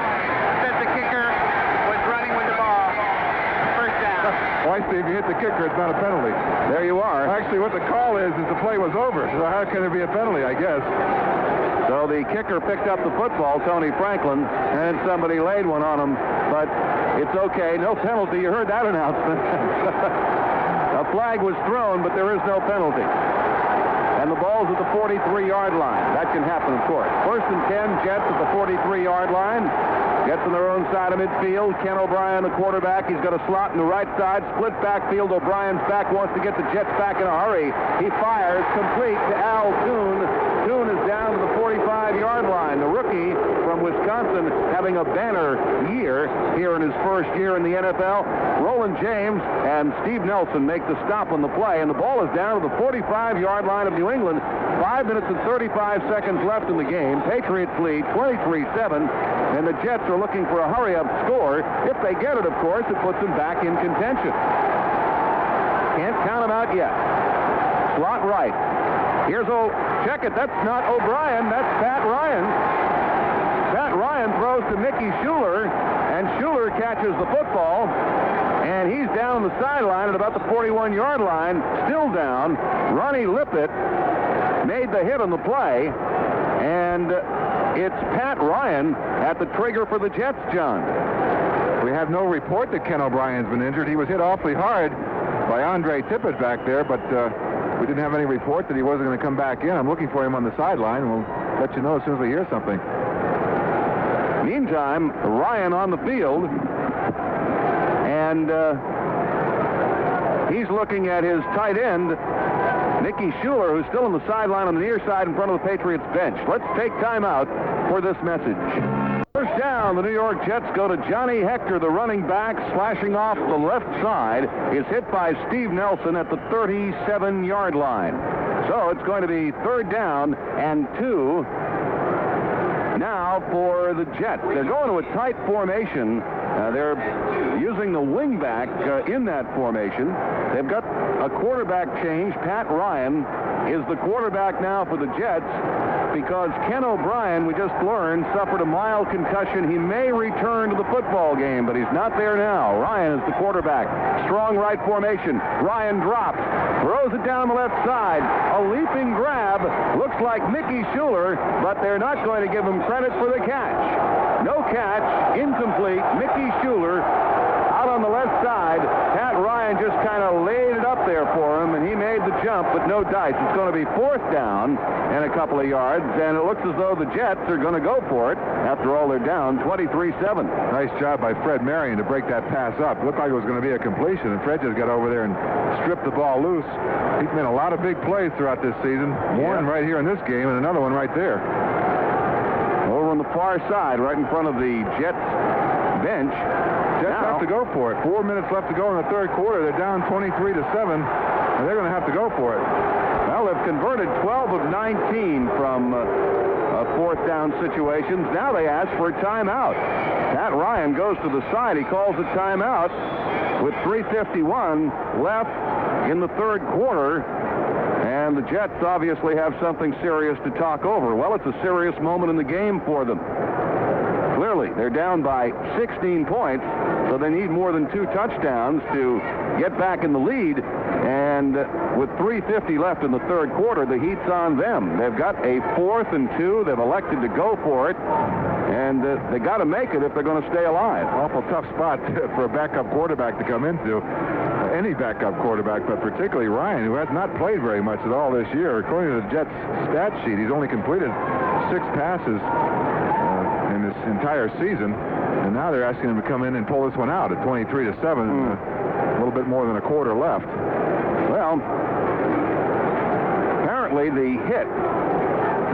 Said the kicker was running with the ball. First down. Why, Steve, you hit the kicker, it's not a penalty. There you are. Actually, what the call is the play was over. So how can there be a penalty, I guess? So the kicker picked up the football, Tony Franklin, and somebody laid one on him. But it's okay, no penalty. You heard that announcement. A flag was thrown, but there is no penalty. And the ball's at the 43-yard line. That can happen, of course. First and 10, Jets at the 43-yard line. Jets on their own side of midfield. Ken O'Brien, the quarterback. He's got a slot in the right side. Split backfield. O'Brien's back, wants to get the Jets back in a hurry. He fires complete to Al Toon. Toon is down to the 45-yard line. The rookie from Wisconsin having a banner year here in his first year in the NFL. Roland James and Steve Nelson make the stop on the play, and the ball is down to the 45-yard line of New England. 5 minutes and 35 seconds left in the game. Patriots lead 23-7, and the Jets are looking for a hurry-up score. If they get it, of course, it puts them back in contention. Can't count them out yet. Slot right. Here's check it. That's not O'Brien. That's Pat Ryan. Pat Ryan throws to Mickey Schuler, and Schuler catches the football, and he's down the sideline at about the 41-yard line, still down. Ronnie Lippett made the hit on the play, and it's Pat Ryan at the trigger for the Jets, John. We have no report that Ken O'Brien's been injured. He was hit awfully hard by Andre Tippett back there, but we didn't have any report that he wasn't going to come back in. I'm looking for him on the sideline, and we'll let you know as soon as we hear something. Meantime, Ryan on the field, and he's looking at his tight end, Mickey Schuler, who's still on the sideline on the near side in front of the Patriots bench. Let's take time out for this message. First down, the New York Jets go to Johnny Hector, the running back, slashing off the left side, is hit by Steve Nelson at the 37-yard line. So it's going to be third down and 2 now for the Jets. They're going to a tight formation. They're using the wingback in that formation. They've got a quarterback change. Pat Ryan is the quarterback now for the Jets because Ken O'Brien, we just learned, suffered a mild concussion. He may return to the football game, but he's not there now. Ryan is the quarterback. Strong right formation. Ryan drops, throws it down the left side. A leaping grab. Looks like Mickey Schuler, but they're not going to give him credit for the catch. No catch, incomplete. Mickey Schuler out on the left side. Pat Ryan just kind of laid it up there for him, and he made the jump, but no dice. It's going to be fourth down and a couple of yards, and it looks as though the Jets are going to go for it. After all, they're down 23-7. Nice job by Fred Marion to break that pass up. Looked like it was going to be a completion, and Fred just got over there and stripped the ball loose. He's made a lot of big plays throughout this season. One right here in this game, and another one right there. Over on the far side, right in front of the Jets bench. Jets have to go for it. 4 minutes left to go in the third quarter. They're down 23-7, and they're going to have to go for it. Well, they've converted 12 of 19 from fourth down situations. Now they ask for a timeout. Pat Ryan goes to the side. He calls a timeout with 3:51 left in the third quarter. And the Jets obviously have something serious to talk over. Well, it's a serious moment in the game for them. Clearly, they're down by 16 points, so they need more than 2 touchdowns to get back in the lead. And with 3:50 left in the third quarter, the heat's on them. They've got a 4th and 2. They've elected to go for it. And they got to make it if they're going to stay alive. Awful tough spot for a backup quarterback to come into. Any backup quarterback, but particularly Ryan, who has not played very much at all this year. According to the Jets stat sheet, he's only completed 6 passes in this entire season, and now they're asking him to come in and pull this one out at 23-7, a little bit more than a quarter left. Well, apparently the hit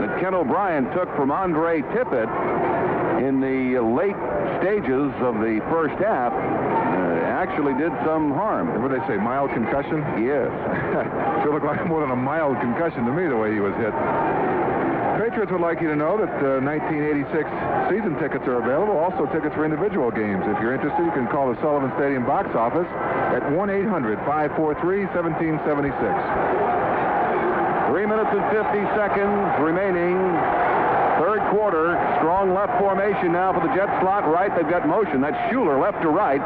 that Ken O'Brien took from Andre Tippett in the late stages of the first half actually did some harm. What do they say, mild concussion? Yes. Sure looked like more than a mild concussion to me the way he was hit. Patriots would like you to know that 1986 season tickets are available, also tickets for individual games. If you're interested, you can call the Sullivan Stadium box office at 1-800-543-1776. 3 minutes and 50 seconds remaining. Third quarter, strong left formation now for the Jets slot right. They've got motion. That's Schuler left to right.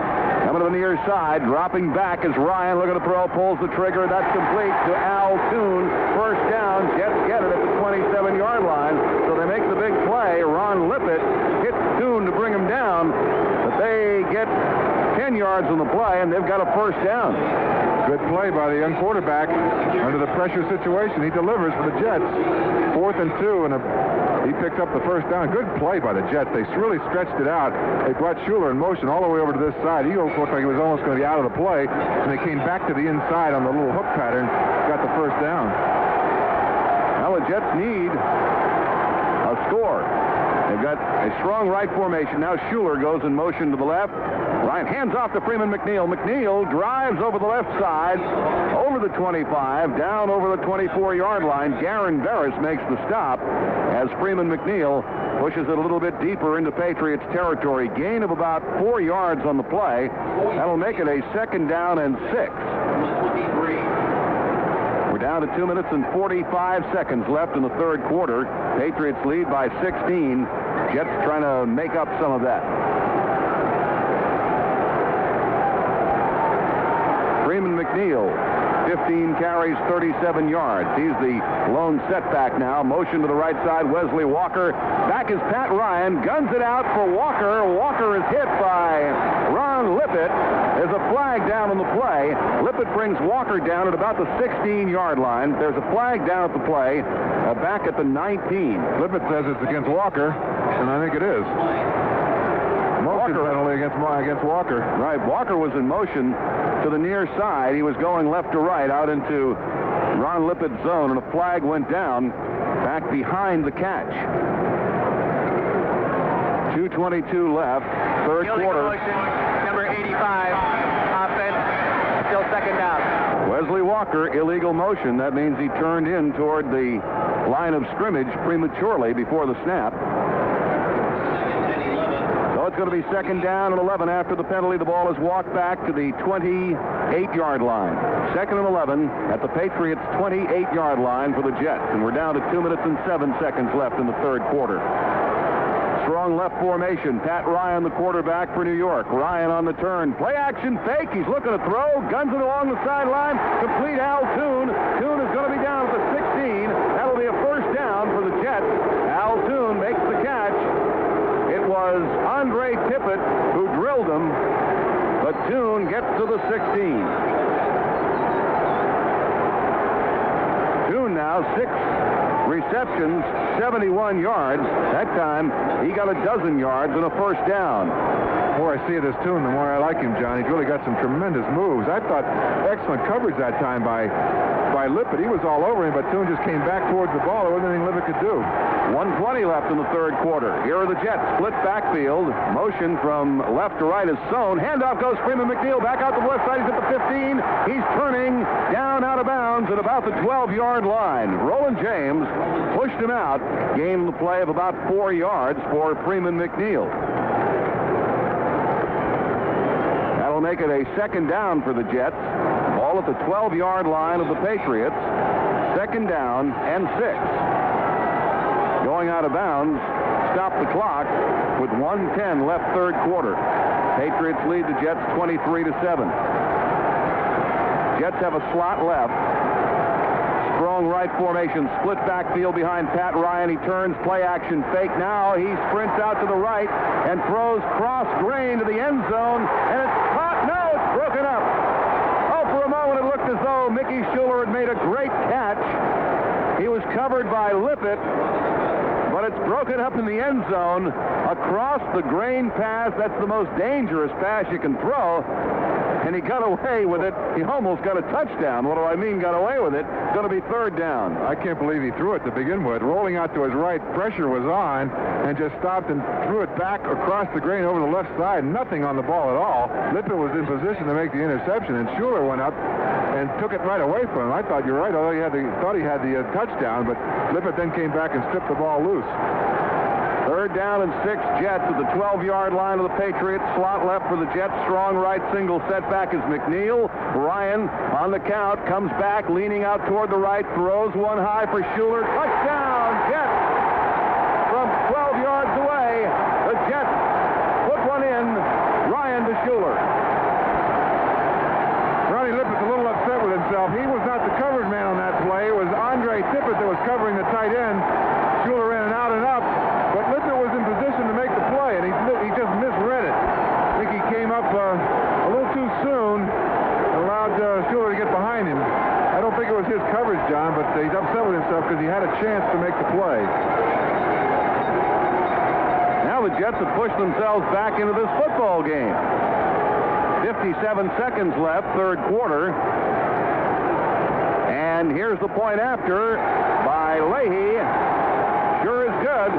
Coming to the near side, dropping back as Ryan looking to throw, pulls the trigger. That's complete to Al Toon. First down. Jets get it at the 27-yard line. So they make the big play. Ron Lippett hits Toon to bring him down. But they get 10 yards on the play, and they've got a first down. Good play by the young quarterback. Under the pressure situation, he delivers for the Jets. 4th and 2, and he picks up the first down. Good play by the Jets. They really stretched it out. They brought Schuler in motion all the way over to this side. He looked like he was almost going to be out of the play, and they came back to the inside on the little hook pattern, got the first down. Now the Jets need a score. They've got a strong right formation. Now Schuler goes in motion to the left. Ryan hands off to Freeman McNeil. McNeil drives over the left side, over the 25, down over the 24-yard line. Garen Barris makes the stop as Freeman McNeil pushes it a little bit deeper into Patriots territory. Gain of about 4 yards on the play. That'll make it a 2nd down and 6. We're down to 2 minutes and 45 seconds left in the third quarter. Patriots lead by 16. Jets trying to make up some of that. Freeman McNeil 15 carries, 37 yards. He's the lone setback now. Motion to the right side, Wesley Walker. Back is Pat Ryan. Guns it out for Walker. Walker is hit by Ron Lippett. There's a flag down on the play. Lippett brings Walker down at about the 16-yard line. There's a flag down at the play, back at the 19. Lippett says it's against Walker, and I think it is. Motion penalty against Walker. Right, Walker was in motion to the near side. He was going left to right out into Ron Lippett's zone, and a flag went down back behind the catch. 2:22 left, third quarter. Motion, number 85, offense, still second down. Wesley Walker, illegal motion. That means he turned in toward the line of scrimmage prematurely before the snap. So it's going to be second down and 11 after the penalty. The ball is walked back to the 28-yard line. Second and 11 at the Patriots' 28-yard line for the Jets. And we're down to 2 minutes and 7 seconds left in the third quarter. Strong left formation. Pat Ryan, the quarterback for New York. Ryan on the turn. Play action fake. He's looking to throw. Guns it along the sideline. Complete Al Toon. Toon is going to be down at the 16. That'll be a first down for the Jets. Al Toon makes the catch. It was Andre Tippett who drilled him, but Toon gets to the 16. Toon now 6 receptions, 71 yards. That time, he got a dozen yards and a first down. The more I see this Toon, the more I like him, John. He's really got some tremendous moves. I thought excellent coverage that time by Lippett. He was all over him, but Toon just came back towards the ball. There wasn't anything Lippett could do. 1:20 left in the third quarter. Here are the Jets. Split backfield. Motion from left to right is Sohn. Handoff goes Freeman McNeil. Back out the left side. He's at the 15. He's turning down out of bounds at about the 12-yard line. Roland James pushed him out. Gained the play of about 4 yards for Freeman McNeil. That'll make it a second down for the Jets. Ball at the 12-yard line of the Patriots. Second down and 6. Going out of bounds, stop the clock with 1:10 left third quarter. Patriots lead the Jets 23-7. Jets have a slot left. Strong right formation, split backfield behind Pat Ryan. He turns, play action fake. Now he sprints out to the right and throws cross grain to the end zone, and it's caught. No, it's broken up. Oh, for a moment it looked as though Mickey Schuler had made a great catch. He was covered by Lippett, but it's broken up in the end zone across the grain pass. That's the most dangerous pass you can throw. And he got away with it. He almost got a touchdown. What do I mean, got away with it? It's going to be third down. I can't believe he threw it to begin with. Rolling out to his right, pressure was on, and just stopped and threw it back across the grain over the left side. Nothing on the ball at all. Lippett was in position to make the interception, and Schuler went up and took it right away from him. I thought you're right, although thought he had the touchdown, but Lippett then came back and stripped the ball loose. Third down and 6, Jets at the 12-yard line of the Patriots. Slot left for the Jets. Strong right single setback is McNeil. Ryan on the count, comes back, leaning out toward the right, throws one high for Schuler. Touchdown, Jets! From 12 yards away, the Jets put one in. Ryan to Schuler. Ronnie Lippett's a little upset with himself. He was not the covered man on that play. It was Andre Tippett that was covering the tight end. Schuler ran out and up. But Lippett was in position to make the play, and he just misread it. I think he came up a little too soon and allowed Schuler to get behind him. I don't think it was his coverage, John, but he's upset with himself because he had a chance to make the play. Now the Jets have pushed themselves back into this football game. 57 seconds left, third quarter. And here's the point after by Leahy. Sure is good.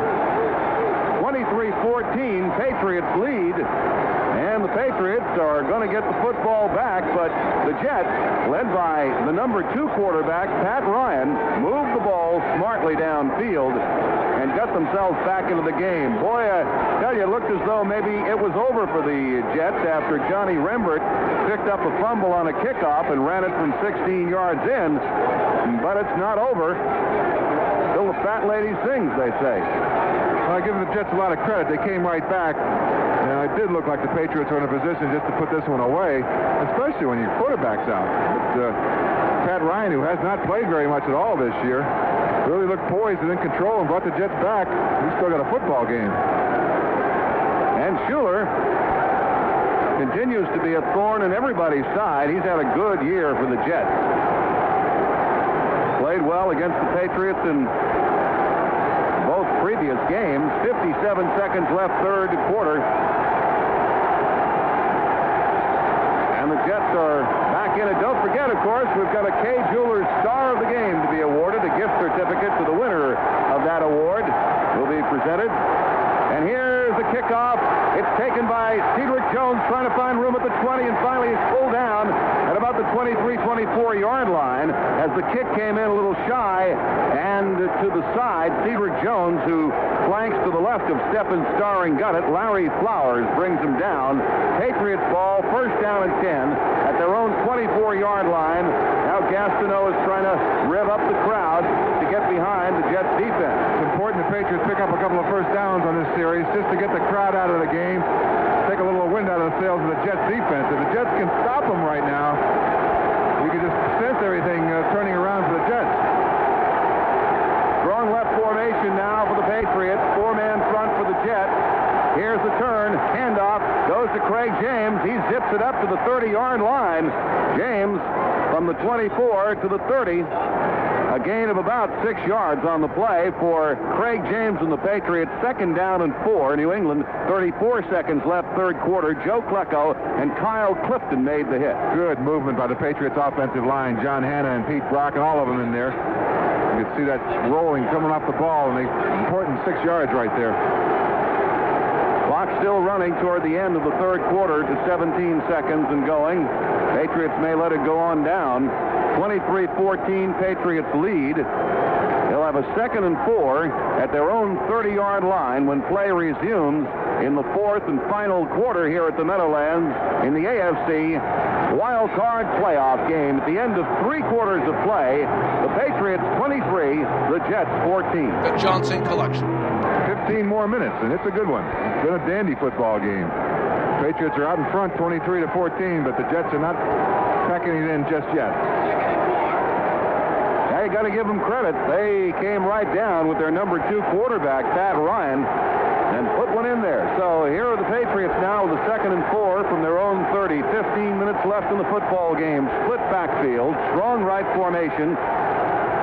23-14, Patriots lead. And the Patriots are going to get the football back, but the Jets, led by the number 2 quarterback, Pat Ryan, moved the ball smartly downfield and got themselves back into the game. Boy, I tell you, it looked as though maybe it was over for the Jets after Johnny Rembert picked up a fumble on a kickoff and ran it from 16 yards in. But it's not over. Still the fat lady sings, they say. Well, I give the Jets a lot of credit. They came right back. And I it did look like the Patriots were in a position just to put this one away, especially when your quarterback's out. But, Pat Ryan, who has not played very much at all this year, really looked poised and in control and brought the Jets back. We still got a football game. And Schuler continues to be a thorn in everybody's side. He's had a good year for the Jets. Played well against the Patriots in both previous games. 57 seconds left, third quarter. And the Jets are back in it. Don't forget, of course, we've got a Kay Jewelers Star of the Game to be awarded. A gift certificate to the winner of that award will be presented. And here's the kickoff. It's taken by Cedric Jones, trying to find room at the 20, and finally it's pulled down at about the 23-24-yard line as the kick came in a little shy. And to the side, Cedric Jones, who flanks to the left of Stephen Starr and Gunnett. Larry Flowers brings him down. Patriots ball, first down and 10 at their own 24-yard line. Now Gastineau is trying to rev up the crowd to get behind the Jets defense. It's important the Patriots pick up a couple of first downs on this series just to get the crowd out of the game, take a little wind out of the sails of the Jets defense. If the Jets can stop them right now, we can just sense everything turning around for the Jets. Strong left formation now for the Patriots. Four-man front for the Jets. Here's the turn. Handoff goes to Craig James. He zips it up to the 30-yard line. James from the 24 to the 30. A gain of about 6 yards on the play for Craig James and the Patriots. Second down and 4. New England, 34 seconds left, third quarter. Joe Klecko and Kyle Clifton made the hit. Good movement by the Patriots offensive line. John Hanna and Pete Brock and all of them in there. You can see that rolling coming off the ball, and the important 6 yards right there. Clock still running toward the end of the third quarter to 17 seconds and going. Patriots may let it go on down. 23-14 Patriots lead. They'll have a second and 4 at their own 30-yard line when play resumes in the fourth and final quarter here at the Meadowlands in the AFC Wild Card Playoff game. At the end of 3 quarters of play, the Patriots 23, the Jets 14. The Johnson Collection. 15 more minutes, and it's a good one. It's been a dandy football game. Patriots are out in front 23-14, but the Jets are not packing it in just yet. Now you got to give them credit. They came right down with their number 2 quarterback, Pat Ryan, and put one in there. So here are the Patriots now with a second and 4 from their own 30. 15 minutes left in the football game. Split backfield, strong right formation.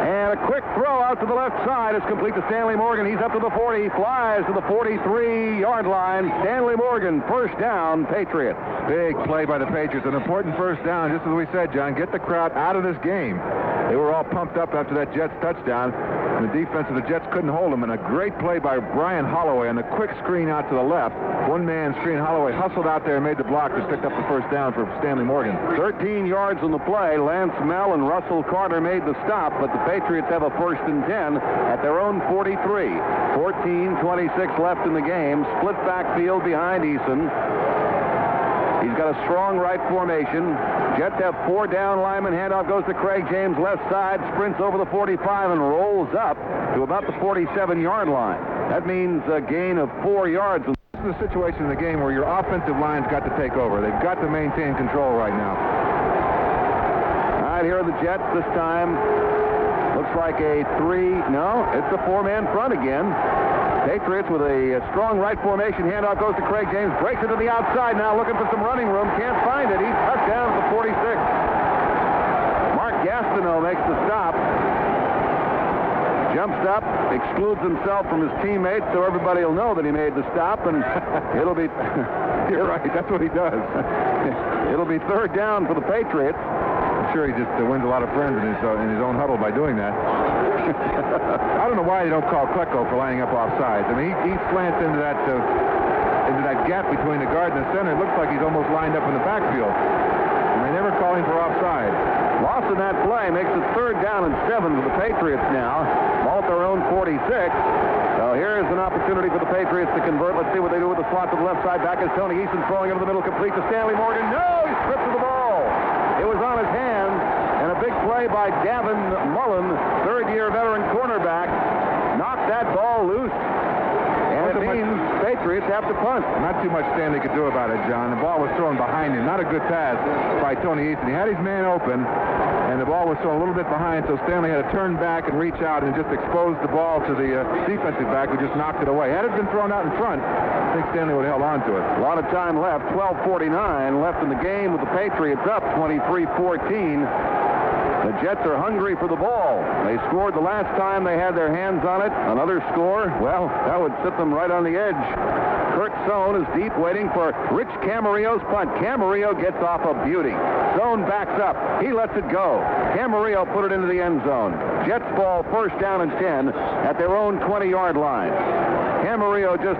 And a quick throw out to the left side is complete to Stanley Morgan. He's up to the 40, flies to the 43-yard line. Stanley Morgan, first down, Patriots. Big play by the Patriots, an important first down, just as we said, John. Get the crowd out of this game. They were all pumped up after that Jets touchdown, and the defense of the Jets couldn't hold them. And a great play by Brian Holloway on the quick screen out to the left. One-man screen. Holloway hustled out there and made the block, just picked up the first down for Stanley Morgan. 13 yards on the play. Lance Mell and Russell Carter made the stop, but the Patriots have a first and 10 at their own 43. 14:26 left in the game. Split backfield behind Eason. He's got a strong right formation. Jets have 4 down linemen. Handoff goes to Craig James, left side, sprints over the 45 and rolls up to about the 47-yard line. That means a gain of 4 yards. This is a situation in the game where your offensive line's got to take over. They've got to maintain control right now. All right, here are the Jets this time. Looks like a 3. No, it's a 4-man front again. Patriots with a strong right formation. Handoff goes to Craig James. Breaks it to the outside now, looking for some running room. Can't find it. He's touchdown at the 46. Mark Gastineau makes the stop. Jumps up, excludes himself from his teammates so everybody will know that he made the stop, and it'll be... You're right, that's what he does. It'll be third down for the Patriots. I'm sure he just wins a lot of friends in his own huddle by doing that. I don't know why they don't call Klecko for lining up offsides. I mean, he slants into that gap between the guard and the center. It looks like he's almost lined up in the backfield. And they never call him for offside. Loss in that play makes it third down and 7 for the Patriots now. Ball at their own 46. So here's an opportunity for the Patriots to convert. Let's see what they do with the slot to the left side. Back is Tony Eason throwing into the middle, complete to Stanley Morgan. No, he stripped the ball. It was on his hands. And a big play by Gavin Mullen, third-year veteran cornerback, knocked that ball loose. And it means Patriots have to punt. Not too much Stanley could do about it, John. The ball was thrown behind him. Not a good pass by Tony Easton. He had his man open, and the ball was thrown a little bit behind, so Stanley had to turn back and reach out and just expose the ball to the defensive back, who just knocked it away. Had it been thrown out in front, I think Stanley would have held on to it. A lot of time left. 12:49 left in the game with the Patriots up 23-14. The Jets are hungry for the ball. They scored the last time they had their hands on it. Another score, well, that would sit them right on the edge. Kurt Sohn is deep, waiting for Rich Camarillo's punt. Camarillo gets off a beauty. Sohn backs up. He lets it go. Camarillo put it into the end zone. Jets ball first down and 10 at their own 20-yard line. Camarillo just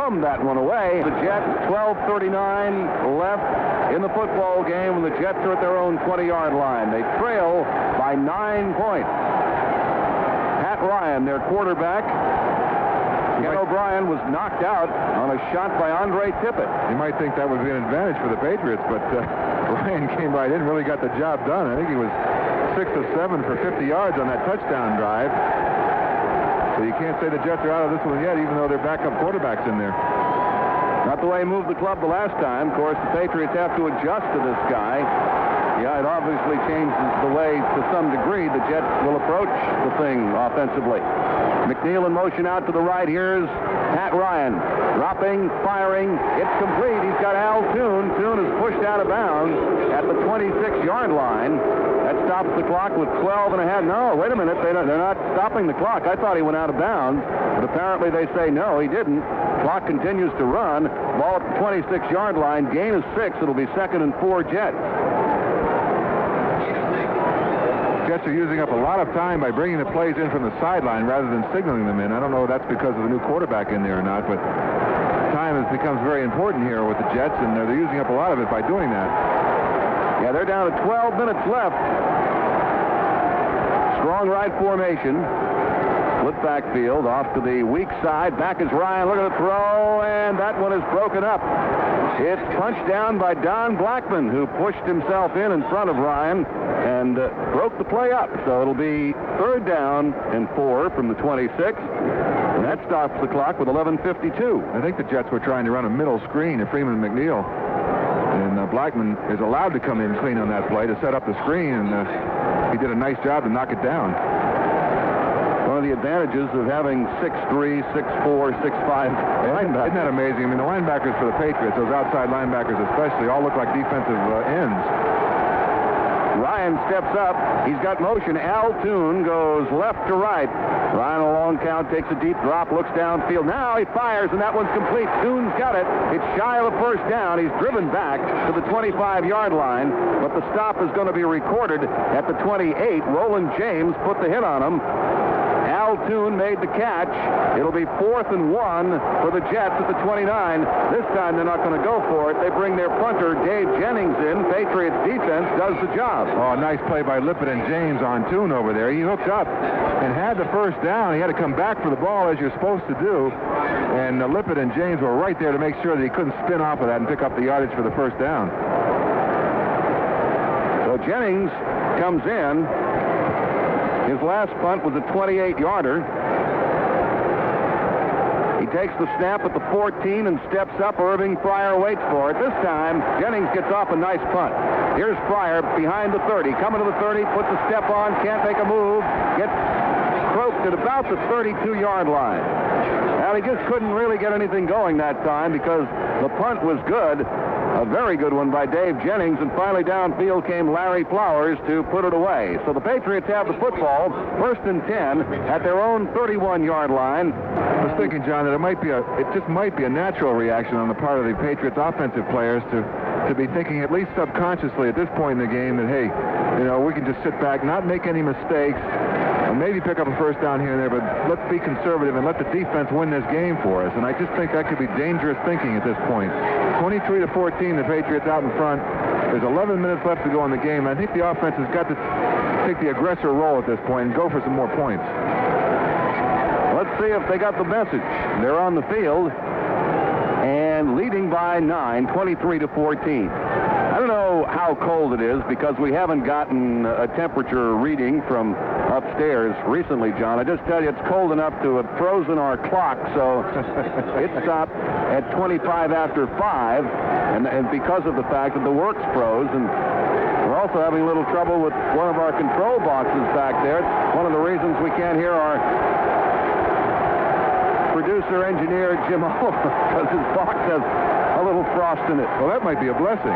hummed that one away. The Jets, 12:39 left in the football game, and the Jets are at their own 20-yard line. They trail by 9 points. Pat Ryan, their quarterback. Ken O'Brien was knocked out on a shot by Andre Tippett. You might think that would be an advantage for the Patriots, but Ryan came right in, really got the job done. I think he was 6 of 7 for 50 yards on that touchdown drive. So you can't say the Jets are out of this one yet, even though they're backup quarterbacks in there. Not the way he moved the club the last time. Of course, the Patriots have to adjust to this guy. Yeah, it obviously changes the way, to some degree, the Jets will approach the thing offensively. McNeil in motion out to the right. Here's Pat Ryan. Dropping, firing. It's complete. He's got Al Toon. Toon is pushed out of bounds at the 26-yard line. That stops the clock with 12 and a half. No, wait a minute. They're not stopping the clock. I thought he went out of bounds, but apparently they say no, he didn't. Clock continues to run. Ball at the 26-yard line. Gain is 6. It'll be 2nd and 4 Jets. Jets are using up a lot of time by bringing the plays in from the sideline rather than signaling them in. I don't know if that's because of the new quarterback in there or not, but time becomes very important here with the Jets, and they're using up a lot of it by doing that. Yeah, they're down to 12 minutes left. Strong right formation. Split backfield off to the weak side. Back is Ryan. Look at the throw, and that one is broken up. It's punched down by Don Blackman, who pushed himself in front of Ryan and broke the play up. So it'll be 3rd down and 4 from the 26. And that stops the clock with 11:52. I think the Jets were trying to run a middle screen to Freeman and McNeil. And Blackman is allowed to come in clean on that play to set up the screen, and he did a nice job to knock it down. One of the advantages of having 6'3", 6'4", 6'5" linebackers. Isn't that amazing? I mean, the linebackers for the Patriots, those outside linebackers especially, all look like defensive ends. Ryan steps up. He's got motion. Al Toon goes left to right. Ryan, a long count, takes a deep drop, looks downfield. Now he fires, and that one's complete. Toon's got it. It's shy of a first down. He's driven back to the 25-yard line, but the stop is going to be recorded at the 28. Roland James put the hit on him. Al Toon made the catch. It'll be 4th and 1 for the Jets at the 29. This time they're not going to go for it. They bring their punter, Dave Jennings, in. Patriots defense does the job. Oh, nice play by Lippett and James on Toon over there. He hooked up and had the first down. He had to come back for the ball, as you're supposed to do. And Lippett and James were right there to make sure that he couldn't spin off of that and pick up the yardage for the first down. So Jennings comes in. His last punt was a 28-yarder. He takes the snap at the 14 and steps up. Irving Fryer waits for it. This time, Jennings gets off a nice punt. Here's Fryer behind the 30. Coming to the 30, puts a step on, can't make a move. Gets croaked at about the 32-yard line. Now, he just couldn't really get anything going that time because the punt was good. A very good one by Dave Jennings, and finally downfield came Larry Flowers to put it away. So the Patriots have the football, 1st and 10 at their own 31-yard line. I was thinking, John, that it just might be a natural reaction on the part of the Patriots offensive players to be thinking, at least subconsciously at this point in the game, that, hey, we can just sit back, not make any mistakes, and maybe pick up a first down here and there, but let's be conservative and let the defense win this game for us. And I just think that could be dangerous thinking at this point. 23-14, the Patriots out in front. There's 11 minutes left to go in the game. I think the offense has got to take the aggressor role at this point and go for some more points. Let's see if they got the message. They're on the field and leading by 9, 23-14. I don't know how cold it is because we haven't gotten a temperature reading from upstairs recently, John. I just tell you, it's cold enough to have frozen our clock, so it stopped at 25 after 5, and because of the fact that the works froze, and we're also having a little trouble with one of our control boxes back there. It's one of the reasons we can't hear our producer engineer Jim Oliver because his box has a little frost in it. Well, that might be a blessing.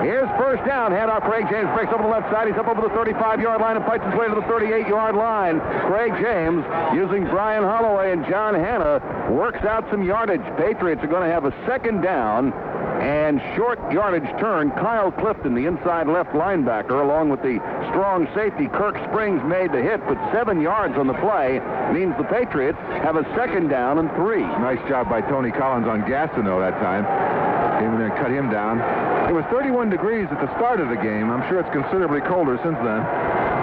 Here's first down. Handoff. Craig James breaks over the left side. He's up over the 35-yard line and fights his way to the 38-yard line. Craig James, using Brian Holloway and John Hanna, works out some yardage. Patriots are going to have a second down and short yardage turn. Kyle Clifton, the inside left linebacker, along with the strong safety Kirk Springs, made the hit, but 7 yards on the play means the Patriots have a second down and 3. Nice job by Tony Collins on Gastineau that time. Came in there and cut him down. It was 31 degrees at the start of the game. I'm sure it's considerably colder since then.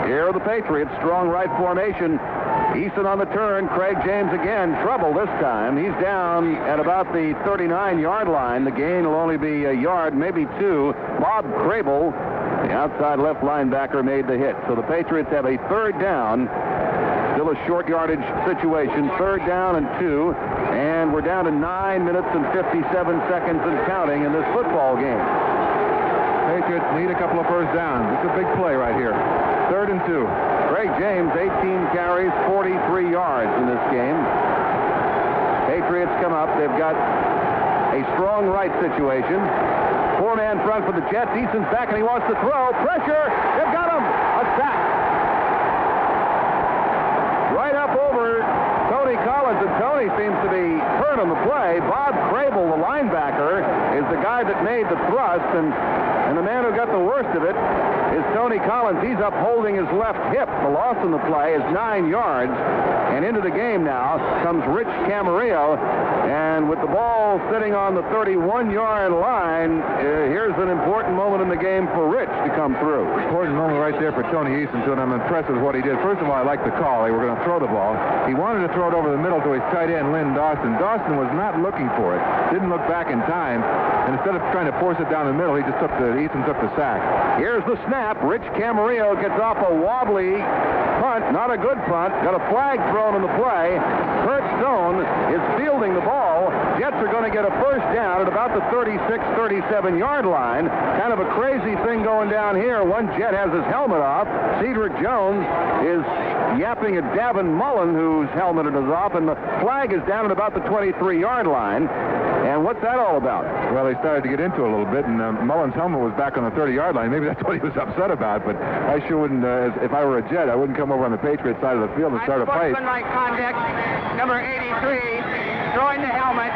Here are the Patriots, strong right formation. Eason on the turn. Craig James again. Trouble this time. He's down at about the 39-yard line. The gain will only be a yard, maybe 2. Bob Crable, the outside left linebacker, made the hit. So the Patriots have a third down. Still a short yardage situation. Third down and 2. And we're down to 9 minutes and 57 seconds and counting in this football game. Patriots need a couple of first downs. It's a big play right here. Third and 2. Craig James, 18 carries, 43 yards in this game. Patriots come up. They've got a strong right situation. 4-man front for the Jets. Eason's back and he wants to throw. Pressure. They've got him. A sack. Right up over Tony Collins, and Tony seems to be hurt on the play. Bob Crable, the linebacker, is the guy that made the thrust, and the man who got the worst of it is Tony Collins. He's up holding his left hip. The loss in the play is 9 yards. And into the game now comes Rich Camarillo. And with the ball sitting on the 31-yard line, here's an important moment in the game for Rich to come through. Important moment right there for Tony Eason, too, and I'm impressed with what he did. First of all, I like the call. They were going to throw the ball. He wanted to throw it over the middle to his tight end, Lynn Dawson. Dawson was not looking for it. Didn't look back in time. And instead of trying to force it down the middle, Eason took the sack. Here's the snap. Rich Camarillo gets off a wobbly punt. Not a good punt. Got a flag thrown in the play. Kurt Stone is fielding the ball. Jets are going to get a first down at about the 36, 37-yard line. Kind of a crazy thing going down here. One Jet has his helmet off. Cedric Jones is yapping at Davin Mullen, whose helmet is off, and the flag is down at about the 23-yard line. And what's that all about? Well, they started to get into it a little bit, and Mullen's helmet was back on the 30-yard line. Maybe that's what he was upset about, but I sure wouldn't, if I were a Jet, I wouldn't come over on the Patriots side of the field and start a fight. Unsportsmanlike conduct, number 83, throwing the helmet.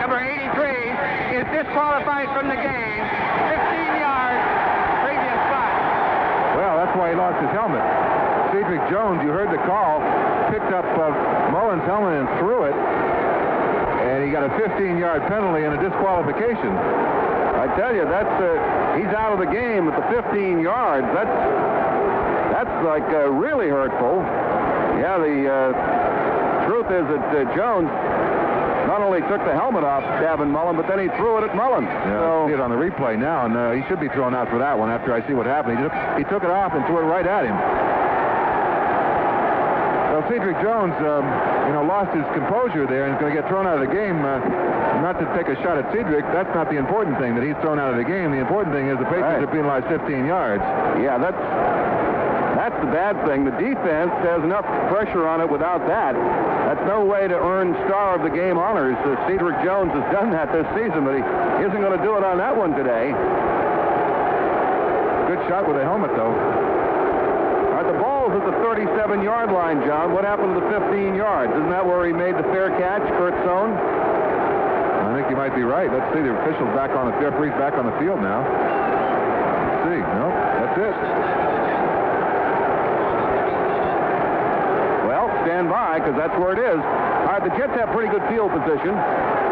Number 83 is disqualified from the game. 15 yards, previous spot. Well, that's why he lost his helmet. Cedric Jones, you heard the call, picked up Mullen's helmet and threw it. And he got a 15-yard penalty and a disqualification. I tell you, he's out of the game at the 15 yards. That's like really hurtful. Yeah, the truth is that Jones not only took the helmet off Davin Mullen, but then he threw it at Mullen. Yeah, I see it on the replay now, and he should be thrown out for that one after I see what happened. He took it off and threw it right at him. Well, Cedric Jones, lost his composure there and is going to get thrown out of the game. Not to take a shot at Cedric, that's not the important thing, that he's thrown out of the game. The important thing is the Patriots are penalized 15 yards. Yeah, that's the bad thing. The defense has enough pressure on it without that. That's no way to earn star of the game honors. Cedric Jones has done that this season, but he isn't going to do it on that one today. Good shot with a helmet, though. The ball's at the 37-yard line, John. What happened to the 15 yards? Isn't that where he made the fair catch, Kurt Stone? I think you might be right. Let's see. The official's back on the referee's back on the field now. Let's see. No, that's it. Well, stand by, because that's where it is. All right, the Jets have pretty good field position.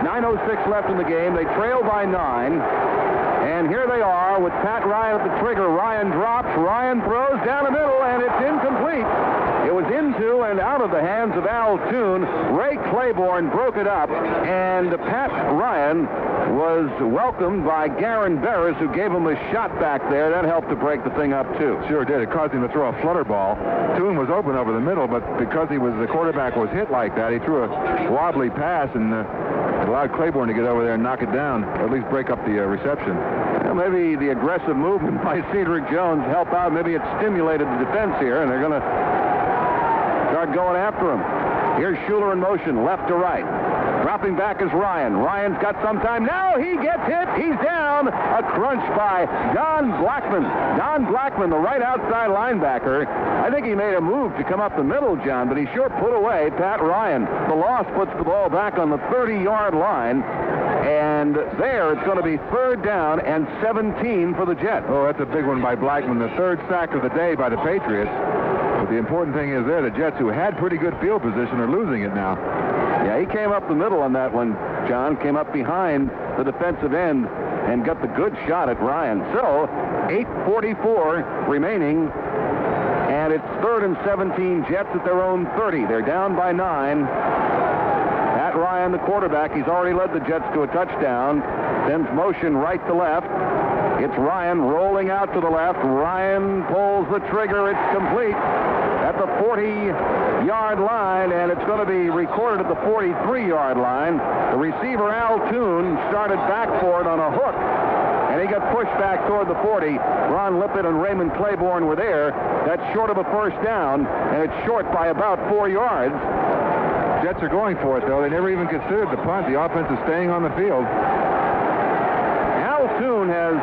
9:06 left in the game. They trail by 9. And here they are with Pat Ryan at the trigger. Ryan drops. Ryan throws down the middle, and it's incomplete. It was into and out of the hands of Al Toon. Ray Claiborne broke it up, and Pat Ryan was welcomed by Garen Barris, who gave him a shot back there. That helped to break the thing up, too. Sure did. It caused him to throw a flutter ball. Toon was open over the middle, but because the quarterback was hit like that, he threw a wobbly pass and allowed Claiborne to get over there and knock it down, or at least break up the reception. Well, maybe the aggressive movement by Cedric Jones helped out. Maybe it stimulated the defense here, and they're going to start going after him. Here's Schuler in motion, left to right. Dropping back is Ryan. Ryan's got some time. Now he gets hit. He's down. A crunch by Don Blackman. Don Blackman, the right outside linebacker. I think he made a move to come up the middle, John, but he sure put away Pat Ryan. The loss puts the ball back on the 30-yard line. And there, it's going to be 3rd down and 17 for the Jets. Oh, that's a big one by Blackman. The 3rd sack of the day by the Patriots. But the important thing is there, the Jets, who had pretty good field position, are losing it now. Yeah, he came up the middle on that one, John. Came up behind the defensive end and got the good shot at Ryan. So, 8:44 remaining. And it's 3rd and 17, Jets at their own 30. They're down by 9. Pat Ryan, the quarterback, he's already led the Jets to a touchdown. Sends motion right to left. It's Ryan rolling out to the left. Ryan pulls the trigger. It's complete at the 40-yard line, and it's going to be recorded at the 43-yard line. The receiver, Al Toon, started back for it on a hook, and he got pushed back toward the 40. Ron Lippett and Raymond Claiborne were there. That's short of a 1st down, and it's short by about 4 yards. Jets are going for it, though. They never even considered the punt. The offense is staying on the field. Al Toon has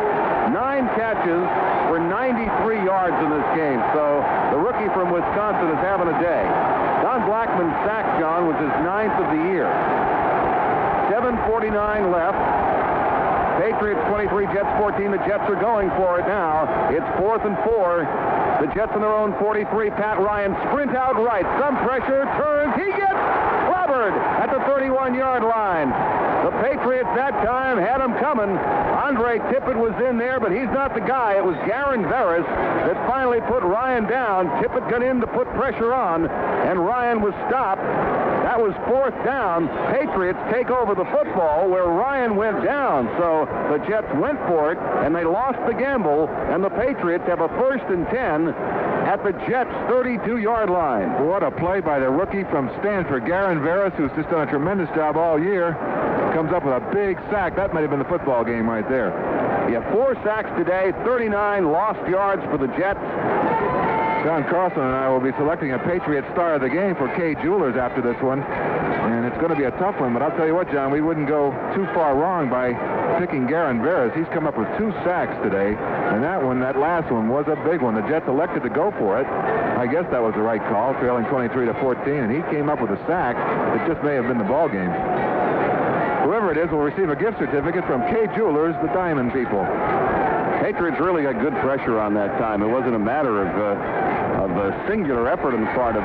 9 catches for 93 yards in this game, so the rookie from Wisconsin is having a day. Don Blackman sacked, John, was his 9th of the year. 7:49 left. Patriots 23, Jets 14. The Jets are going for it now. It's 4th and 4. The Jets on their own 43. Pat Ryan sprint out right. Some pressure, turns. He gets clobbered at the 31-yard line. The Patriots that time had him coming. Andre Tippett was in there, but he's not the guy. It was Garen Barris that finally put Ryan down. Tippett got in to put pressure on, and Ryan was stopped. That was 4th down. Patriots take over the football where Ryan went down. So the Jets went for it, and they lost the gamble, and the Patriots have a 1st and 10 at the Jets' 32-yard line. What a play by the rookie from Stanford, Garen Barris, who's just done a tremendous job all year. Comes up with a big sack. That might have been the football game right there. Yeah, 4 sacks today, 39 lost yards for the Jets. John Carlson and I will be selecting a Patriot star of the game for Kay Jewelers after this one. And it's going to be a tough one, but I'll tell you what, John, we wouldn't go too far wrong by picking Garen Barris. He's come up with 2 sacks today, and that last one, was a big one. The Jets elected to go for it. I guess that was the right call, trailing 23-14, and he came up with a sack that just may have been the ball game. Whoever it is will receive a gift certificate from Kay Jewelers, the Diamond people. Patriots really got good pressure on that time. It wasn't a matter of a singular effort on the part of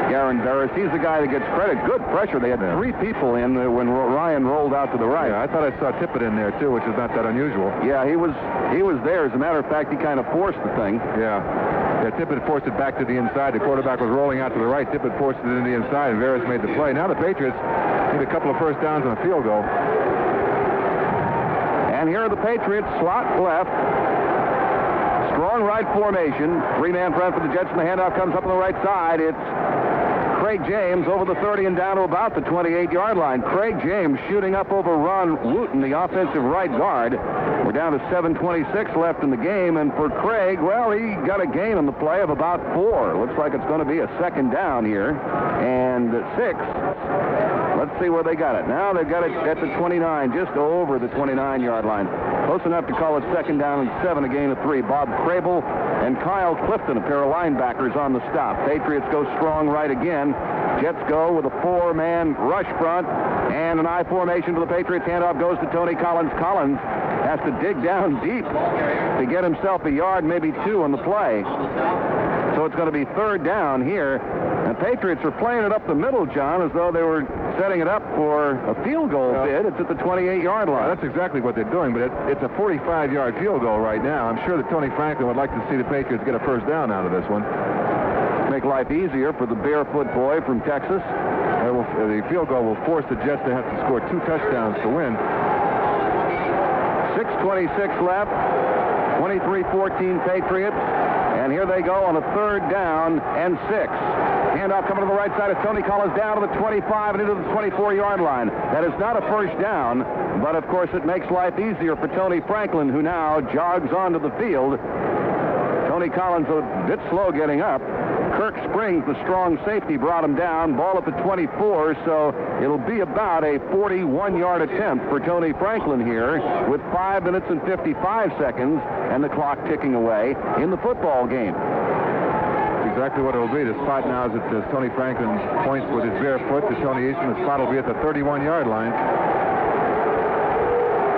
Garen Barris. He's the guy that gets credit. Good pressure. They had 3 people in when Ryan rolled out to the right. Yeah, I thought I saw Tippett in there, too, which is not that unusual. Yeah, he was there. As a matter of fact, he kind of forced the thing. Yeah, Tippett forced it back to the inside. The quarterback was rolling out to the right. Tippett forced it into the inside, and Barris made the play. Now the Patriots need a couple of 1st downs and a field goal. And here are the Patriots, slot left. Strong right formation. 3-man front for the Jets, and the handoff comes up on the right side. It's Craig James over the 30 and down to about the 28-yard line. Craig James shooting up over Ron Wooten, the offensive right guard. We're down to 7:26 left in the game, and for Craig, well, he got a gain on the play of about 4. Looks like it's going to be a 2nd down here, and 6. Let's see where they got it. Now they've got it at the 29, just over the 29-yard line. Close enough to call it 2nd down and 7, a gain of 3. Bob Crable and Kyle Clifton, a pair of linebackers on the stop. Patriots go strong right again. Jets go with a 4-man rush front and an I formation to the Patriots. Handoff goes to Tony Collins. Collins has to dig down deep to get himself a yard, maybe 2 on the play. So it's going to be 3rd down here. And Patriots are playing it up the middle, John, as though they were setting it up for a field goal bid. It's at the 28-yard line. That's exactly what they're doing, but it's a 45-yard field goal right now. I'm sure that Tony Franklin would like to see the Patriots get a first down out of this one. Make life easier for the barefoot boy from Texas. The field goal will force the Jets to have to score 2 touchdowns to win. 6:26 left. 23-14 Patriots. And here they go on a 3rd down and 6. Handoff coming to the right side of Tony Collins down to the 25 and into the 24-yard line. That is not a first down, but of course it makes life easier for Tony Franklin, who now jogs onto the field. Tony Collins a bit slow getting up. Kirk Springs, the strong safety, brought him down. Ball at the 24, so it'll be about a 41-yard attempt for Tony Franklin here with 5 minutes and 55 seconds and the clock ticking away in the football game. That's exactly what it'll be. The spot now is as Tony Franklin points with his bare foot to Tony Easton. The spot will be at the 31-yard line.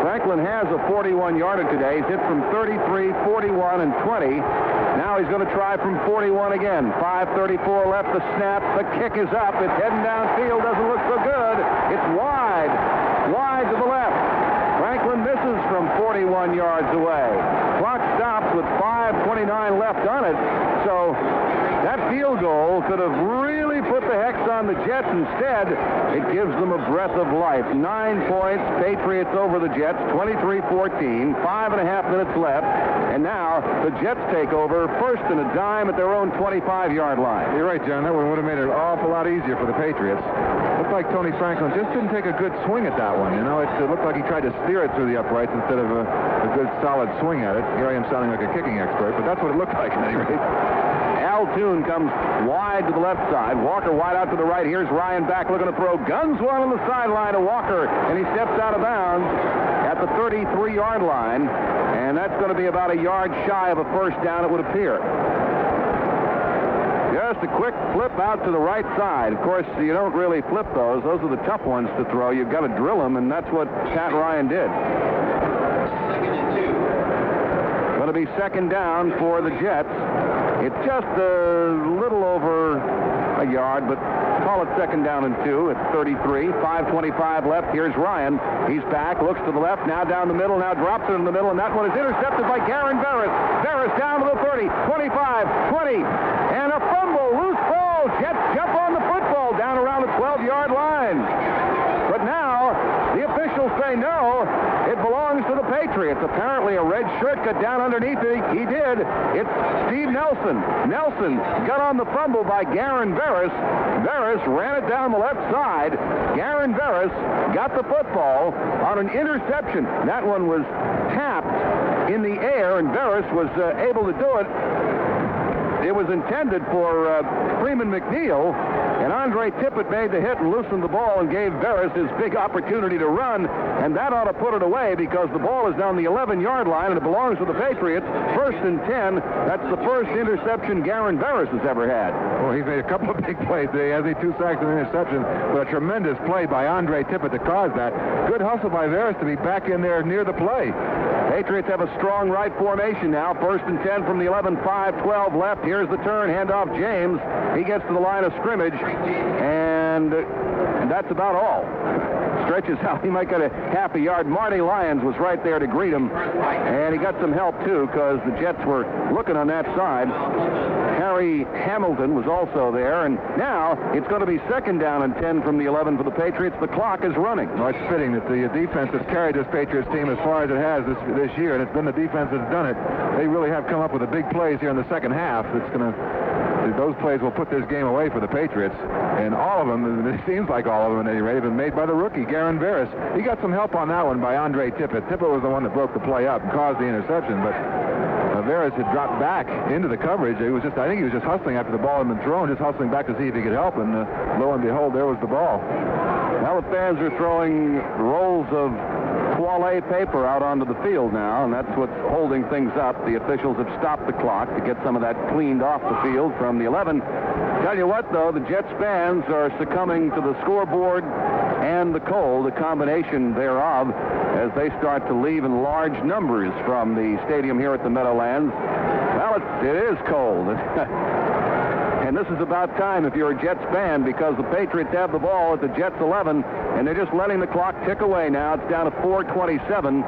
Franklin has a 41-yarder today. He's hit from 33, 41, and 20. Now he's going to try from 41 again. 5:34 left. The snap. The kick is up. It's heading downfield. Doesn't look so good. It's wide. Wide to the left. Franklin misses from 41 yards away. Clock stops with 5:29 left on it. So that field goal could have really put the hex on the Jets. Instead, it gives them a breath of life. 9 points, Patriots over the Jets, 23-14, 5.5 minutes left. And now the Jets take over, first and a dime at their own 25-yard line. You're right, John. That one would have made it an awful lot easier for the Patriots. Looked like Tony Franklin just didn't take a good swing at that one. You know, it looked like he tried to steer it through the uprights instead of a good solid swing at it. Here I am sounding like a kicking expert, but that's what it looked like at any rate. Al Toon comes wide to the left side. Walker wide out to the right. Here's Ryan back looking to throw. Guns one on the sideline to Walker, and he steps out of bounds at the 33-yard line, and that's going to be about a yard shy of a first down, it would appear. Just a quick flip out to the right side. Of course, you don't really flip those. Those are the tough ones to throw. You've got to drill them, and that's what Pat Ryan did. Going to be second down for the Jets. It's just a little over a yard, but call it second down and 2 at 33. 5:25 left. Here's Ryan. He's back, looks to the left, now down the middle, now drops it in the middle, and that one is intercepted by Garen Barris. Barris down to the 30, 25, 20, and a fumble, loose ball. Jets jump on the football down around the 12-yard line. But now the officials say no, it belongs to the Patriots. Apparently a red shirt got down underneath it. He did. It's Steve Nelson. Nelson got on the fumble by Garen Barris. Barris ran it down the left side. Garen Barris got the football on an interception. That one was tapped in the air, and Barris was able to do it. It was intended for Freeman McNeil, and Andre Tippett made the hit and loosened the ball and gave Barris his big opportunity to run, and that ought to put it away because the ball is down the 11-yard line and it belongs to the Patriots. First and 10. That's the first interception Garen Barris has ever had. Well, he's made a couple of big plays today. He has 2 sacks and an interception, but a tremendous play by Andre Tippett to cause that. Good hustle by Barris to be back in there near the play. Patriots have a strong right formation now. First and 10 from the 11, 5-12 left. Here's the turn, handoff James. He gets to the line of scrimmage, and that's about all. Stretches out. He might get a half a yard. Marty Lyons was right there to greet him, and he got some help, too, because the Jets were looking on that side. Harry Hamilton was also there, and now it's going to be second down and 10 from the 11 for the Patriots. The clock is running. Well, it's fitting that the defense has carried this Patriots team as far as it has this year, and it's been the defense that's done it. They really have come up with the big plays here in the second half. Those plays will put this game away for the Patriots, and all of them, it seems like all of them at any rate, have been made by the rookie, Garen Barris. He got some help on that one by Andre Tippett. Tippett was the one that broke the play up and caused the interception, but Barris had dropped back into the coverage. I think he was just hustling after the ball had been thrown, just hustling back to see if he could help, and lo and behold, there was the ball. Now the fans are throwing rolls of toilet paper out onto the field now, and that's what's holding things up. The officials have stopped the clock to get some of that cleaned off the field from the 11. Tell you what, though, the Jets fans are succumbing to the scoreboard and the cold, a combination thereof, as they start to leave in large numbers from the stadium here at the Meadowlands. Well, it is cold. And this is about time if you're a Jets fan, because the Patriots have the ball at the Jets 11, and they're just letting the clock tick away now. It's down to 4:27.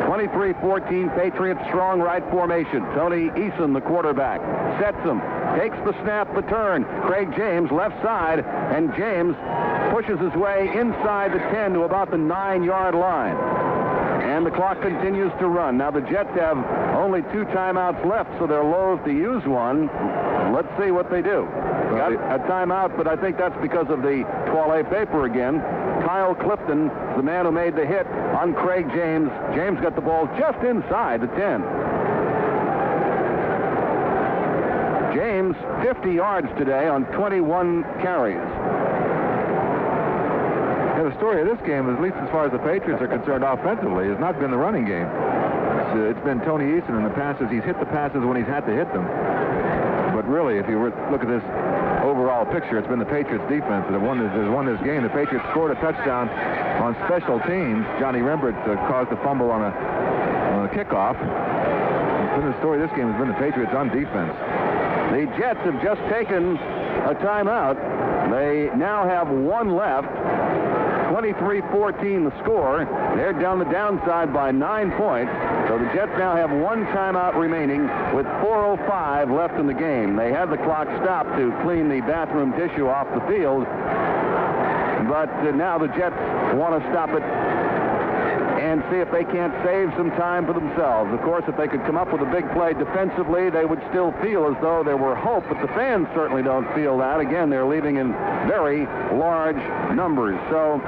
23-14, Patriots strong right formation. Tony Eason, the quarterback, sets him, takes the snap, the turn. Craig James, left side, and James pushes his way inside the 10 to about the 9-yard line. And the clock continues to run. Now the Jets have only 2 timeouts left, so they're loath to use one. Let's see what they do. Got a timeout, but I think that's because of the toilet paper again. Kyle Clifton, the man who made the hit on Craig James. James got the ball just inside the 10. James, 50 yards today on 21 carries. Yeah, the story of this game, at least as far as the Patriots are concerned offensively, has not been the running game. It's been Tony Eason in the passes. He's hit the passes when he's had to hit them. But really, if you look at this overall picture, it's been the Patriots defense that have won this game. The Patriots scored a touchdown on special teams. Johnny Rembert caused a fumble on a kickoff. It's been the story of this game has been the Patriots on defense. The Jets have just taken a timeout. They now have 1 left. 23-14 the score. They're down the downside by 9 points. So the Jets now have 1 timeout remaining with 4:05 left in the game. They had the clock stopped to clean the bathroom tissue off the field. But now the Jets want to stop it and see if they can't save some time for themselves. Of course, if they could come up with a big play defensively, they would still feel as though there were hope, but the fans certainly don't feel that. Again, they're leaving in very large numbers. So,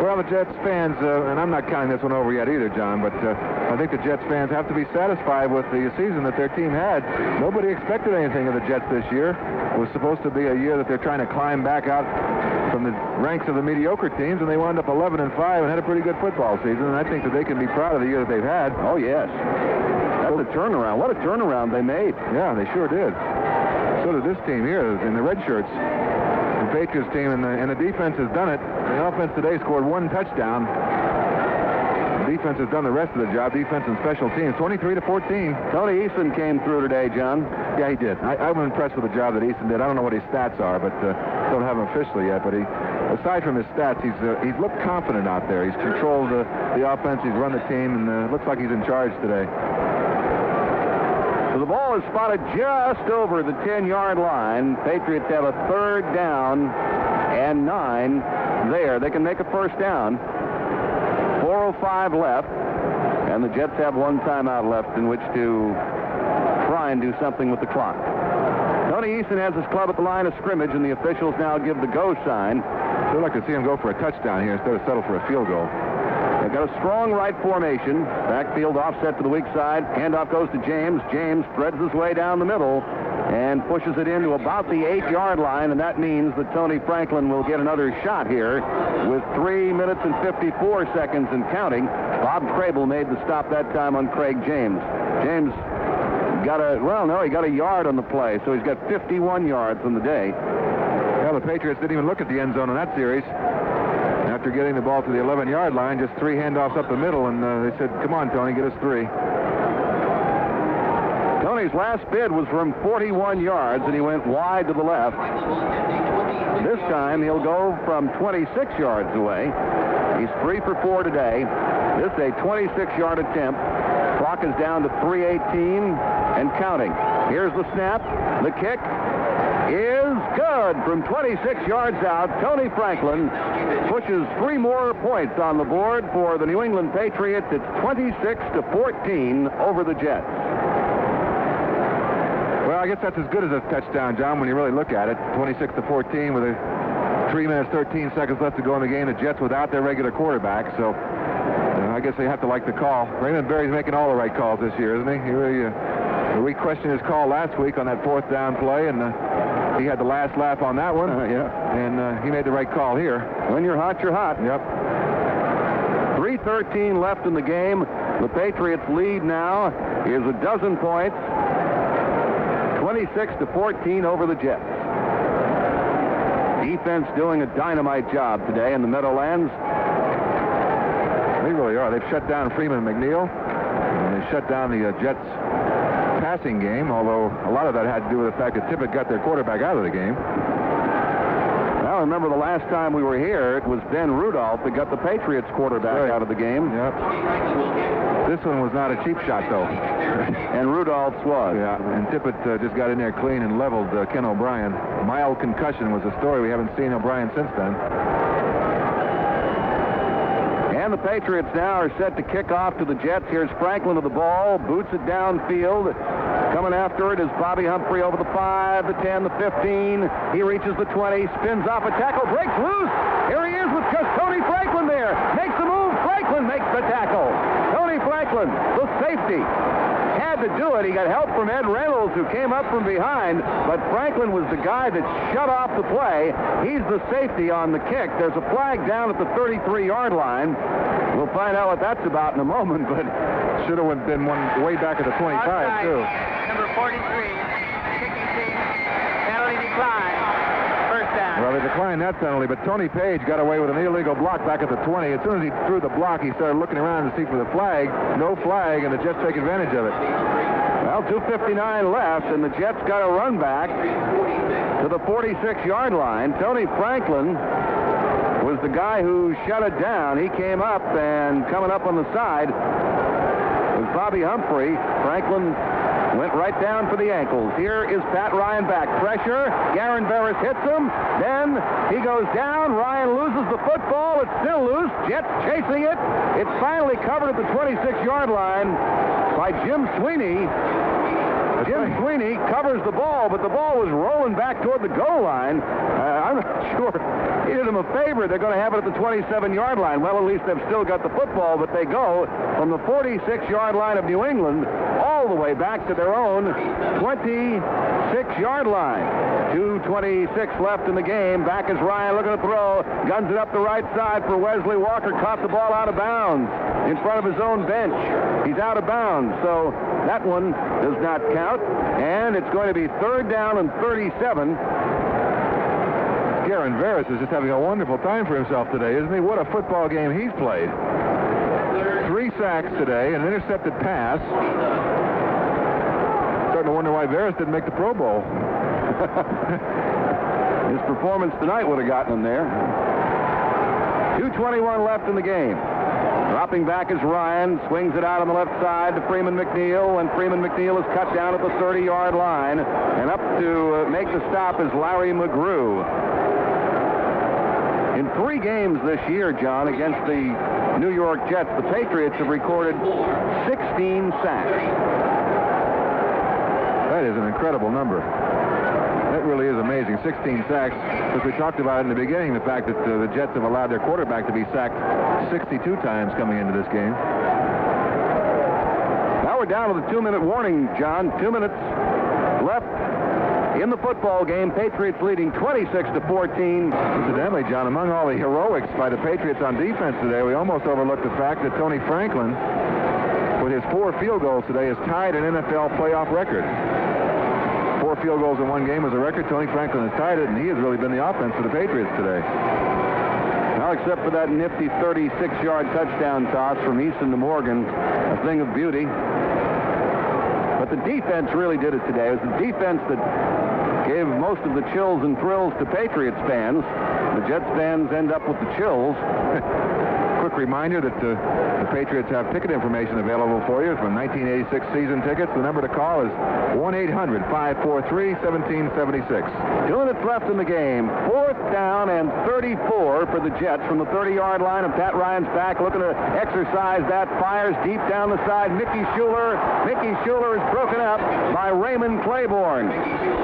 well, the Jets fans, and I'm not counting this one over yet either, John, but I think the Jets fans have to be satisfied with the season that their team had. Nobody expected anything of the Jets this year. It was supposed to be a year that they're trying to climb back out from the ranks of the mediocre teams, and they wound up 11-5 and had a pretty good football season, and I think that they can be proud of the year that they've had. Oh, yes. That's a turnaround. What a turnaround they made. Yeah, they sure did. So did this team here in the red shirts. The Patriots team, and the defense has done it. The offense today scored 1 touchdown. The defense has done the rest of the job. Defense and special teams, 23-14. Tony Eason came through today, John. Yeah, he did. I'm impressed with the job that Eason did. I don't know what his stats are, but don't have them officially yet. But aside from his stats, he's looked confident out there. He's controlled the offense. He's run the team, and looks like he's in charge today. So the ball is spotted just over the 10-yard line. Patriots have a 3rd down and 9 there. They can make a 1st down. 4:05 left, and the Jets have 1 timeout left in which to try and do something with the clock. Tony Eason has his club at the line of scrimmage, and the officials now give the go sign. I'd like to see him go for a touchdown here instead of settle for a field goal. They've got a strong right formation. Backfield offset to the weak side. Handoff goes to James. James threads his way down the middle and pushes it into about the 8-yard line, and that means that Tony Franklin will get another shot here with 3 minutes and 54 seconds and counting. Bob Crable made the stop that time on Craig James. James got he got a yard on the play, so he's got 51 yards on the day. Well, the Patriots didn't even look at the end zone in that series. After getting the ball to the 11-yard line, just 3 handoffs up the middle, and they said, come on, Tony, get us 3. Tony's last bid was from 41 yards, and he went wide to the left. This time, he'll go from 26 yards away. He's 3 for 4 today. This is a 26-yard attempt. Clock is down to 3:18 and counting. Here's the snap. The kick is good from 26 yards out. Tony Franklin pushes 3 more points on the board for the New England Patriots. It's 26-14 over the Jets. Well, I guess that's as good as a touchdown, John, when you really look at it. 26-14 with 3 minutes, 13 seconds left to go in the game. The Jets without their regular quarterback, so I guess they have to like the call. Raymond Berry's making all the right calls this year, isn't he? We questioned his call last week on that 4th down play, and he had the last laugh on that one. And he made the right call here. When you're hot, you're hot. Yep. 3:13 left in the game. The Patriots lead now is 12 points. 26-14 over the Jets. defense doing a dynamite job today in the Meadowlands. They really are. They've shut down Freeman and McNeil, and they shut down the Jets passing game, although a lot of that had to do with the fact that Tippett got their quarterback out of the game. Well, remember the last time we were here, it was Ben Rudolph that got the Patriots quarterback out of the game. Yep. This one was not a cheap shot, though. And Rudolph's was. Yeah, and Tippett just got in there clean and leveled Ken O'Brien. Mild concussion was the story. We haven't seen O'Brien since then. And the Patriots now are set to kick off to the Jets. Here's Franklin to the ball, boots it downfield. Coming after it is Bobby Humphrey over the 5, the 10, the 15. He reaches the 20, spins off a tackle, breaks loose. Here he is with just Tony Franklin there. Makes the move. Franklin makes the tackle. Tony Franklin, the safety. Had to do it. He got help from Ed Reynolds, who came up from behind, but Franklin was the guy that shut off the play. He's the safety on the kick. There's a flag down at the 33-yard line. We'll find out what that's about in a moment, but should have been one way back at the 25, too. Number 43, kicking team, penalty decline. First down. Well, they declined that penalty, but Tony Page got away with an illegal block back at the 20. As soon as he threw the block, he started looking around to see for the flag. No flag, and the Jets take advantage of it. Well, 2:59 left, and the Jets got a run back to the 46-yard line. Tony Franklin was the guy who shut it down. He came up, and coming up on the side was Bobby Humphrey. Franklin went right down for the ankles. Here is Pat Ryan back. Pressure. Garen Barris hits him. Then he goes down. Ryan loses the football. It's still loose. Jets chasing it. It's finally covered at the 26-yard line by Jim Sweeney. Jim Sweeney covers the ball, but the ball was rolling back toward the goal line. I'm not sure he did them a favor. They're going to have it at the 27-yard line. Well, at least they've still got the football, but they go from the 46-yard line of New England all the way back to their own 26-yard line. 2:26 left in the game. Back is Ryan looking to throw. Guns it up the right side for Wesley Walker. Caught the ball out of bounds in front of his own bench. He's out of bounds, so that one does not count. And it's going to be 3rd down and 37. Garen Barris is just having a wonderful time for himself today, isn't he? What a football game he's played. 3 sacks today, an intercepted pass. Starting to wonder why Barris didn't make the Pro Bowl. His performance tonight would have gotten him there. 2:21 left in the game. Dropping back is Ryan, swings it out on the left side to Freeman McNeil, and Freeman McNeil is cut down at the 30-yard line. And up to make the stop is Larry McGrew. In 3 games this year, John, against the New York Jets, the Patriots have recorded 16 sacks. That is an incredible number. That really is amazing. 16 sacks. As we talked about in the beginning, the fact that the Jets have allowed their quarterback to be sacked 62 times coming into this game. Now we're down to the 2-minute warning, John. 2 minutes left in the football game. Patriots leading 26-14. Incidentally, John, among all the heroics by the Patriots on defense today, we almost overlooked the fact that Tony Franklin, with his 4 field goals today, has tied an NFL playoff record. 4 field goals in one game is a record. Tony Franklin has tied it, and he has really been the offense for the Patriots today. Well, except for that nifty 36-yard touchdown toss from Easton to Morgan, a thing of beauty. But the defense really did it today. It was the defense that gave most of the chills and thrills to Patriots fans. The Jets fans end up with the chills. Quick reminder that the Patriots have ticket information available for you from 1986 season tickets. The number to call is 1-800-543-1776. 2 minutes left in the game. 4th down and 34 for the Jets from the 30-yard line, and Pat Ryan's back looking to exercise that. Fires deep down the side. Mickey Schuler. Mickey Schuler is broken up by Raymond Claiborne.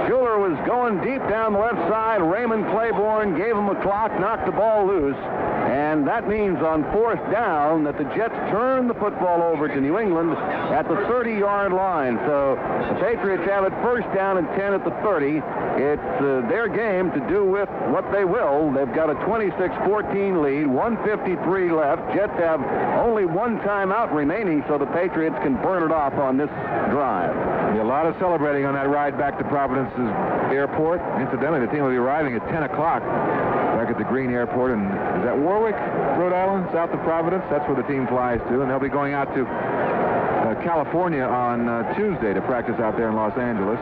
Schuler was going deep down the left side. Raymond Claiborne gave him a clock, knocked the ball loose. And that means on 4th down that the Jets turn the football over to New England at the 30-yard line. So the Patriots have it 1st down and 10 at the 30. It's their game to do with what they will. They've got a 26-14 lead, 1:53 left. Jets have only 1 timeout remaining, so the Patriots can burn it off on this drive. A lot of celebrating on that ride back to Providence's airport. Incidentally, the team will be arriving at 10 o'clock back at the Green Airport. And is that Warwick, Rhode Island, south of Providence? That's where the team flies to. And they'll be going out to California on Tuesday to practice out there in Los Angeles.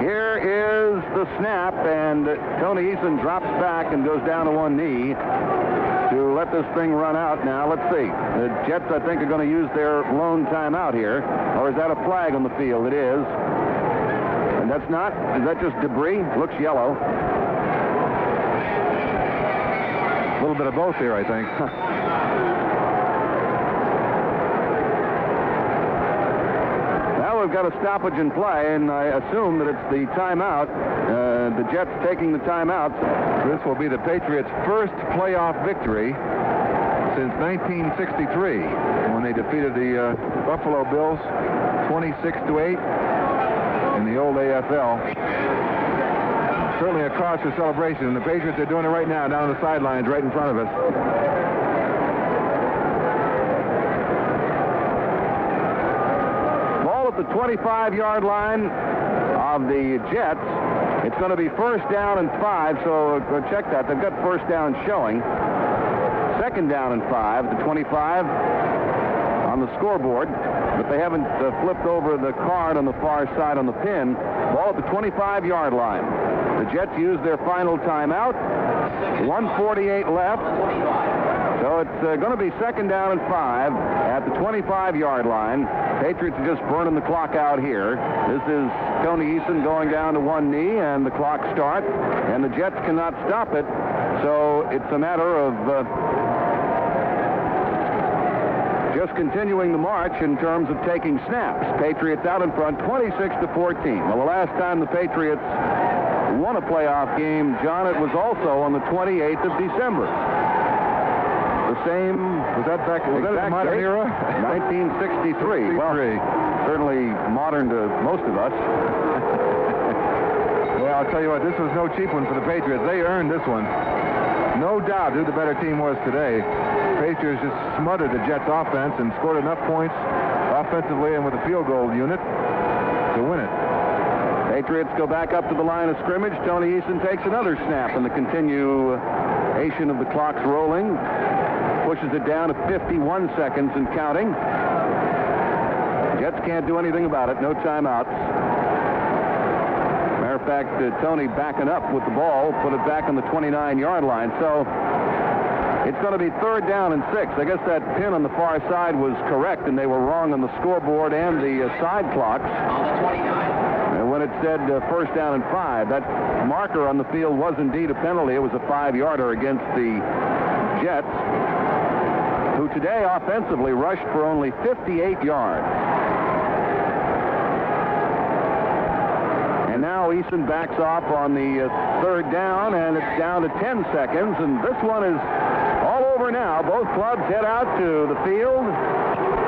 Here is the snap, and Tony Eason drops back and goes down to one knee to let this thing run out. Now, let's see. The Jets, I think, are going to use their lone timeout here. Or is that a flag on the field? It is. And that's not. Is that just debris? Looks yellow. A little bit of both here, I think. We've got a stoppage in play, and I assume that it's the timeout. The Jets taking the timeout. This will be the Patriots' first playoff victory since 1963, when they defeated the Buffalo Bills 26-8 in the old AFL. Certainly a cause for celebration, and the Patriots are doing it right now down on the sidelines right in front of us. The 25-yard line of the Jets. It's going to be first down and 5, so check that. They've got first down showing. Second down and 5, the 25 on the scoreboard, but they haven't flipped over the card on the far side on the pin. Ball at the 25-yard line. The Jets use their final timeout. 1:48 left. So it's going to be second down and 5 at the 25-yard line. Patriots are just burning the clock out here. This is Tony Eason going down to one knee, and the clock starts, and the Jets cannot stop it. So it's a matter of just continuing the march in terms of taking snaps. Patriots out in front, 26-14. Well, the last time the Patriots won a playoff game, John, it was also on the 28th of December. The same, was that in the modern era? 1963. Well, certainly modern to most of us. Well, I'll tell you what, this was no cheap one for the Patriots. They earned this one. No doubt who the better team was today. Patriots just smothered the Jets offense and scored enough points offensively and with a field goal unit to win it. Patriots go back up to the line of scrimmage. Tony Eason takes another snap, and the continuation of the clock's rolling pushes it down to 51 seconds and counting. Jets can't do anything about it. No timeouts. Matter of fact, Tony backing up with the ball, put it back on the 29-yard line. So it's going to be third down and 6. I guess that pin on the far side was correct, and they were wrong on the scoreboard and the side clocks. And when it said first down and 5, that marker on the field was indeed a penalty. It was a 5-yarder against the Jets, who today offensively rushed for only 58 yards. And now Eason backs off on the third down, and it's down to 10 seconds, and this one is all over now. Both clubs head out to the field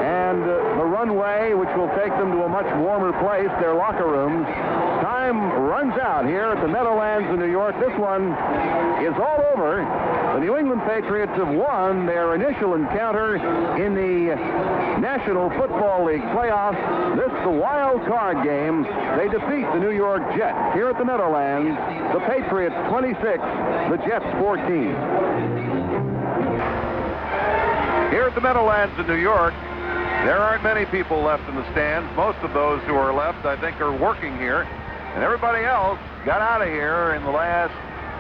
and the runway, which will take them to a much warmer place, their locker rooms. Time runs out here at the Meadowlands in New York. This one is all over. The New England Patriots have won their initial encounter in the National Football League playoffs. This is the wild card game. They defeat the New York Jets here at the Meadowlands. The Patriots 26, the Jets 14. Here at the Meadowlands in New York, there aren't many people left in the stands. Most of those who are left, I think, are working here. And everybody else got out of here in the last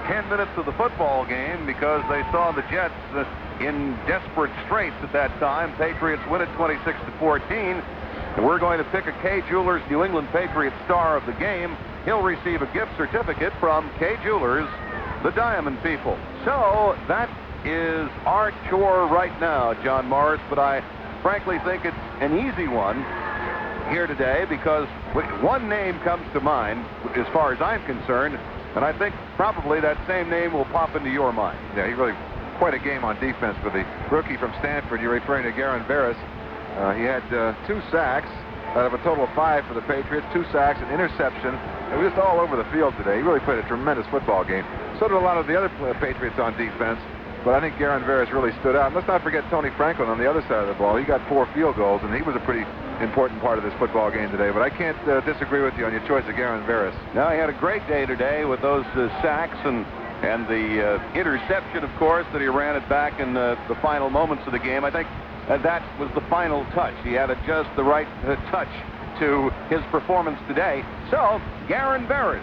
10 minutes of the football game because they saw the Jets in desperate straits at that time. Patriots win it 26-14. And we're going to pick a Kay Jewelers New England Patriots star of the game. He'll receive a gift certificate from Kay Jewelers, the Diamond People. So that is our chore right now, John Morris, but I frankly think it's an easy one here today because one name comes to mind as far as I'm concerned, and I think probably that same name will pop into your mind. Yeah, he really quite a game on defense for the rookie from Stanford. You're referring to Garon Veras. He had 2 sacks out of a total of 5 for the Patriots, 2 sacks, an interception. It was just all over the field today. He really played a tremendous football game. So did a lot of the other Patriots on defense. But I think Garon Veras really stood out. And let's not forget Tony Franklin on the other side of the ball. He got 4 field goals, and he was a pretty important part of this football game today. But I can't disagree with you on your choice of Garen Veras. Now, he had a great day today with those sacks and the interception, of course, that he ran it back in the final moments of the game. I think that was the final touch. He had just the right touch to his performance today. So, Garen Veras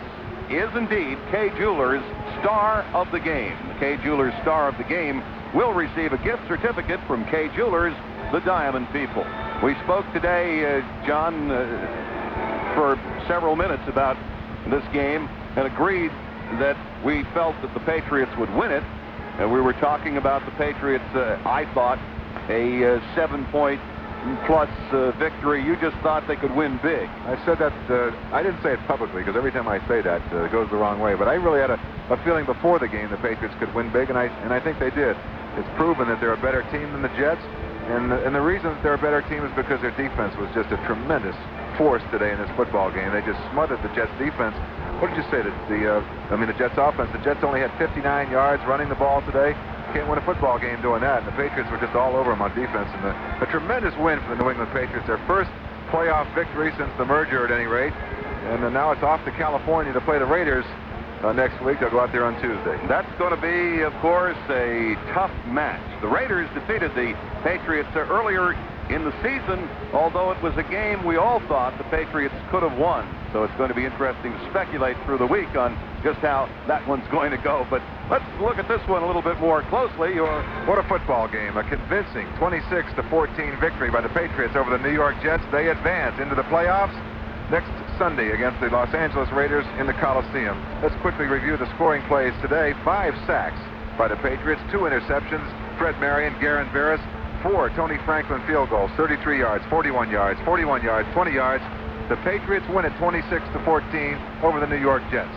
is indeed Kay Jewelers' star of the game. The Kay Jewelers star of the game will receive a gift certificate from Kay Jewelers, the Diamond People. We spoke today, John, for several minutes about this game and agreed that we felt that the Patriots would win it. And we were talking about the Patriots, I thought, a 7-point plus victory. You just thought they could win big. I said that, I didn't say it publicly because every time I say that it goes the wrong way. But I really had a feeling before the game the Patriots could win big, and I think they did. It's proven that they're a better team than the Jets. And the reason that they're a better team is because their defense was just a tremendous force today in this football game. They just smothered the Jets defense. What did you say? That the Jets offense, the Jets only had 59 yards running the ball today. Can't win a football game doing that. And the Patriots were just all over them on defense. And a tremendous win for the New England Patriots. Their first playoff victory since the merger at any rate. And now it's off to California to play the Raiders next week. They'll go out there on Tuesday. That's going to be, of course, a tough match. The Raiders defeated the Patriots earlier in the season, although it was a game we all thought the Patriots could have won. So it's going to be interesting to speculate through the week on just how that one's going to go. But let's look at this one a little bit more closely. What a football game. A convincing 26-14 victory by the Patriots over the New York Jets. They advance into the playoffs next Sunday against the Los Angeles Raiders in the Coliseum. Let's quickly review the scoring plays today. 5 sacks by the Patriots, 2 interceptions. Fred Marion, Garen Veras, 4 Tony Franklin field goals, 33 yards, 41 yards, 41 yards, 20 yards. The Patriots win it 26-14 over the New York Jets.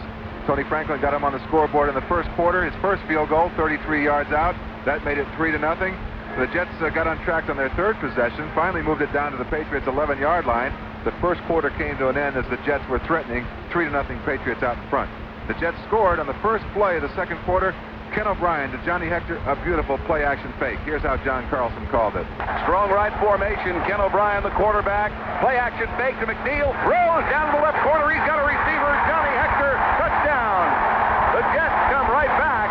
Tony Franklin got him on the scoreboard in the first quarter. His first field goal, 33 yards out. That made it 3-0. The Jets got on track on their third possession, finally moved it down to the Patriots' 11-yard line. The first quarter came to an end as the Jets were threatening 3-0 Patriots out in front. The Jets scored on the first play of the second quarter. Ken O'Brien to Johnny Hector, a beautiful play-action fake. Here's how John Carlson called it. Strong right formation. Ken O'Brien, the quarterback. Play-action fake to McNeil. Throws down to the left corner. He's got a receiver. Johnny Hector, touchdown. The Jets come right back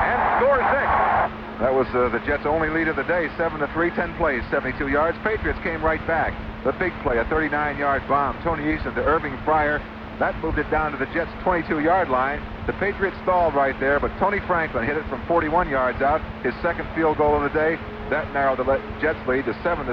and score 6. That was the Jets' only lead of the day, 7-3, 10 plays, 72 yards. Patriots came right back. The big play, a 39-yard bomb. Tony Eason to Irving Fryer. That moved it down to the Jets' 22-yard line. The Patriots stalled right there, but Tony Franklin hit it from 41 yards out, his second field goal of the day. That narrowed the Jets' lead to 7-6,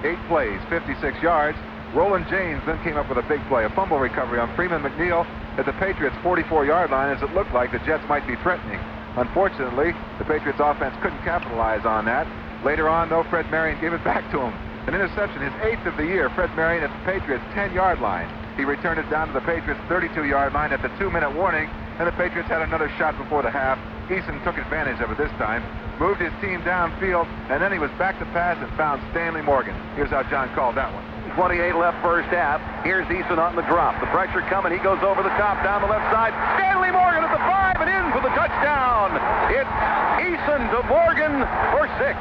8 plays, 56 yards. Roland James then came up with a big play, a fumble recovery on Freeman McNeil at the Patriots' 44-yard line as it looked like the Jets might be threatening. Unfortunately, the Patriots' offense couldn't capitalize on that. Later on, though, Fred Marion gave it back to him. An interception, his 8th of the year. Fred Marion at the Patriots' 10-yard line. He returned it down to the Patriots' 32-yard line at the 2-minute warning, and the Patriots had another shot before the half. Eason took advantage of it this time, moved his team downfield, and then he was back to pass and found Stanley Morgan. Here's how John called that one. 28 left first half. Here's Eason on the drop. The pressure coming. He goes over the top down the left side. Stanley Morgan at the 5 and in for the touchdown. It's Eason to Morgan for 6.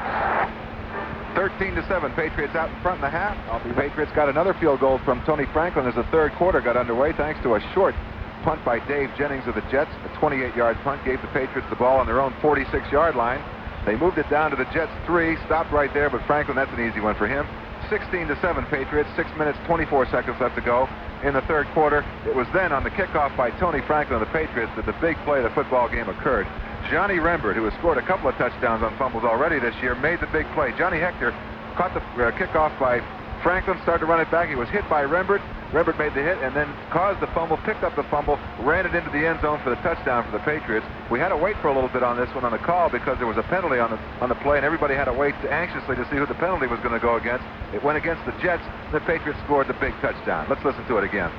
13-7, Patriots out in front in the half. The Patriots got another field goal from Tony Franklin as the third quarter got underway thanks to a short punt by Dave Jennings of the Jets. A 28-yard punt gave the Patriots the ball on their own 46-yard line. They moved it down to the Jets' 3, stopped right there, but Franklin, that's an easy one for him. 16-7 Patriots, 6 minutes, 24 seconds left to go in the third quarter. It was then on the kickoff by Tony Franklin of the Patriots that the big play of the football game occurred. Johnny Rembert, who has scored a couple of touchdowns on fumbles already this year, made the big play. Johnny Hector caught the kickoff by Franklin, started to run it back. He was hit by Rembert. Rembert made the hit and then caused the fumble, picked up the fumble, ran it into the end zone for the touchdown for the Patriots. We had to wait for a little bit on this one on the call because there was a penalty on the play, and everybody had to wait anxiously to see who the penalty was going to go against. It went against the Jets. The Patriots scored the big touchdown. Let's listen to it again.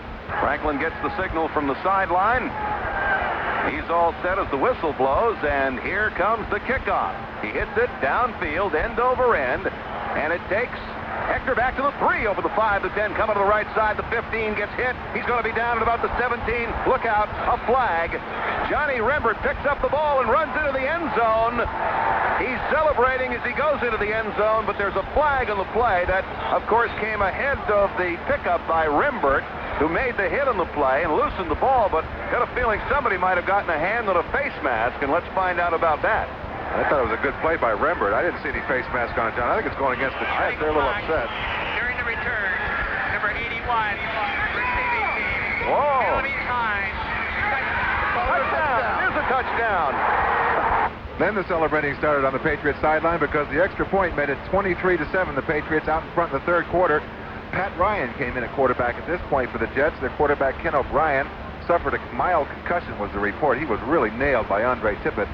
Franklin gets the signal from the sideline. He's all set as the whistle blows, and here comes the kickoff. He hits it downfield, end over end, and it takes Hector back to the 3 over the 5, the 10, coming to the right side. The 15 gets hit. He's going to be down at about the 17. Look out, a flag. Johnny Rembert picks up the ball and runs into the end zone. He's celebrating as he goes into the end zone, but there's a flag on the play that, of course, came ahead of the pickup by Rembert, who made the hit on the play and loosened the ball, but got a feeling somebody might have gotten a hand on a face mask, and let's find out about that. I thought it was a good play by Rembert. I didn't see any face mask on it, John. I think it's going against the Jets. They're a little upset. During the return, number 81, receiving team. Whoa! Penalty time. Touchdown! Here's a touchdown! Then the celebrating started on the Patriots sideline because the extra point made it 23-7. The Patriots out in front in the third quarter. Pat Ryan came in at quarterback at this point for the Jets. Their quarterback, Ken O'Brien, suffered a mild concussion was the report. He was really nailed by Andre Tippett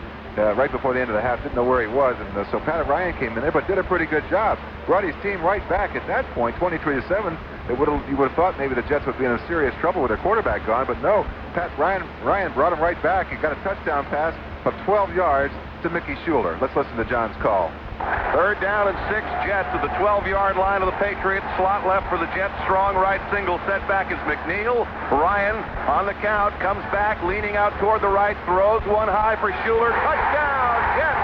right before the end of the half. Didn't know where he was. And so Pat Ryan came in there, but did a pretty good job. Brought his team right back at that point, 23-7. You would have thought maybe the Jets would be in serious trouble with their quarterback gone, but no. Pat Ryan brought him right back. He got a touchdown pass of 12 yards to Mickey Schuler. Let's listen to John's call. Third down and 6. Jets at the 12-yard line of the Patriots. Slot left for the Jets. Strong right single. Setback is McNeil. Ryan on the count. Comes back, leaning out toward the right. Throws one high for Schuler. Touchdown, Jets!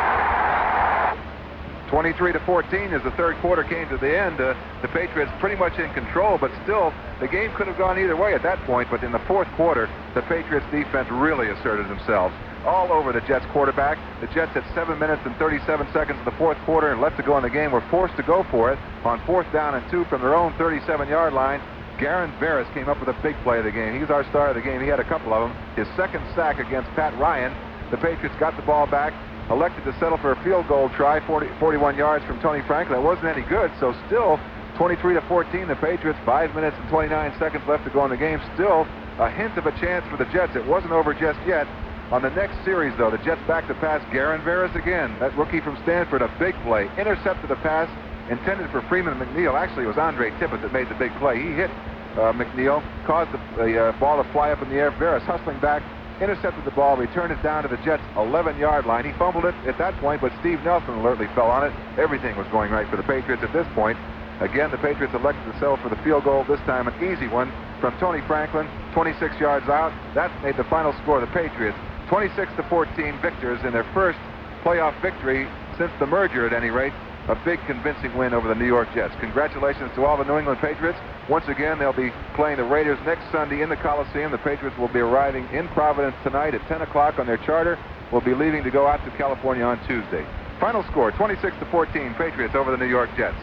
23-14 as the third quarter came to the end. The Patriots pretty much in control, but still the game could have gone either way at that point. But in the fourth quarter, the Patriots defense really asserted themselves. All over the Jets quarterback. The Jets at 7 minutes and 37 seconds in the fourth quarter and left to go in the game were forced to go for it on 4th down and 2 from their own 37-yard line. Garen Veras came up with a big play of the game. He's our star of the game. He had a couple of them. His second sack against Pat Ryan. The Patriots got the ball back, elected to settle for a field goal try, 41 yards from Tony Franklin. That wasn't any good, so still 23-14. The Patriots, 5 minutes and 29 seconds left to go in the game. Still a hint of a chance for the Jets. It wasn't over just yet. On the next series, though, the Jets back to pass. Garen Veras again. That rookie from Stanford, a big play. Intercepted a pass intended for Freeman McNeil. Actually, it was Andre Tippett that made the big play. He hit McNeil, caused the ball to fly up in the air. Veras hustling back, intercepted the ball, returned it down to the Jets' 11-yard line. He fumbled it at that point, but Steve Nelson alertly fell on it. Everything was going right for the Patriots at this point. Again, the Patriots elected to settle for the field goal, this time an easy one from Tony Franklin, 26 yards out. That made the final score. The Patriots 26-14 victors in their first playoff victory since the merger, at any rate. A big convincing win over the New York Jets. Congratulations to all the New England Patriots. Once again, they'll be playing the Raiders next Sunday in the Coliseum. The Patriots will be arriving in Providence tonight at 10 o'clock on their charter. Will be leaving to go out to California on Tuesday. Final score, 26-14, Patriots over the New York Jets.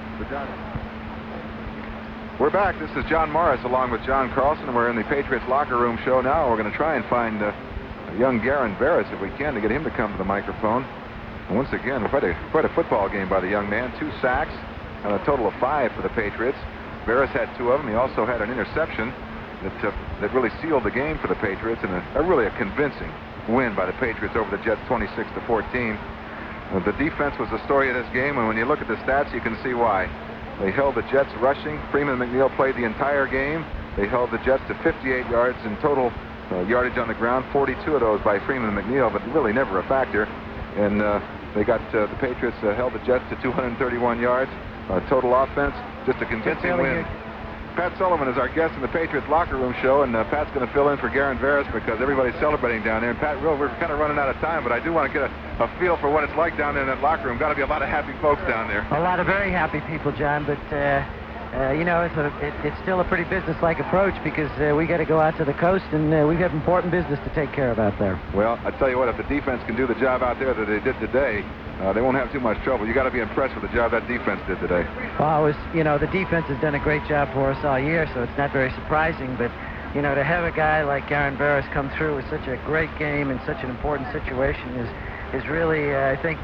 We're back. This is John Morris along with John Carlson. We're in the Patriots locker room show now. We're going to try and find young Garen Veras, if we can, to get him to come to the microphone. And once again, quite a football game by the young man. 2 sacks and a total of 5 for the Patriots. Veras had 2 of them. He also had an interception that really sealed the game for the Patriots, and really a convincing win by the Patriots over the Jets, 26-14. The defense was the story of this game, and when you look at the stats, you can see why. They held the Jets rushing. Freeman McNeil played the entire game. They held the Jets to 58 yards in total yardage on the ground, 42 of those by Freeman McNeil, but really never a factor. And they got the Patriots held the Jets to 231 yards. Total offense, just a convincing win. Pat Sullivan is our guest in the Patriots locker room show, and Pat's going to fill in for Garen Veras because everybody's celebrating down there. And Pat, we're kind of running out of time, but I do want to get a feel for what it's like down there in that locker room. Got to be a lot of happy folks down there. A lot of very happy people, John, but you know, it's still a pretty business-like approach because we got to go out to the coast, and we've got important business to take care of out there. Well, I tell you what, if the defense can do the job out there that they did today, they won't have too much trouble. You got to be impressed with the job that defense did today. Well, you know, the defense has done a great job for us all year, so it's not very surprising. But you know, to have a guy like Garen Veras come through with such a great game in such an important situation is really, I think,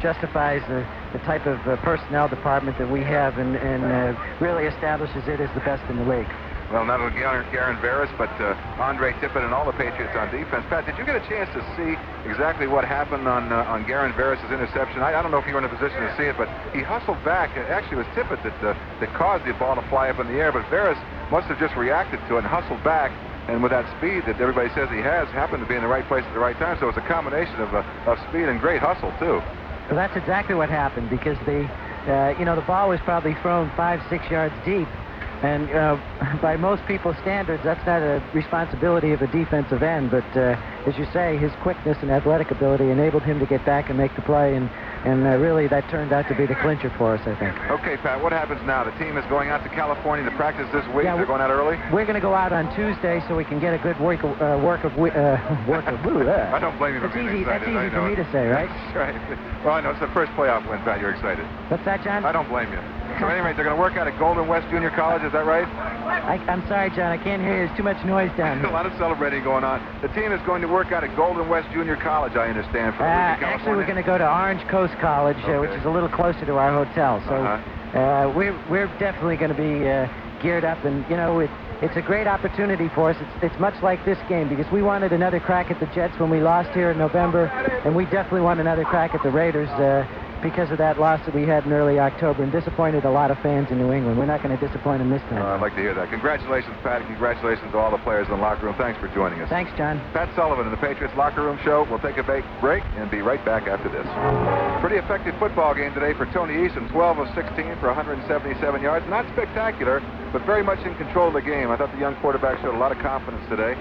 justifies the type of personnel department that we have, and really establishes it as the best in the league. Well, not only Garen Veras, but Andre Tippett and all the Patriots on defense. Pat, did you get a chance to see exactly what happened on Garen Veras' interception? I don't know if you were in a position to see it, but he hustled back. Actually, it was Tippett that caused the ball to fly up in the air, but Veras must have just reacted to it and hustled back. And with that speed that everybody says he has, happened to be in the right place at the right time. So it's a combination of speed and great hustle, too. Well, that's exactly what happened, because you know, the ball was probably thrown 5-6 yards deep. And by most people's standards, that's not a responsibility of a defensive end. But as you say, his quickness and athletic ability enabled him to get back and make the play. And really, that turned out to be the clincher for us, I think. Okay, Pat, what happens now? The team is going out to California to practice this week. Yeah, they're going out early? We're going to go out on Tuesday so we can get a good work of I don't blame you for being That's excited. easy for me to say, right? That's right. Well, I know it's the first playoff win, Pat. You're excited. What's that, John? I don't blame you. So at any rate, they're going to work out at Golden West Junior College. Is that right? I'm sorry, John. I can't hear you. There's too much noise down here. A lot of celebrating going on. The team is going to work out at Golden West Junior College, I understand, for the week in California. Actually, we're going to go to Orange Coast College, which is a little closer to our hotel. So we're definitely going to be geared up. And, you know, it's a great opportunity for us. It's much like this game because we wanted another crack at the Jets when we lost here in November, and we definitely want another crack at the Raiders because of that loss that we had in early October and disappointed a lot of fans in New England. We're not going to disappoint them this time. I'd like to hear that. Congratulations, Pat, and congratulations to all the players in the locker room. Thanks for joining us. Thanks, John. Pat Sullivan in the Patriots Locker Room Show. We'll take a break and be right back after this. Pretty effective football game today for Tony Eason. 12 of 16 for 177 yards. Not spectacular, but very much in control of the game. I thought the young quarterback showed a lot of confidence today.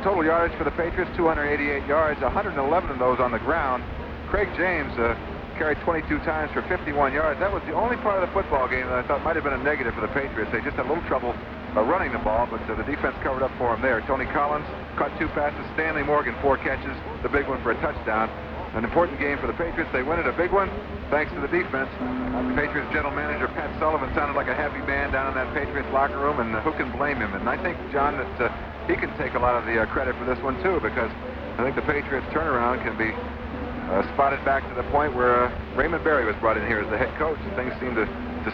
Total yardage for the Patriots, 288 yards, 111 of those on the ground. Craig James carried 22 times for 51 yards. That was the only part of the football game that I thought might have been a negative for the Patriots. They just had a little trouble running the ball, but the defense covered up for him there. Tony Collins caught 2 passes. Stanley Morgan, 4 catches, the big one for a touchdown. An important game for the Patriots. They win it, a big one, thanks to the defense. The Patriots general manager, Pat Sullivan, sounded like a happy man down in that Patriots locker room, and who can blame him? And I think, John, that he can take a lot of the credit for this one, too, because I think the Patriots turnaround can be spotted back to the point where Raymond Berry was brought in here as the head coach. And things seem to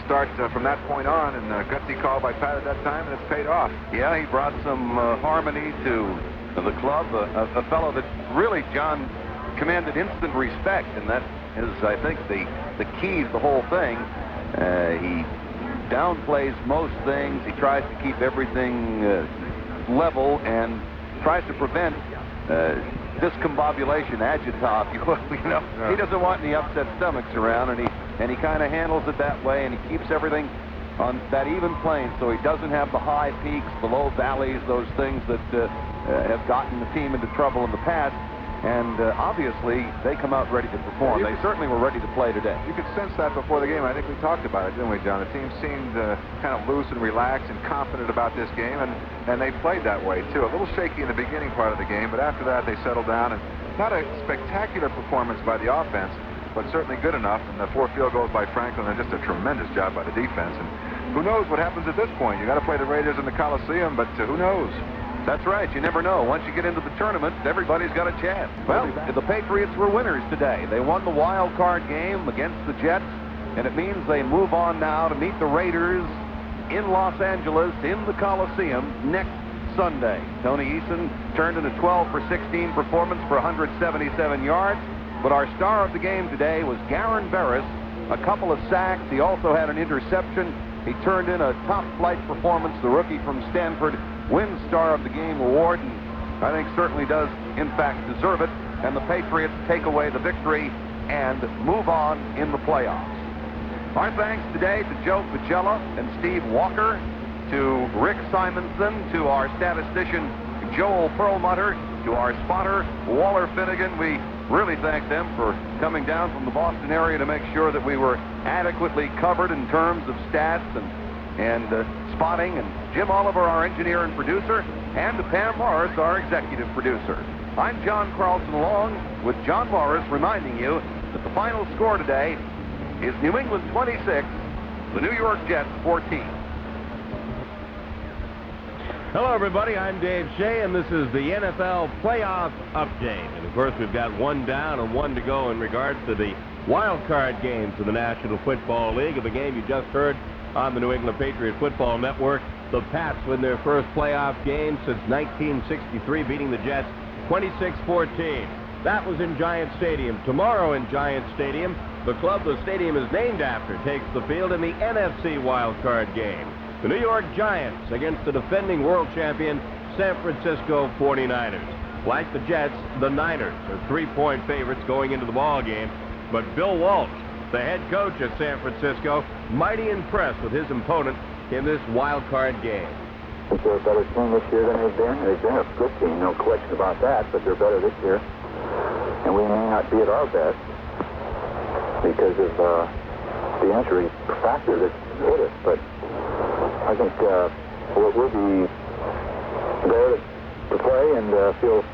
start from that point on, and gutsy call by Pat at that time, and it's paid off. Yeah, he brought some harmony to the club, a fellow that really, John, commanded instant respect, and that is, I think, the key to the whole thing. He downplays most things. He tries to keep everything level and tries to prevent discombobulation, agita, if you will. He doesn't want any upset stomachs around, and he kind of handles it that way, and he keeps everything on that even plane, so he doesn't have the high peaks, the low valleys, those things that have gotten the team into trouble in the past. And obviously, they come out ready to perform. They certainly were ready to play today. You could sense that before the game. I think we talked about it, didn't we, John? The team seemed kind of loose and relaxed and confident about this game, and they played that way, too. A little shaky in the beginning part of the game, but after that, they settled down. And not a spectacular performance by the offense, but certainly good enough. And the 4 field goals by Franklin, and just a tremendous job by the defense. And who knows what happens at this point? You got to play the Raiders in the Coliseum, but who knows? That's right. You never know. Once you get into the tournament, everybody's got a chance. Well, the Patriots were winners today. They won the wild card game against the Jets, and it means they move on now to meet the Raiders in Los Angeles in the Coliseum next Sunday. Tony Eason turned in a 12 for 16 performance for 177 yards, but our star of the game today was Garen Barris, a couple of sacks. He also had an interception. He turned in a top-flight performance. The rookie from Stanford wins Star of the Game award, and I think certainly does, in fact, deserve it. And the Patriots take away the victory and move on in the playoffs. Our thanks today to Joe Pagella and Steve Walker, to Rick Simonson, to our statistician Joel Perlmutter, to our spotter Waller Finnegan. We really thank them for coming down from the Boston area to make sure that we were adequately covered in terms of stats and spotting, and Jim Oliver, our engineer and producer, and to Pam Morris, our executive producer. I'm John Carlson, along with John Morris, reminding you that the final score today is New England 26, the New York Jets 14. Hello, everybody. I'm Dave Shea, and this is the NFL Playoff Update. And, of course, we've got 1 down and 1 to go in regards to the wild card games of the National Football League. Of the game you just heard on the New England Patriots Football Network, the Pats win their first playoff game since 1963, beating the Jets 26-14. That was in Giant Stadium. Tomorrow in Giant Stadium, the club the stadium is named after takes the field in the NFC wildcard game. The New York Giants against the defending world champion San Francisco 49ers. Like the Jets, the Niners are 3-point favorites going into the ball game, but Bill Walsh, the head coach at San Francisco, mighty impressed with his opponent, in this wild card game. I think they're a better team this year than they've been. They've been a good team, no question about that, but they're better this year. And we may not be at our best because of the injury factor that hit us, but I think we'll be there to play and feel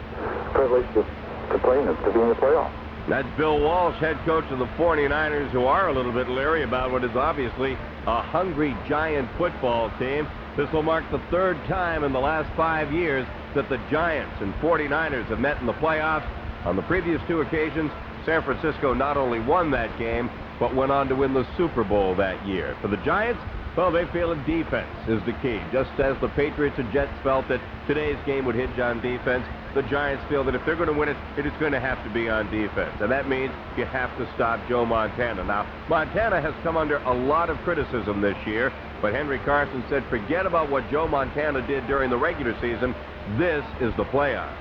privileged to play to be in the playoffs. That's Bill Walsh, head coach of the 49ers, who are a little bit leery about what is obviously a hungry Giant football team. This will mark the third time in the last 5 years that the Giants and 49ers have met in the playoffs. On the previous two occasions, San Francisco not only won that game, but went on to win the Super Bowl that year. For the Giants, well, they feel that defense is the key. Just as the Patriots and Jets felt that today's game would hinge on defense, the Giants feel that if they're going to win it, it is going to have to be on defense. And that means you have to stop Joe Montana. Now, Montana has come under a lot of criticism this year, but Henry Carson said, forget about what Joe Montana did during the regular season. This is the playoffs.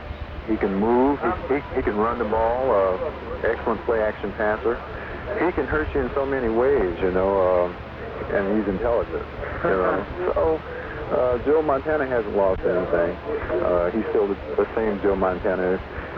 He can move. He can run the ball. Excellent play-action passer. He can hurt you in so many ways, you know, and he's intelligent. You know. So Joe Montana hasn't lost anything. He's still the same Joe Montana.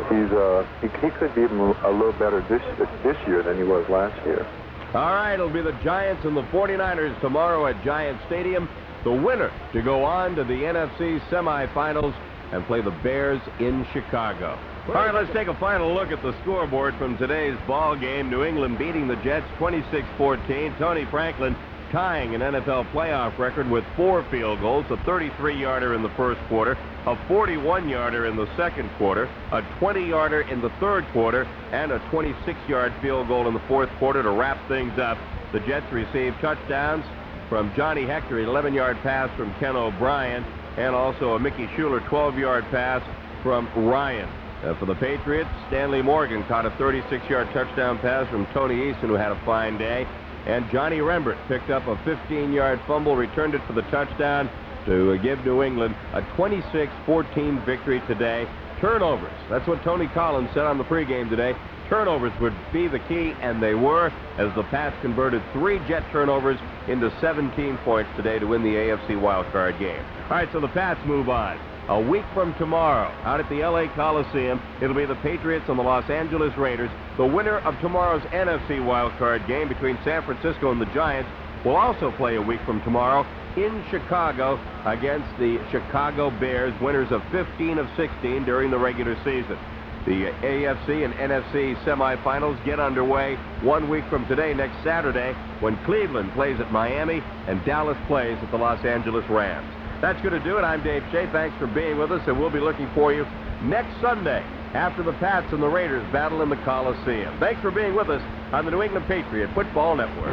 He could be even a little better this year than he was last year. All right, it'll be the Giants and the 49ers tomorrow at Giant Stadium. The winner to go on to the NFC semifinals and play the Bears in Chicago. All right, let's take a final look at the scoreboard from today's ball game. New England beating the Jets 26-14. Tony Franklin tying an NFL playoff record with 4 field goals, a 33-yarder in the first quarter, a 41-yarder in the second quarter, a 20-yarder in the third quarter, and a 26-yard field goal in the fourth quarter to wrap things up. The Jets received touchdowns from Johnny Hector, an 11-yard pass from Ken O'Brien, and also a Mickey Schuler 12-yard pass from Ryan. For the Patriots, Stanley Morgan caught a 36-yard touchdown pass from Tony Eason, who had a fine day. And Johnny Rembert picked up a 15-yard fumble, returned it for the touchdown to give New England a 26-14 victory today. Turnovers, that's what Tony Collins said on the pregame today. Turnovers would be the key, and they were, as the Pats converted 3 Jet turnovers into 17 points today to win the AFC wildcard game. All right, so the Pats move on. A week from tomorrow, out at the LA Coliseum, it'll be the Patriots and the Los Angeles Raiders. The winner of tomorrow's NFC wildcard game between San Francisco and the Giants will also play a week from tomorrow in Chicago against the Chicago Bears, winners of 15 of 16 during the regular season. The AFC and NFC semifinals get underway 1 week from today, next Saturday, when Cleveland plays at Miami and Dallas plays at the Los Angeles Rams. That's going to do it. I'm Dave Shea. Thanks for being with us, and we'll be looking for you next Sunday after the Pats and the Raiders battle in the Coliseum. Thanks for being with us on the New England Patriot Football Network.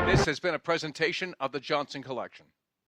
This has been a presentation of the Johnson Collection.